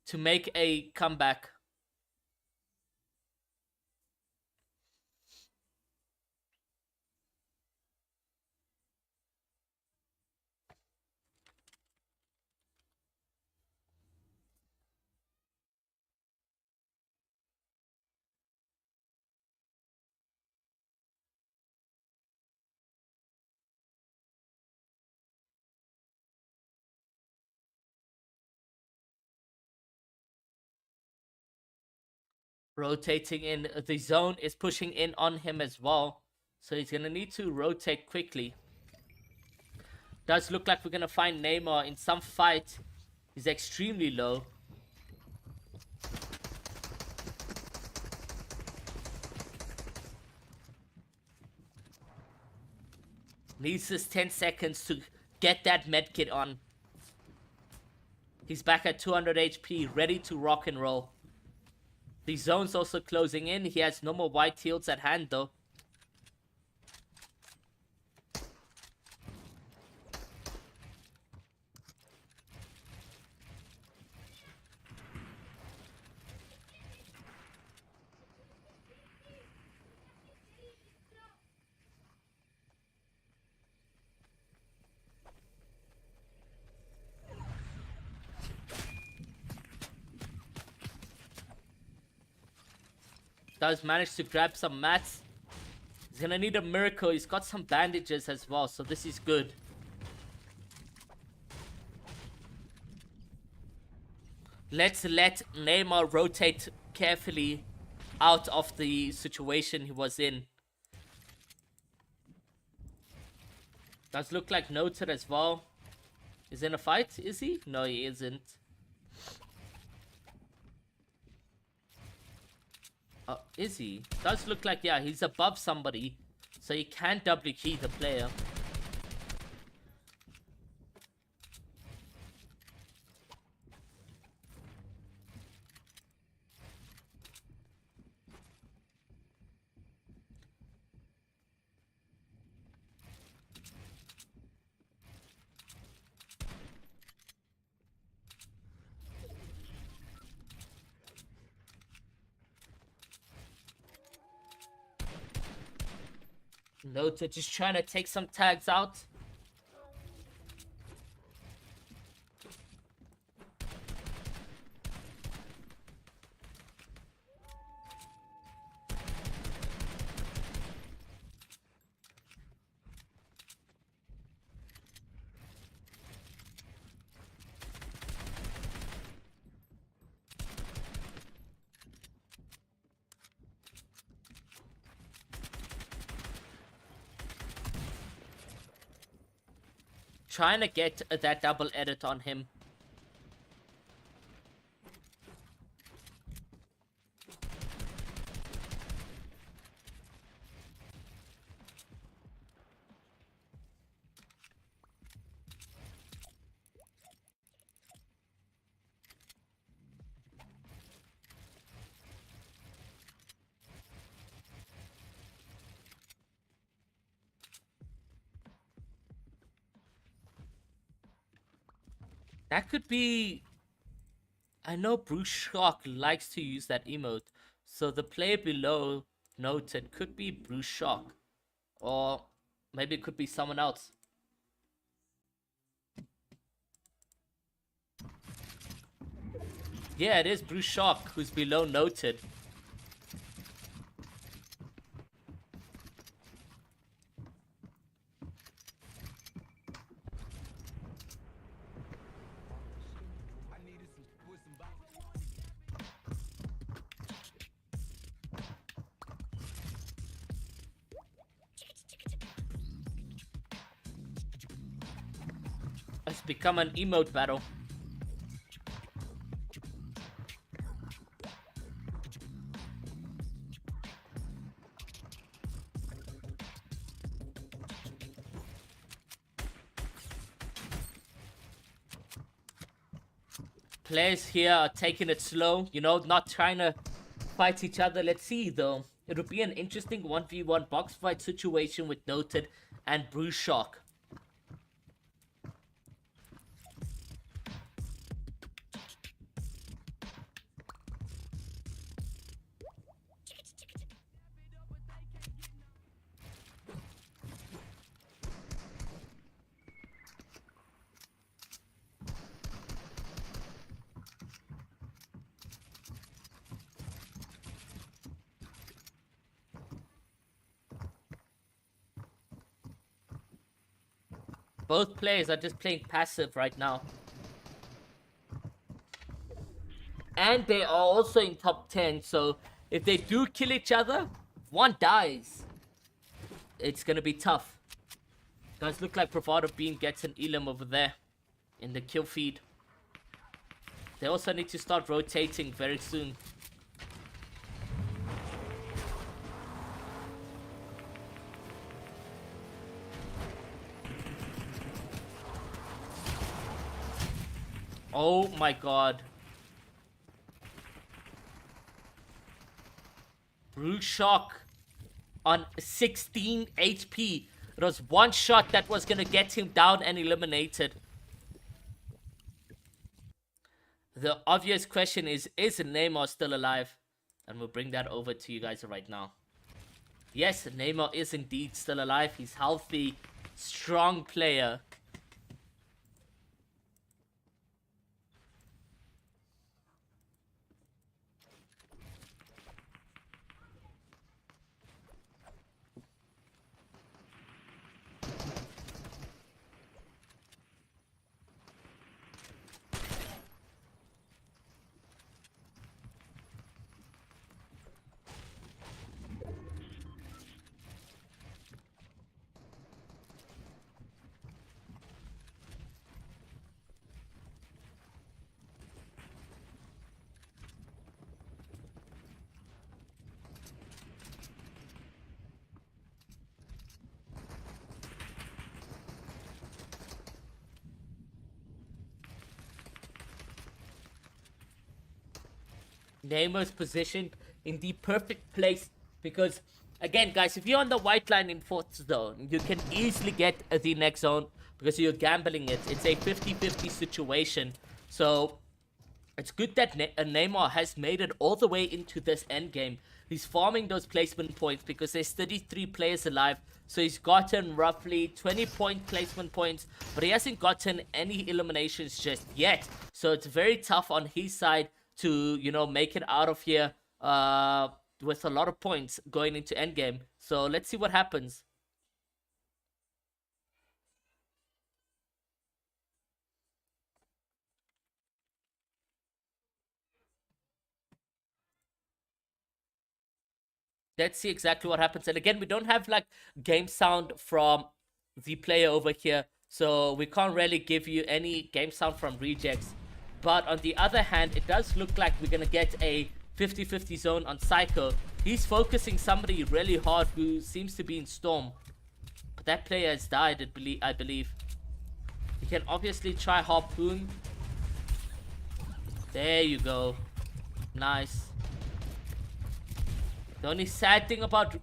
[SPEAKER 1] to make a comeback. Rotating in, the zone is pushing in on him as well. So he's going to need to rotate quickly. Does look like we're going to find Neymar in some fight. He's extremely low. Needs just 10 seconds to get that medkit on. He's back at 200 HP, ready to rock and roll. The zone's also closing in. He has no more white heals at hand though. Does manage to grab some mats. He's gonna need a miracle. He's got some bandages as well, so this is good. Let's let Neymar rotate carefully out of the situation he was in. Does look like Noted as well. Is in a fight, is he? No, he isn't. Is he? Does look like, yeah, he's above somebody. So he can double key the player. Noted just trying to take some tags out. Trying to get that double edit on him. That could be... I know Bruce Shock likes to use that emote, So the player below noted could be Bruce Shock, or maybe it could be someone else. Yeah, it is Bruce Shock who's below noted. It's become an emote battle. Players here are taking it slow, you know, not trying to fight each other. Let's see though. It would be an interesting 1v1 box fight situation with Noted and Bruce Shock. Both players are just playing passive right now. And they are also in top 10, so if they do kill each other, one dies. It's gonna be tough. Does look like Bravado Bean gets an Elam over there in the kill feed. They also need to start rotating very soon. Oh my god. Bruce Shock on 16 HP. It was one shot that was gonna get him down and eliminated. The obvious question is Neymar still alive? And we'll bring that over to you guys right now. Yes, Neymar is indeed still alive. He's healthy, strong player. Neymar's positioned in the perfect place because, again, guys, if you're on the white line in 4th zone, you can easily get the next zone because you're gambling it. It's a 50-50 situation. So it's good that Neymar has made it all the way into this end game. He's farming those placement points because there's 33 players alive. So he's gotten roughly 20 placement points, but he hasn't gotten any eliminations just yet. So it's very tough on his side to, you know, make it out of here with a lot of points going into endgame. So let's see what happens. Let's see exactly what happens. And again, we don't have like game sound from the player over here, so we can't really give you any game sound from Rejects. But on the other hand, it does look like we're gonna get a 50-50 zone on Psycho. He's focusing somebody really hard who seems to be in Storm. But that player has died, I believe. He can obviously try Harpoon. There you go. Nice. The only sad thing about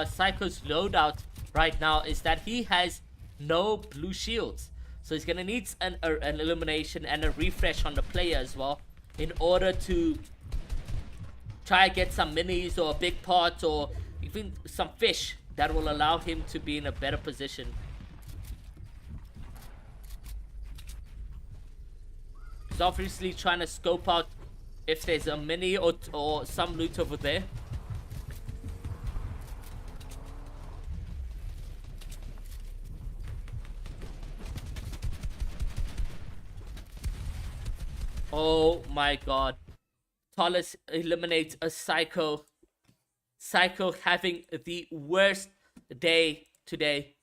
[SPEAKER 1] Psycho's loadout right now is that he has no blue shields. So he's gonna need an elimination and a refresh on the player as well in order to try and get some minis or a big pot or even some fish that will allow him to be in a better position. He's obviously trying to scope out if there's a mini or some loot over there. Oh my god. Tallus eliminates a Psycho. Psycho having the worst day today.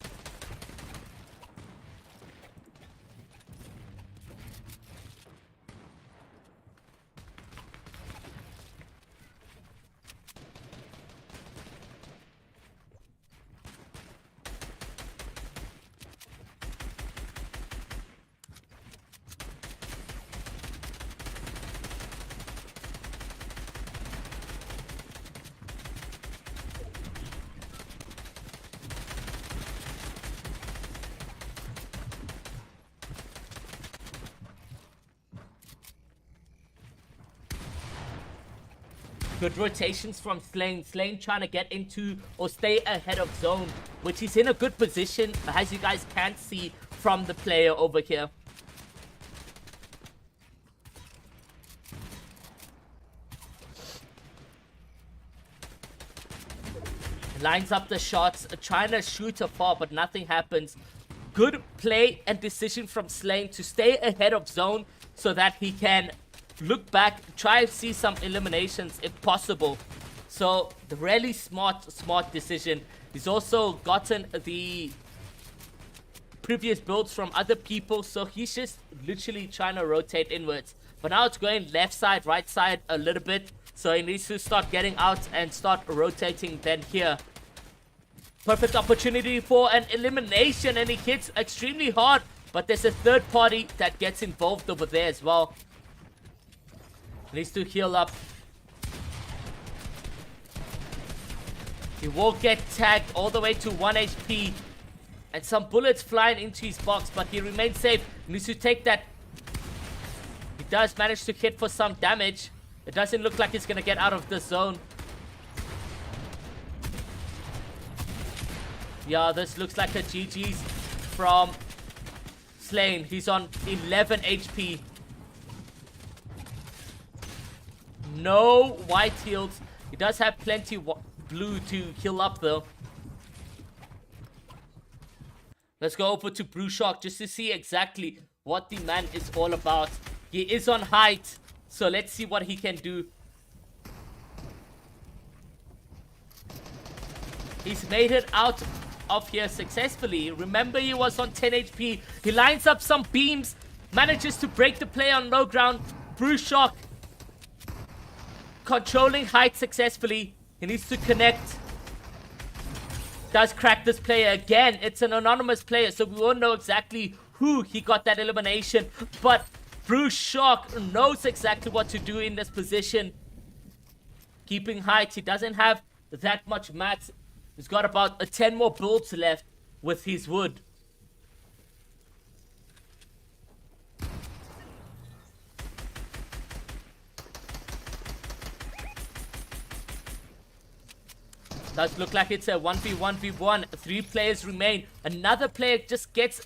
[SPEAKER 1] Good rotations from Slane. Slane trying to get into or stay ahead of zone, which is in a good position, as you guys can see from the player over here. Lines up the shots, trying to shoot afar, but nothing happens. Good play and decision from Slane to stay ahead of zone so that he can look back, try to see some eliminations if possible. So the really smart decision. He's also gotten the previous builds from other people, so he's just literally trying to rotate inwards. But now it's going left side, right side a little bit, so he needs to start getting out and start rotating then here. Perfect opportunity for an elimination, and he hits extremely hard, but there's a third party that gets involved over there as well. Needs to heal up. He will get tagged all the way to 1 HP. And some bullets flying into his box, but he remains safe. He needs to take that. He does manage to hit for some damage. It doesn't look like he's going to get out of the zone. Yeah, this looks like a GG's from Slane. He's on 11 HP. No white heals. He does have plenty blue to heal up though. Let's go over to Brushock just to see exactly what the man is all about. He is on height, so let's see what he can do. He's made it out of here successfully. Remember, he was on 10 HP. He lines up some beams, manages to break the play on low ground. Brushock controlling height successfully. He needs to connect. Does crack this player again. It's an anonymous player, so we won't know exactly who he got that elimination. But Brushock knows exactly what to do in this position. Keeping height. He doesn't have that much mats. He's got about 10 more builds left with his wood. Does look like it's a 1v1v1. 3 players remain. Another player just gets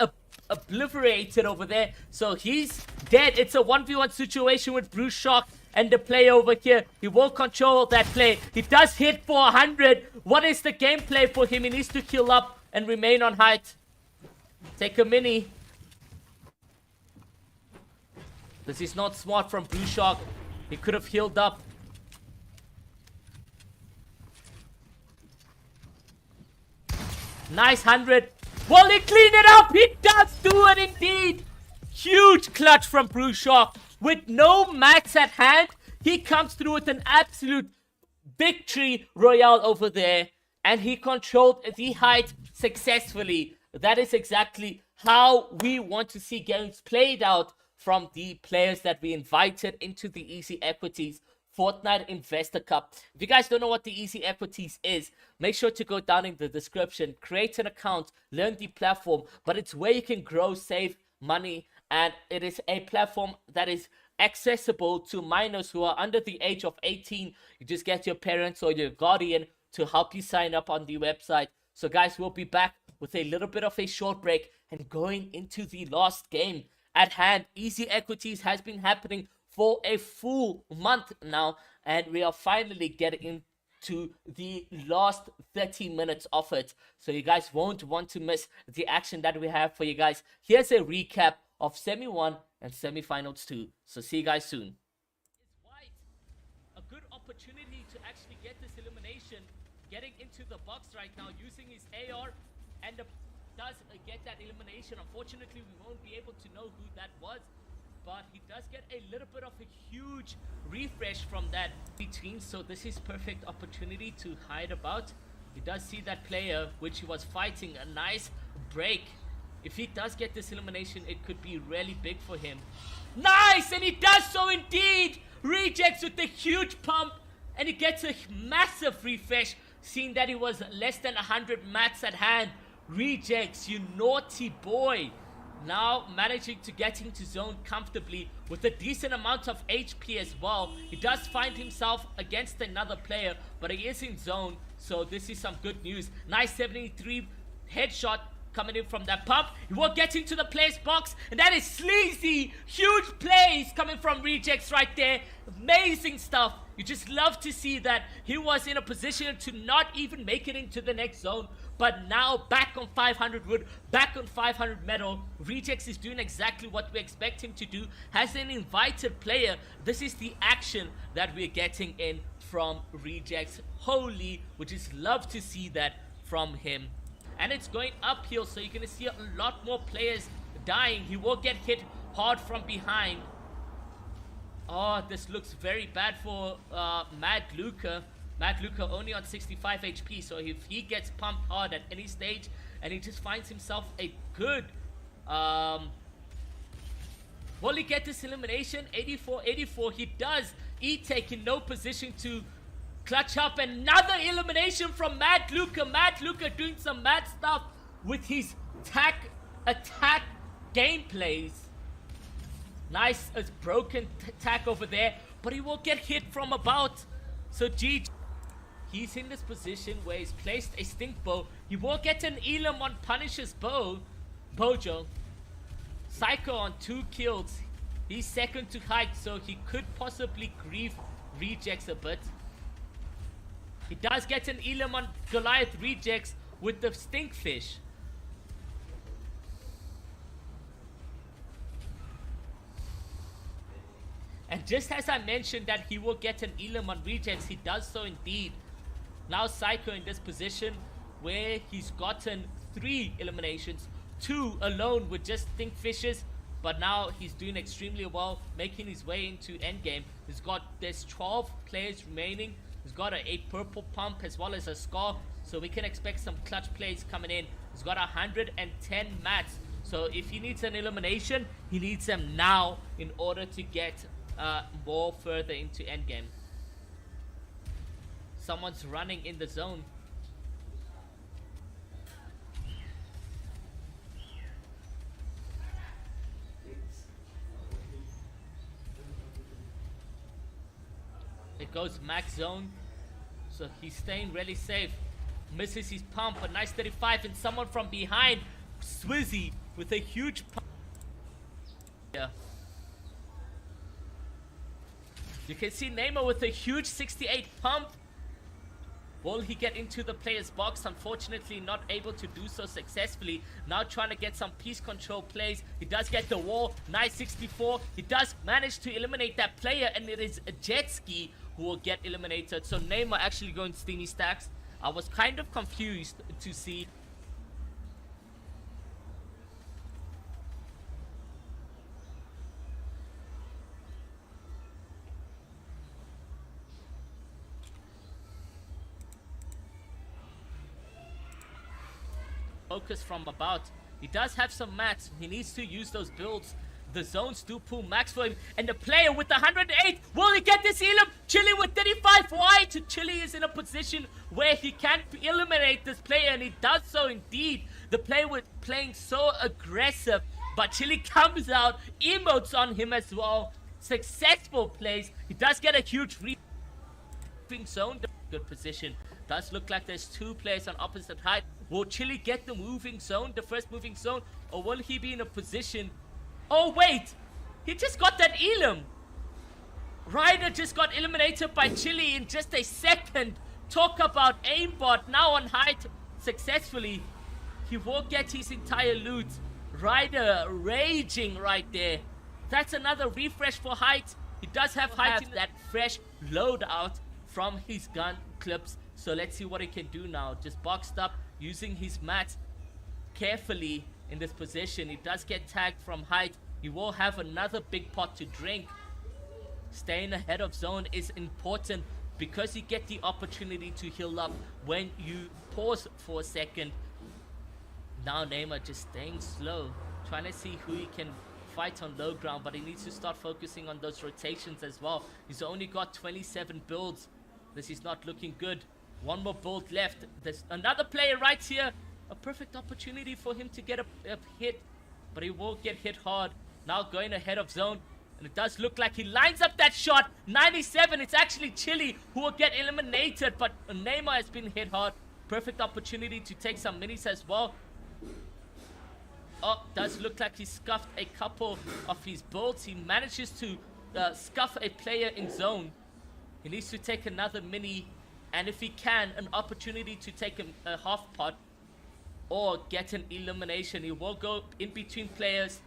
[SPEAKER 1] obliterated over there. So he's dead. It's a 1v1 situation with Brushock and the player over here. He will control that play. He does hit for 100. What is the gameplay for him? He needs to heal up and remain on height. Take a mini. This is not smart from Brushock. He could have healed up. Nice 100. Will he clean it up? He does do it indeed. Huge clutch from Brushock. With no mats at hand, he comes through with an absolute victory royale over there. And he controlled the height successfully. That is exactly how we want to see games played out from the players that we invited into the Easy Equities Fortnite Investor Cup. If you guys don't know what the Easy Equities is, make sure to go down in the description, create an account, learn the platform, but it's where you can grow, save money, and it is a platform that is accessible to minors who are under the age of 18. You just get your parents or your guardian to help you sign up on the website. So guys, we'll be back with a little bit of a short break and going into the last game at hand. Easy Equities has been happening for a full month now, and we are finally getting into the last 30 minutes of it. So you guys won't want to miss the action that we have for you guys. Here's a recap of Semi 1 and Semi-Finals 2. So see you guys soon. White, a good opportunity to actually get this elimination, getting into the box right now using his AR, and does get that elimination. Unfortunately, we won't be able to know who that was, but he does get a little bit of a huge refresh from that between. So this is perfect opportunity to hide about. He does see that player which he was fighting. A nice break. If he does get this elimination, it could be really big for him. Nice, and he does so indeed. Rejects with a huge pump, and he gets a massive refresh, seeing that he was less than 100 mats at hand. Rejects, you naughty boy. Now managing to get into zone comfortably with a decent amount of HP as well. He does find himself against another player, but he is in zone, so this is some good news. Nice 73 headshot coming in from that pump. He will get into the player's box, and that is sleazy. Huge plays coming from Rejects right there. Amazing stuff. You just love to see that he was in a position to not even make it into the next zone, but now back on 500 wood, back on 500 metal. Rejects is doing exactly what we expect him to do. Has an invited player. This is the action that we're getting in from Rejects. Holy, we just love to see that from him. And it's going uphill, so you're going to see a lot more players dying. He will get hit hard from behind. Oh, this looks very bad for Mad Luca. Mad Luca only on 65 HP, so if he gets pumped hard at any stage and he just finds himself a good will he get this elimination? 84. He does. E-Take in no position to clutch up. Another elimination from Mad Luca. Mad Luca doing some mad stuff with his attack gameplays. Nice as broken attack over there, but he will get hit from about. So GG. He's in this position where he's placed a stink bow. He will get an Elam on Punisher's bow. Bojo. Psycho on 2 kills. He's second to height, so he could possibly grief Rejects a bit. He does get an Elam on Goliath Rejects with the Stinkfish. And just as I mentioned that he will get an Elam on Rejects, he does so indeed. Now Psycho in this position where he's gotten 3 eliminations, 2 alone with just Stinkfishes, but now he's doing extremely well, making his way into endgame. There's 12 players remaining. He's got a purple pump as well as a scar, so we can expect some clutch plays coming in. He's got 110 mats, so if he needs an elimination, he needs them now in order to get more further into endgame. Someone's running in the zone. It goes max zone, so he's staying really safe. Misses his pump, a nice 35, and someone from behind, Swizzy with a huge pump. Yeah. You can see Neymar with a huge 68 pump. Will he get into the player's box? Unfortunately, not able to do so successfully. Now trying to get some piece control plays. He does get the wall. Nice 64. He does manage to eliminate that player, and it is a jet ski who will get eliminated. So Neymar actually going steamy stacks. I was kind of confused to see. Focus from about. He does have some mats. He needs to use those builds. The zones do pull max for him. And the player with 108. Will he get this Elam? Chili with 35. Why? Chili is in a position where he can eliminate this player, and he does so indeed. The player was playing so aggressive, but Chili comes out, emotes on him as well. successful plays. He does get a huge moving zone. Good position. Does look like there's two players on opposite height. Will Chili get the moving zone, the first moving zone, or will he be in a position? Oh wait, he just got that elim. Ryder just got eliminated by Chili in just a second. Talk about aimbot now on height successfully. He will get his entire loot. Ryder raging right there. That's another refresh for height. He does have height in that fresh loadout from his gun clips. So let's see what he can do now. Just boxed up using his mats carefully in this position. He does get tagged from height. He will have another big pot to drink. Staying ahead of zone is important because you get the opportunity to heal up when you pause for a second. Now Neymar just staying slow, trying to see who he can fight on low ground, but he needs to start focusing on those rotations as well. He's only got 27 builds. This is not looking good. One more build left. There's another player right here. A perfect opportunity for him to get a hit, but he will get hit hard. Now going ahead of zone. And it does look like he lines up that shot. 97, it's actually Chili who will get eliminated, but Neymar has been hit hard. Perfect opportunity to take some minis as well. Oh, does look like he scuffed a couple of his builds. He manages to scuff a player in zone. He needs to take another mini, and if he can, an opportunity to take a half pot or get an elimination. He will go in between players.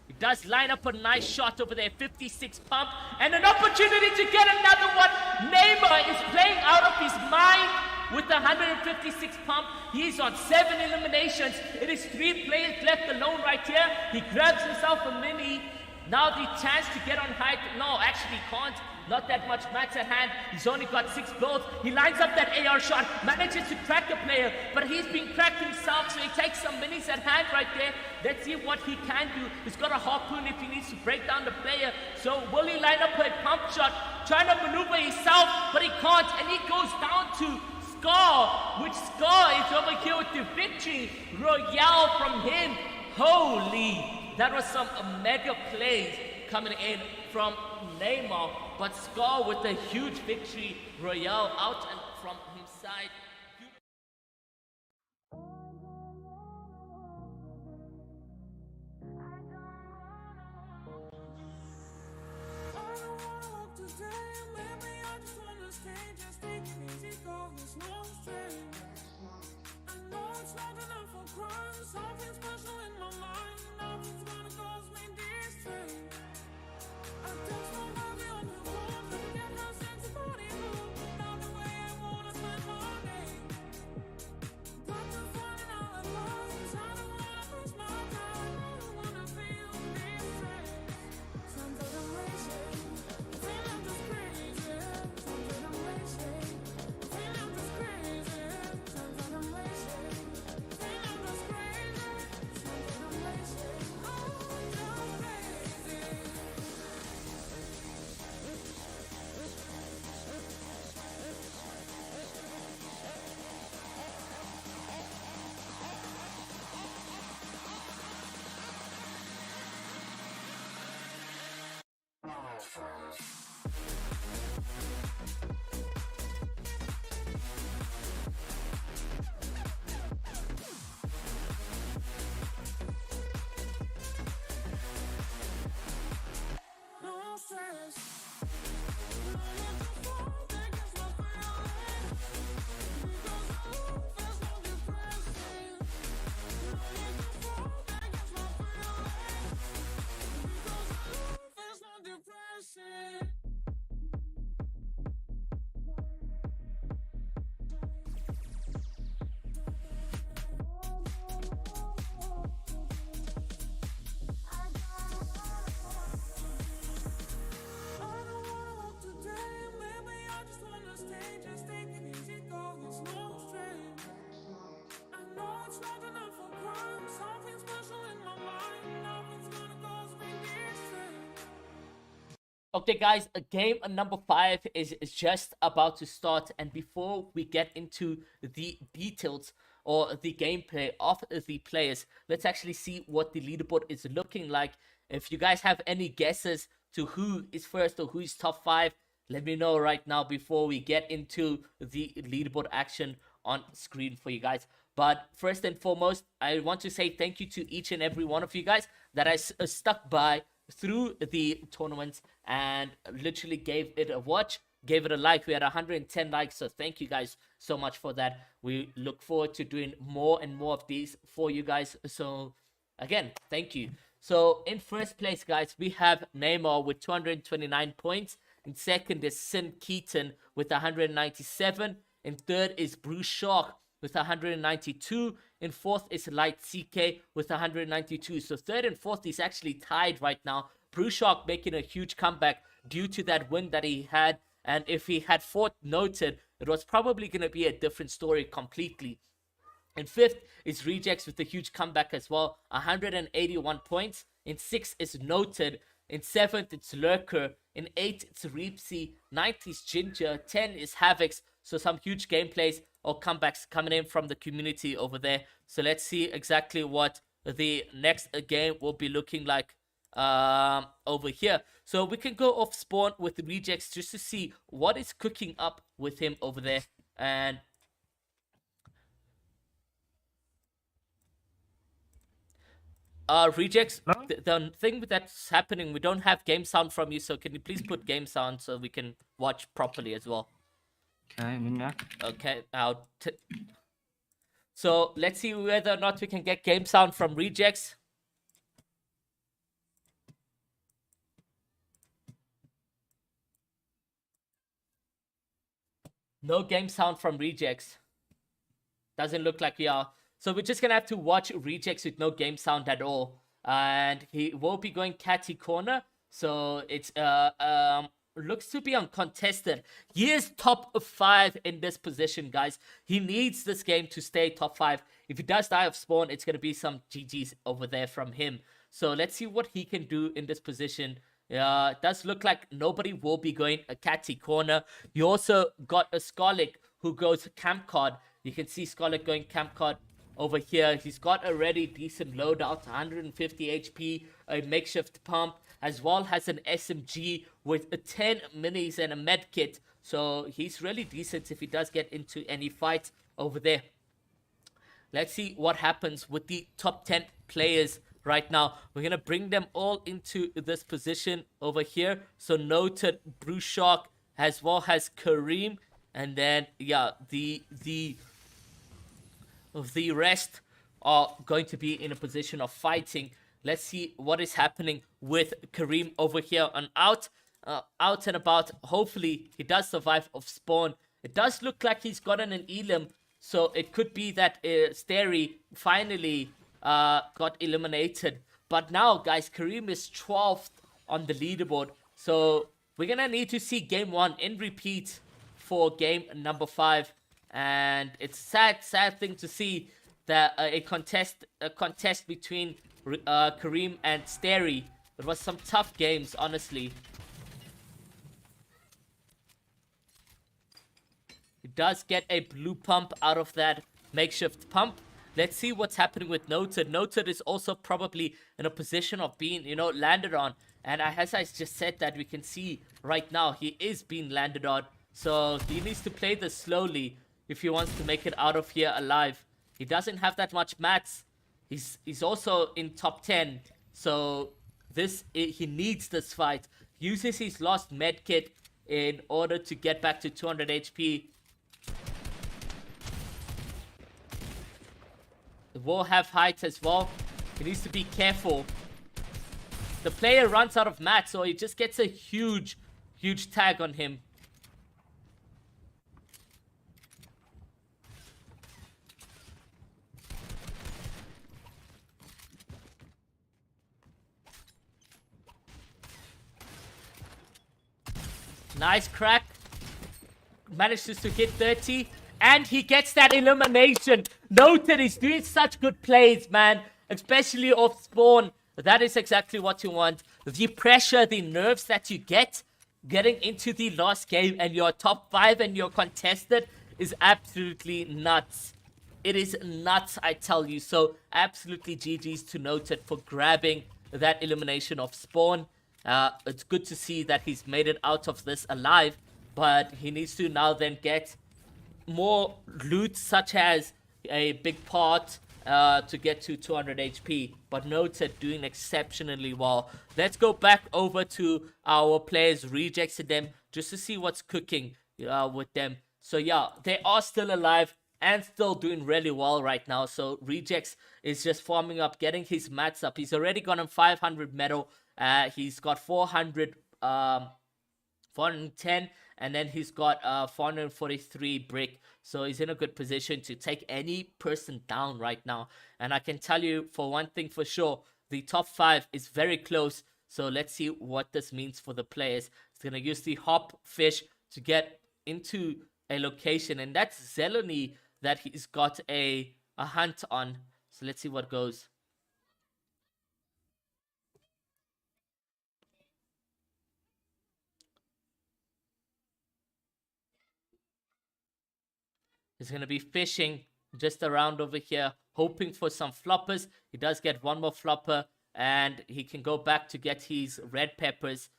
[SPEAKER 1] He does line up a nice shot over there, 56 pump, and an opportunity to get another one. Neymar is playing out of his mind with the 156 pump. He's on 7 eliminations. It is 3 players left alone right here. He grabs himself a mini. Now the chance to get on height. No, actually he can't. Not that much mats at hand. He's only got 6 builds. He lines up that AR shot, manages to crack a player, but he's been cracked himself, so he takes some minis at hand right there. Let's see what he can do. He's got a harpoon if he needs to break down the player. So will he line up a pump shot, trying to maneuver himself, but he can't, and he goes down to Scar, which Scar is over here with the victory royale from him. Holy, that was some mega plays coming in from Neymar, but Scar with a huge victory royale out and from his side.
[SPEAKER 2] I don't wanna walk today, maybe I just wanna stay, just take it easy, go, there's no strain. I know it's not enough for crime, something special in my mind, nothing's gonna cause me distress. I just don't have you on the phone, don't get no sense of body move, not the way I wanna spend my day. Got to find an alibi, 'cause I don't wanna waste my time, I don't wanna feel distress. Something I'm racing, feel I'm just crazy. Something I'm racing, feel I'm just crazy. Something I'm racing, feel I'm just crazy. Something I'm racing, oh, I'm crazy. No stress. No need to fall, against my feelings. Because there's no depressing. No need to fall, against my feelings. Because there's no depressing. I don't wanna walk today, maybe I just wanna stay, just take it easy, go, there's no strain. I know it's not enough for crime, something special in my mind, nothing's gonna cause me distress.
[SPEAKER 1] Okay guys, game number 5 is just about to start, and before we get into the details or the gameplay of the players, let's actually see what the leaderboard is looking like. If you guys have any guesses to who is first or who is top 5, let me know right now before we get into the leaderboard action on screen for you guys. But first and foremost, I want to say thank you to each and every one of you guys that has stuck by through the tournaments and literally gave it a watch, gave it a like. We had 110 likes, so thank you guys so much for that. We look forward to doing more and more of these for you guys. So again, thank you. So in first place, guys, we have Neymar with 229 points. In second is Sin Keaton with 197. In third is Bruce Shark with 192. In fourth is Light CK with 192. So third and fourth is actually tied right now. Bruce Shark making a huge comeback due to that win that he had. And if he had fought Noted, it was probably going to be a different story completely. In fifth is Rejects with a huge comeback as well, 181 points. In sixth is Noted. In seventh, it's Lurker. In eighth, it's Reepsy. Ninth is Ginger. 10 is Havocs. So some huge gameplays or comebacks coming in from the community over there. So let's see exactly what the next game will be looking like over here. So we can go off spawn with the Rejects just to see what is cooking up with him over there. And Rejects,
[SPEAKER 3] Hello?
[SPEAKER 1] the thing that's happening, we don't have game sound from you, so can you please put game sound so we can watch properly as well?
[SPEAKER 3] Okay, Minyak.
[SPEAKER 1] Okay, so let's see whether or not we can get game sound from Rejects. No game sound from Rejects. Doesn't look like we are. So we're just gonna have to watch Rejects with no game sound at all. And he will be going catty corner. So it's looks to be uncontested. He is top 5 in this position, guys. He needs this game to stay top 5. If he does die of spawn, it's gonna be some GG's over there from him. So let's see what he can do in this position. It does look like nobody will be going a catty corner. You also got a Skarlik who goes camp card. You can see Skarlik going camp card over here. He's got a really decent loadout, 150 HP, a makeshift pump, as well as an SMG with 10 minis and a med kit. So he's really decent if he does get into any fight over there. Let's see what happens with the top 10 players right now. We're going to bring them all into this position over here. So Noted, Bruce Shark, as well as Kareem. And then, yeah, the rest are going to be in a position of fighting. Let's see what is happening with Kareem over here on out and about. Hopefully, he does survive off spawn. It does look like he's gotten an elim, so it could be that Starry finally got eliminated. But now, guys, Kareem is 12th on the leaderboard. So we're going to need to see game 1 in repeat for game number 5. And it's sad thing to see that a contest between Kareem and Starry. It was some tough games, honestly. He does get a blue pump out of that makeshift pump. Let's see what's happening with Noted. Noted is also probably in a position of being, landed on. And as I just said that, we can see right now he is being landed on. So he needs to play this slowly if he wants to make it out of here alive. He doesn't have that much mats. He's also in top 10. So he needs this fight. Uses his last medkit in order to get back to 200 HP. The will have height as well. He needs to be careful. The player runs out of mats, so he just gets a huge tag on him. Nice crack. Manages to hit 30. And he gets that elimination. Noted, he's doing such good plays, man. Especially off spawn. That is exactly what you want. The pressure, the nerves that you get getting into the last game and you're top 5 and you're contested is absolutely nuts. It is nuts, I tell you. So absolutely GG's to Noted for grabbing that elimination of spawn. It's good to see that he's made it out of this alive, but he needs to now then get more loot, such as a big pot to get to 200 HP. But Noted doing exceptionally well. Let's go back over to our players, Rejects and them, just to see what's cooking with them. So yeah, they are still alive and still doing really well right now. So Rejects is just farming up, getting his mats up. He's already gotten 500 metal. He's got 410, and then he's got 443 brick. So he's in a good position to take any person down right now. And I can tell you for one thing for sure, the top 5 is very close. So let's see what this means for the players. He's going to use the hop fish to get into a location, and that's Zelony that he's got a hunt on. So let's see what goes. He's going to be fishing just around over here, hoping for some floppers. He does get one more flopper, and he can go back to get his red peppers.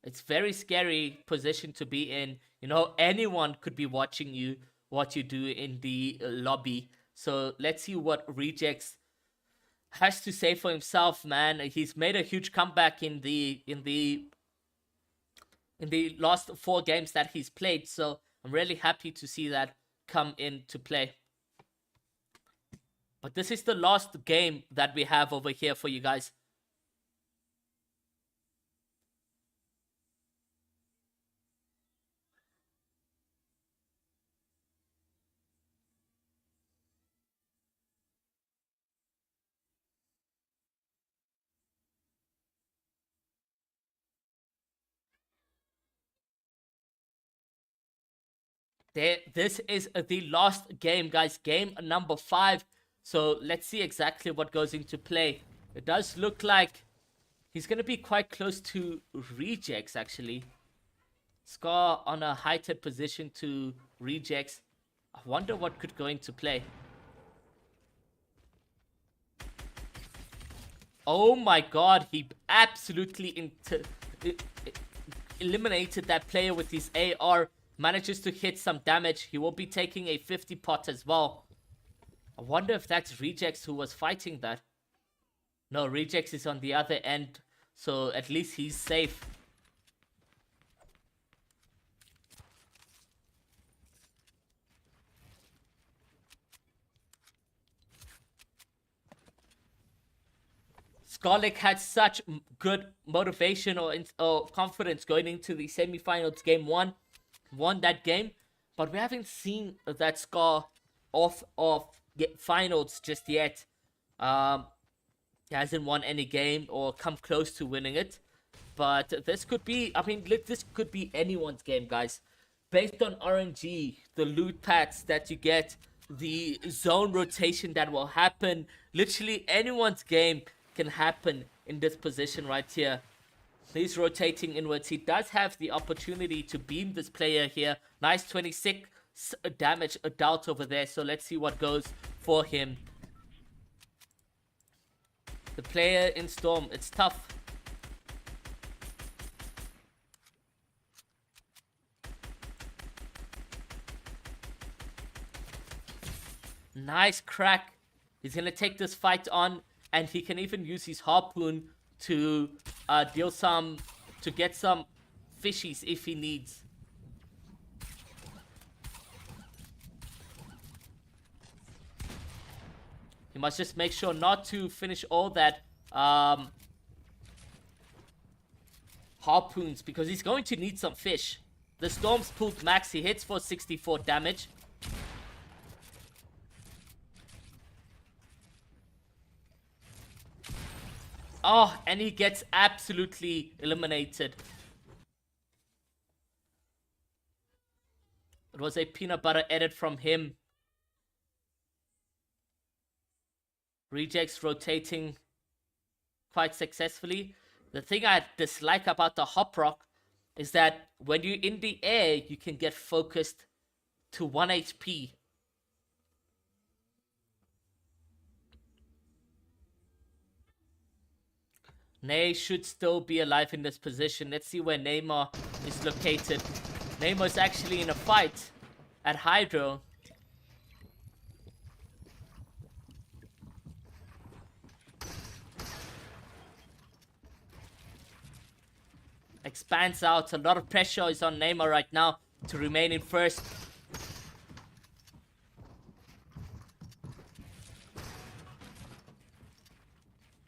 [SPEAKER 1] It's very scary position to be in. You know, anyone could be watching you, what you do in the lobby. So let's see what Rejects has to say for himself, man. He's made a huge comeback in the last 4 games that he's played. So I'm really happy to see that come into play. But this is the last game that we have over here for you guys. This is the last game, guys. Game number 5. So let's see exactly what goes into play. It does look like he's going to be quite close to Rejects, actually. Scar on a heightened position to Rejects. I wonder what could go into play. Oh my god, he absolutely eliminated that player with his AR. Manages to hit some damage. He will be taking a 50 pot as well. I wonder if that's Rejects who was fighting that. No, Rejects is on the other end. So at least he's safe. Skarlik had such good motivation or confidence going into the semifinals. Game 1, won that game, but we haven't seen that Scar off of finals just yet. He hasn't won any game or come close to winning it. But this could be, I mean, this could be anyone's game, guys. Based on RNG, the loot packs that you get, the zone rotation that will happen, literally anyone's game can happen in this position right here. He's rotating inwards. He does have the opportunity to beam this player here. Nice 26 damage dealt over there. So let's see what goes for him. The player in Storm, it's tough. Nice crack. He's going to take this fight on, and he can even use his harpoon to get some fishies if he needs. He must just make sure not to finish all that harpoons, because he's going to need some fish. The Storm's pulled max. He hits for 64 damage. Oh, and he gets absolutely eliminated. It was a peanut butter edit from him. Rejects rotating quite successfully. The thing I dislike about the Hop Rock is that when you're in the air, you can get focused to 1 HP. Ney should still be alive in this position. Let's see where Neymar is located. Neymar is actually in a fight at Hydro. Expands out. A lot of pressure is on Neymar right now to remain in first.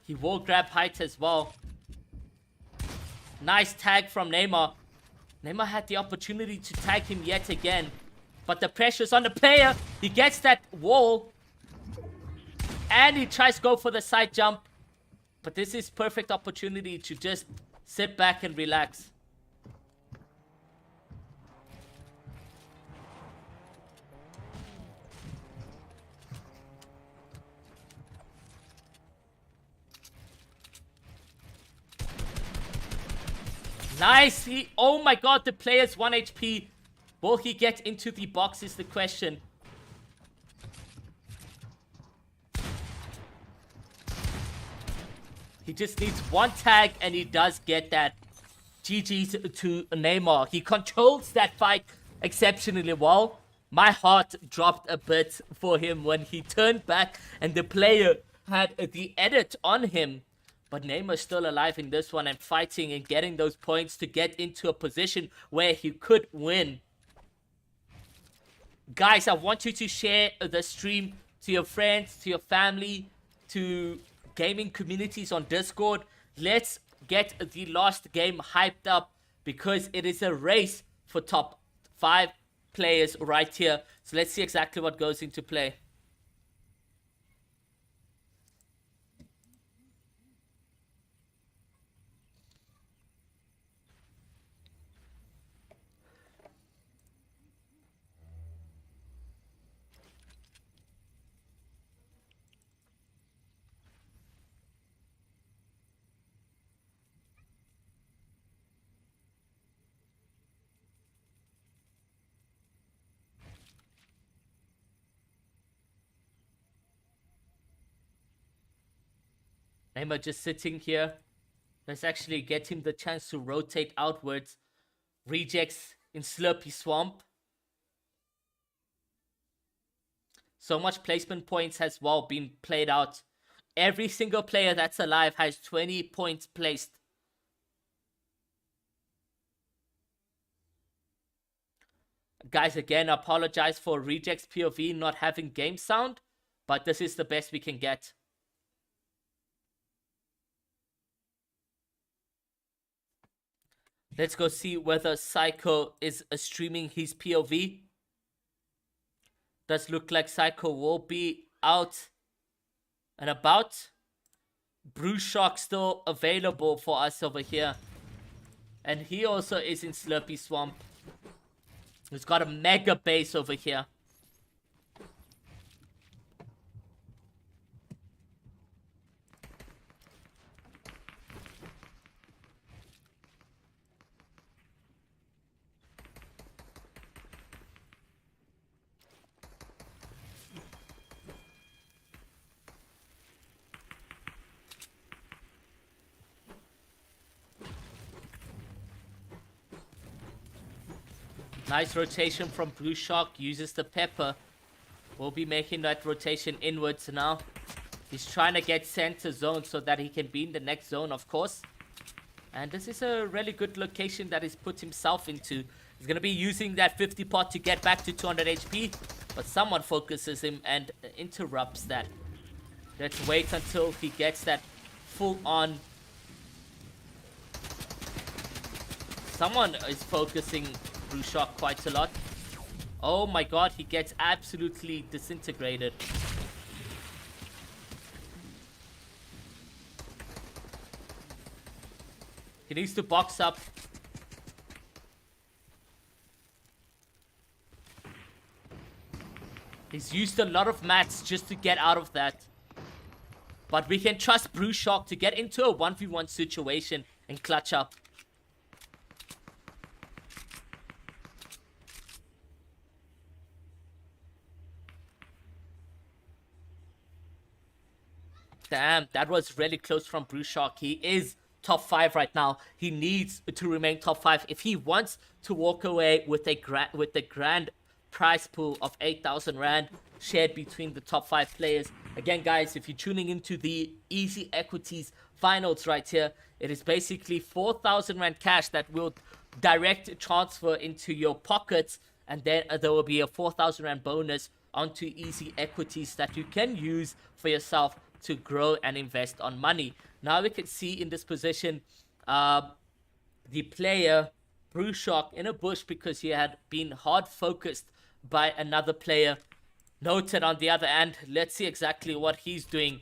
[SPEAKER 1] He will grab height as well. Nice tag from Neymar. Neymar had the opportunity to tag him yet again. But the pressure's on the player. He gets that wall. And he tries to go for the side jump. But this is perfect opportunity to just sit back and relax. Nice. Oh my god, the player's 1 HP. Will he get into the box is the question. He just needs one tag and he does get that. GG's to Neymar. He controls that fight exceptionally well. My heart dropped a bit for him when he turned back and the player had the edit on him. But Neymar's still alive in this one and fighting and getting those points to get into a position where he could win. Guys, I want you to share the stream to your friends, to your family, to gaming communities on Discord. Let's get the last game hyped up because it is a race for top 5 players right here. So let's see exactly what goes into play. Neymar just sitting here. Let's actually get him the chance to rotate outwards. Rejects in Slurpy Swamp. So much placement points has well been played out. Every single player that's alive has 20 points placed. Guys, again, I apologize for Rejects POV not having game sound, but this is the best we can get. Let's go see whether Psycho is streaming his POV. Does look like Psycho will be out and about. Bruce Shark still available for us over here. And he also is in Slurpy Swamp. He's got a mega base over here. Nice rotation from Blue Shark. Uses the pepper. We'll be making that rotation inwards now. He's trying to get center zone so that he can be in the next zone, of course. And this is a really good location that he's put himself into. He's going to be using that 50 pot to get back to 200 HP. But someone focuses him and interrupts that. Let's wait until he gets that full on. Someone is focusing Blue Shark quite a lot. Oh my god, he gets absolutely disintegrated. He needs to box up. He's used a lot of mats just to get out of that. But we can trust Blue Shark to get into a 1v1 situation and clutch up. Damn, that was really close from Blue Shark. He is top 5 right now. He needs to remain top 5 if he wants to walk away with a grand prize pool of 8,000 rand shared between the top 5 players. Again, guys, if you're tuning into the Easy Equities finals right here, it is basically 4,000 rand cash that will direct transfer into your pockets, and then there will be a 4,000 rand bonus onto Easy Equities that you can use for yourself to grow and invest on money. Now we can see in this position the player Bruce Shock in a bush because he had been hard focused by another player. Noted on the other end. Let's see exactly what he's doing.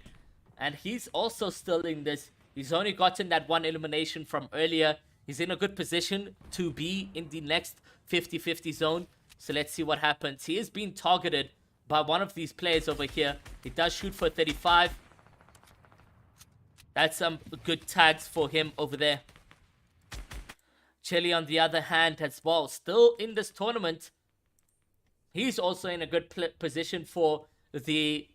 [SPEAKER 1] And he's also still in this. He's only gotten that one elimination from earlier. He's in a good position to be in the next 50-50 zone. So let's see what happens. He is being targeted by one of these players over here. He does shoot for 35. That's some good tags for him over there. Chili, on the other hand, as well, still in this tournament. He's also in a good position for the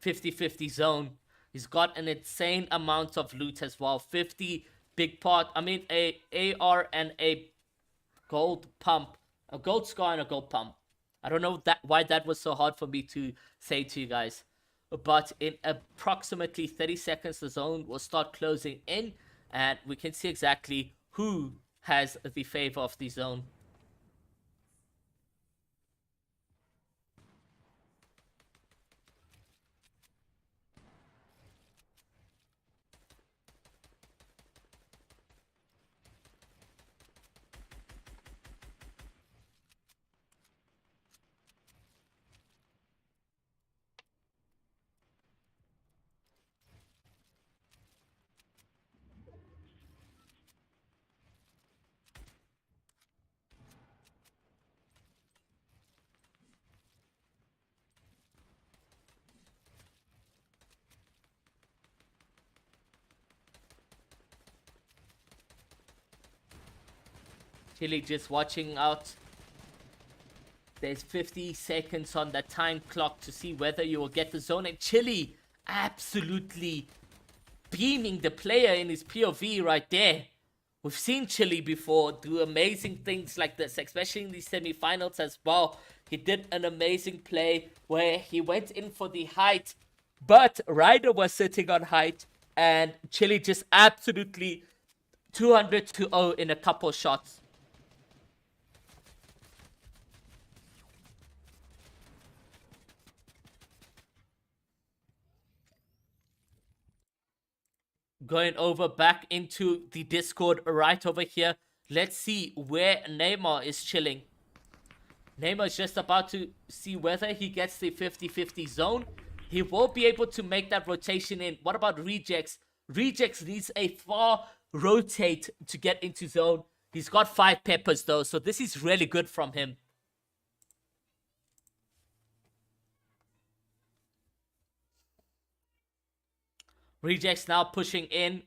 [SPEAKER 1] 50-50 zone. He's got an insane amount of loot as well. 50 big pot. I mean, a AR and a gold pump. A gold scar and a gold pump. I don't know why that was so hard for me to say to you guys. But in approximately 30 seconds, the zone will start closing in. And we can see exactly who has the favor of the zone. Chili just watching out. There's 50 seconds on that time clock to see whether you will get the zone. And Chili absolutely beaming the player in his POV right there. We've seen Chili before do amazing things like this, especially in the semi-finals as well. He did an amazing play where he went in for the height, but Ryder was sitting on height, and Chili just absolutely 200-0 in a couple shots. Going over back into the Discord right over here. Let's see where Neymar is chilling. Neymar is just about to see whether he gets the 50-50 zone. He will be able to make that rotation in. What about Rejects? Rejects needs a far rotate to get into zone. He's got 5 peppers though, so this is really good from him. Rejects now pushing in.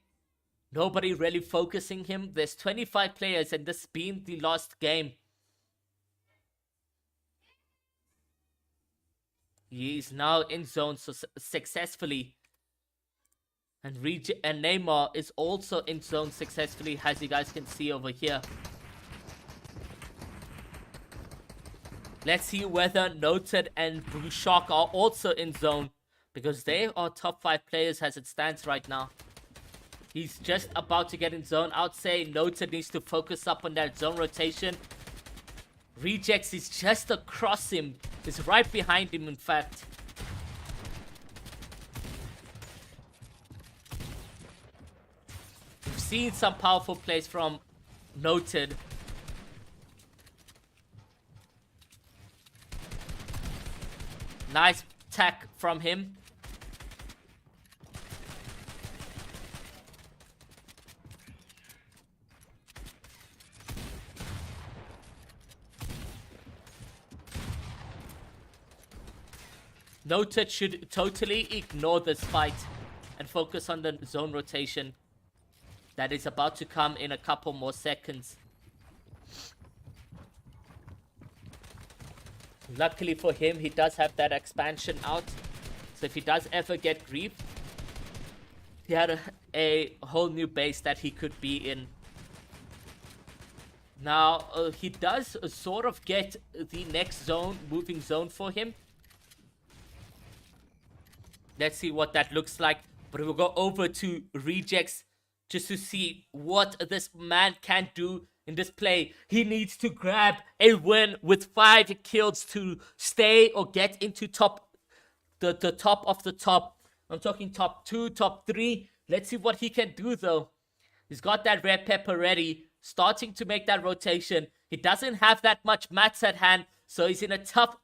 [SPEAKER 1] Nobody really focusing him. There's 25 players and this being the last game. He is now in zone successfully. And Neymar is also in zone successfully, as you guys can see over here. Let's see whether Noted and Brushok are also in zone, because they are top 5 players as it stands right now. He's just about to get in zone. I'd say Noted needs to focus up on that zone rotation. Rejects is just across him. He's right behind him, in fact. We've seen some powerful plays from Noted. Nice tack from him. Noted should totally ignore this fight and focus on the zone rotation that is about to come in a couple more seconds. Luckily for him, he does have that expansion out. So if he does ever get grief, he had a whole new base that he could be in. Now, he does sort of get the next zone, moving zone for him. Let's see what that looks like. But we'll go over to Rejects just to see what this man can do in this play. He needs to grab a win with 5 kills to stay or get into the top of the top. I'm talking top 2, top 3. Let's see what he can do though. He's got that red pepper ready, starting to make that rotation. He doesn't have that much mats at hand, so he's in a tough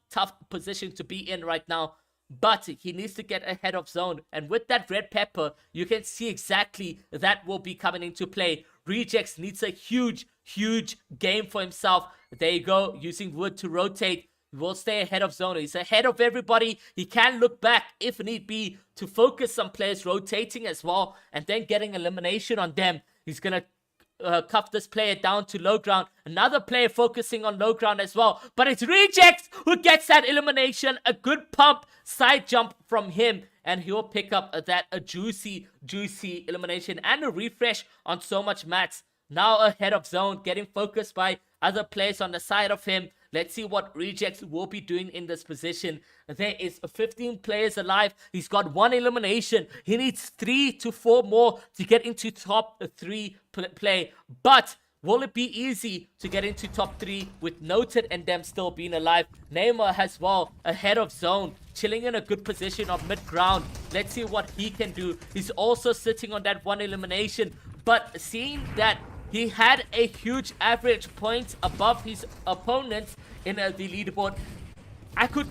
[SPEAKER 1] position to be in right now. But he needs to get ahead of zone. And with that red pepper, you can see exactly that will be coming into play. Rejects needs a huge game for himself. There you go, using wood to rotate. He will stay ahead of zone. He's ahead of everybody. He can look back if need be to focus some players rotating as well. And then getting elimination on them. He's going to cuff this player down to low ground. Another player focusing on low ground as well. But it's Rejects who gets that elimination. A good pump, side jump from him. And he'll pick up that juicy elimination and a refresh on so much mats. Now ahead of zone, getting focused by other players on the side of him. Let's see what Rejects will be doing in this position. There is 15 players alive. He's got 1 elimination. He needs 3 to 4 more to get into top 3 play. But will it be easy to get into top 3 with Noted and them still being alive? Neymar as well, ahead of zone, chilling in a good position of mid-ground. Let's see what he can do. He's also sitting on that 1 elimination. But seeing that he had a huge average points above his opponents in the leaderboard, I could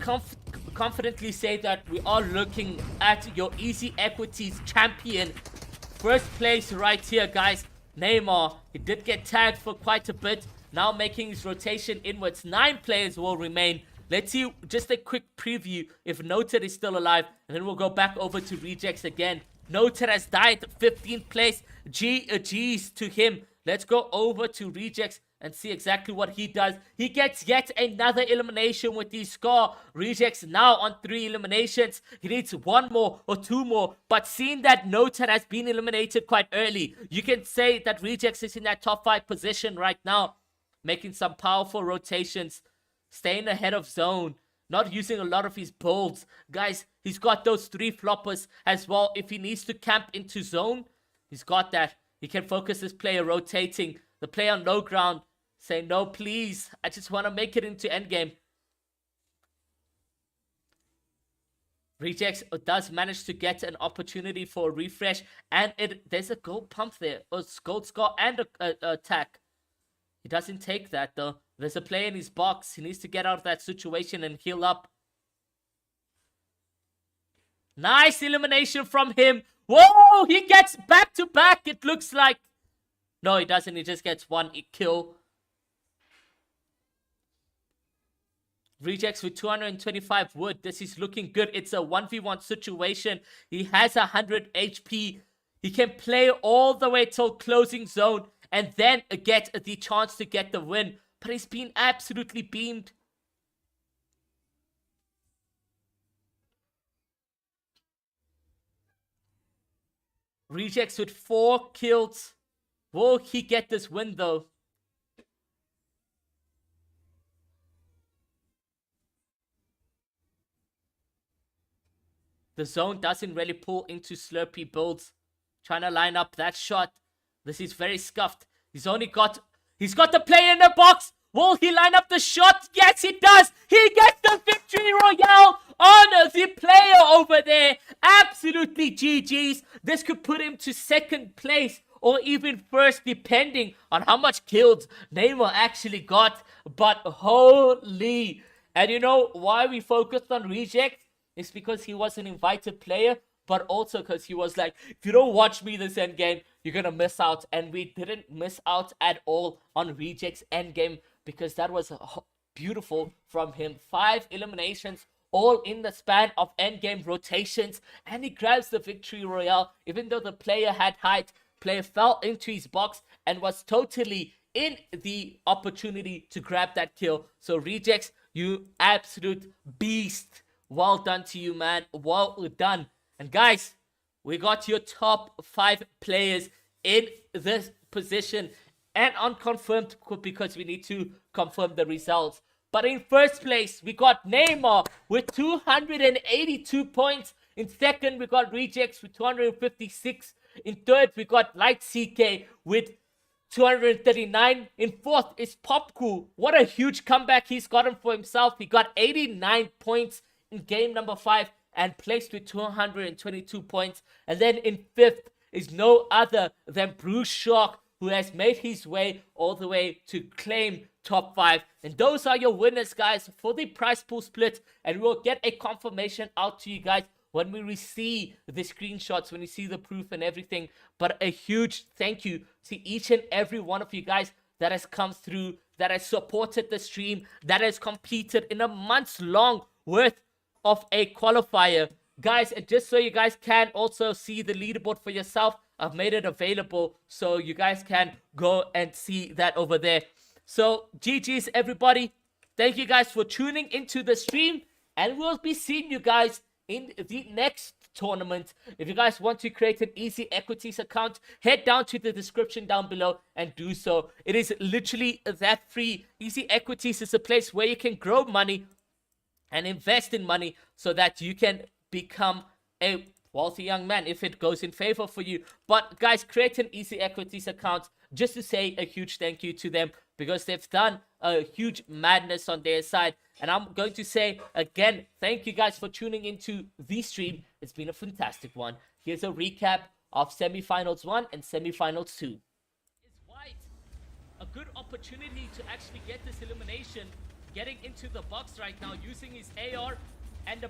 [SPEAKER 1] confidently say that we are looking at your easy equities champion. First place right here, guys. Neymar, he did get tagged for quite a bit. Now making his rotation inwards. 9 players will remain. Let's see just a quick preview if Noted is still alive. And then we'll go back over to Rejects again. Noted has died 15th place. G's to him. Let's go over to Rejects and see exactly what he does. He gets yet another elimination with the score. Rejects now on 3 eliminations. He needs 1 more or 2 more. But seeing that Noted has been eliminated quite early, you can say that Rejects is in that top 5 position right now. Making some powerful rotations. Staying ahead of zone. Not using a lot of his builds. Guys, he's got those 3 floppers as well. If he needs to camp into zone, he's got that. He can focus this player rotating. The player on low ground saying, no, please. I just want to make it into endgame. Rejects does manage to get an opportunity for a refresh. And there's a gold pump there. A gold score and a attack. He doesn't take that though. There's a player in his box. He needs to get out of that situation and heal up. Nice elimination from him. Whoa, he gets back to back, it looks like. No, he doesn't. He just gets 1 kill. Rejects with 225 wood. This is looking good. It's a 1v1 situation. He has 100 HP. He can play all the way till closing zone and then get the chance to get the win. But he's been absolutely beamed. Rejects with 4 kills. Will he get this win though? The zone doesn't really pull into Slurpee builds. Trying to line up that shot. This is very scuffed. He's got the player in the box. Will he line up the shot? Yes, he does. He gets the victory royale on the player over there. Absolutely GG's. This could put him to 2nd place or even 1st, depending on how much kills Neymar actually got. But holy. And you know why we focused on Reject? It's because he was an invited player, but also because he was like, if you don't watch me this endgame, you're going to miss out. And we didn't miss out at all on Reject's endgame because that was beautiful from him. 5 eliminations, all in the span of endgame rotations. And he grabs the victory royale, even though the player had height. Player fell into his box and was totally in the opportunity to grab that kill. So Rejects, you absolute beast. Well done to you, man. Well done. And guys, we got your top 5 players in this position and unconfirmed because we need to confirm the results. But in first place, we got Neymar with 282 points. In second, we got Rejects with 256. In third, we got Light CK with 239. In fourth is Popku. What a huge comeback he's gotten for himself. He got 89 points in game number 5 and placed with 222 points. And then in fifth is no other than Bruce Shark, who has made his way all the way to claim top 5. And those are your winners, guys, for the prize pool split. And we'll get a confirmation out to you guys when we receive the screenshots, when you see the proof and everything. But a huge thank you to each and every one of you guys that has come through, that has supported the stream, that has competed in a month's long worth of a qualifier. Guys, and just so you guys can also see the leaderboard for yourself, I've made it available so you guys can go and see that over there. So GG's everybody. Thank you guys for tuning into the stream, and we'll be seeing you guys in the next tournament. If you guys want to create an Easy Equities account, head down to the description down below and do so. It is literally that free. Easy Equities is a place where you can grow money and invest in money so that you can become a wealthy young man if it goes in favor for you. But guys, create an Easy Equities account just to say a huge thank you to them, because they've done a huge madness on their side. And I'm going to say again, thank you guys for tuning into the stream. It's been a fantastic one. Here's a recap of semifinals 1 and semifinals 2. Is White a good opportunity to actually get this elimination, getting into the box right now using his AR, and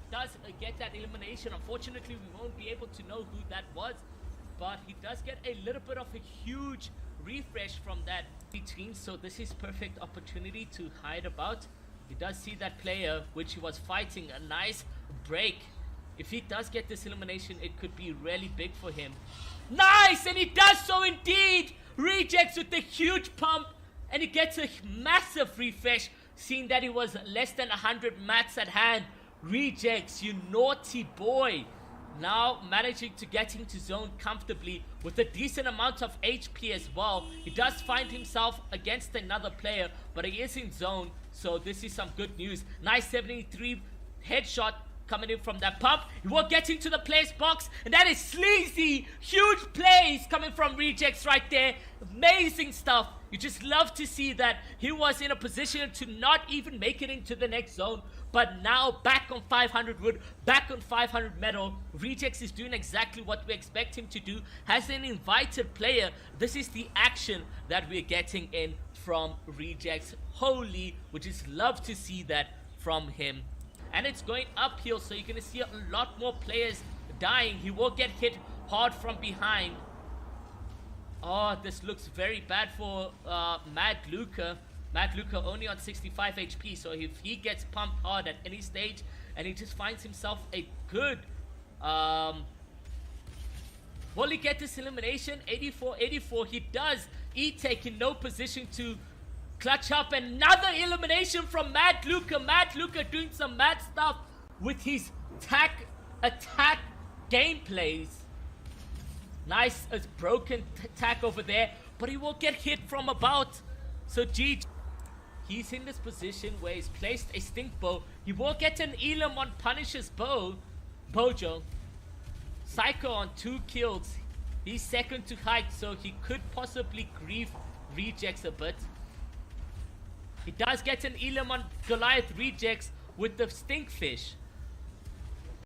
[SPEAKER 1] does get that elimination. Unfortunately, we won't be able to know who that was, but he does get a little bit of a huge refresh from that between. So this is perfect opportunity to hide about. He does see that player which he was fighting. A nice break. If he does get this elimination, it could be really big for him. Nice, and he does so indeed. Rejects with the huge pump, and he gets a massive refresh, seeing that he was less than 100 mats at hand. Rejects, you naughty boy. Now managing to get into zone comfortably with a decent amount of HP as well. He does find himself against another player, but he is in zone, so this is some good news. Nice 73 headshot coming in from that pump. He will get into the player's box, and that is sleazy. Huge plays coming from Rejects right there. Amazing stuff. You just love to see that he was in a position to not even make it into the next zone. But now back on 500 wood, back on 500 metal. Rejects is doing exactly what we expect him to do. Has an invited player. This is the action that we're getting in from Rejects. Holy, we just love to see that from him. And it's going uphill, so you're going to see a lot more players dying. He will get hit hard from behind. Oh, this looks very bad for Mad Luca. Mad Luca only on 65 HP, so if he gets pumped hard at any stage and he just finds himself a good... will he get this elimination? 84-84, he does. E-Take in no position to clutch up. Another elimination from Mad Luca. Mad Luca doing some mad stuff with his attack gameplays. Nice, a broken attack over there, but he will get hit from about. So GG. He's in this position where he's placed a stink bow. He will get an Elam on Punisher's bow. Bojo. Psycho on 2 kills. He's second to height, so he could possibly grief Rejects a bit. He does get an Elam on Goliath Rejects with the Stinkfish.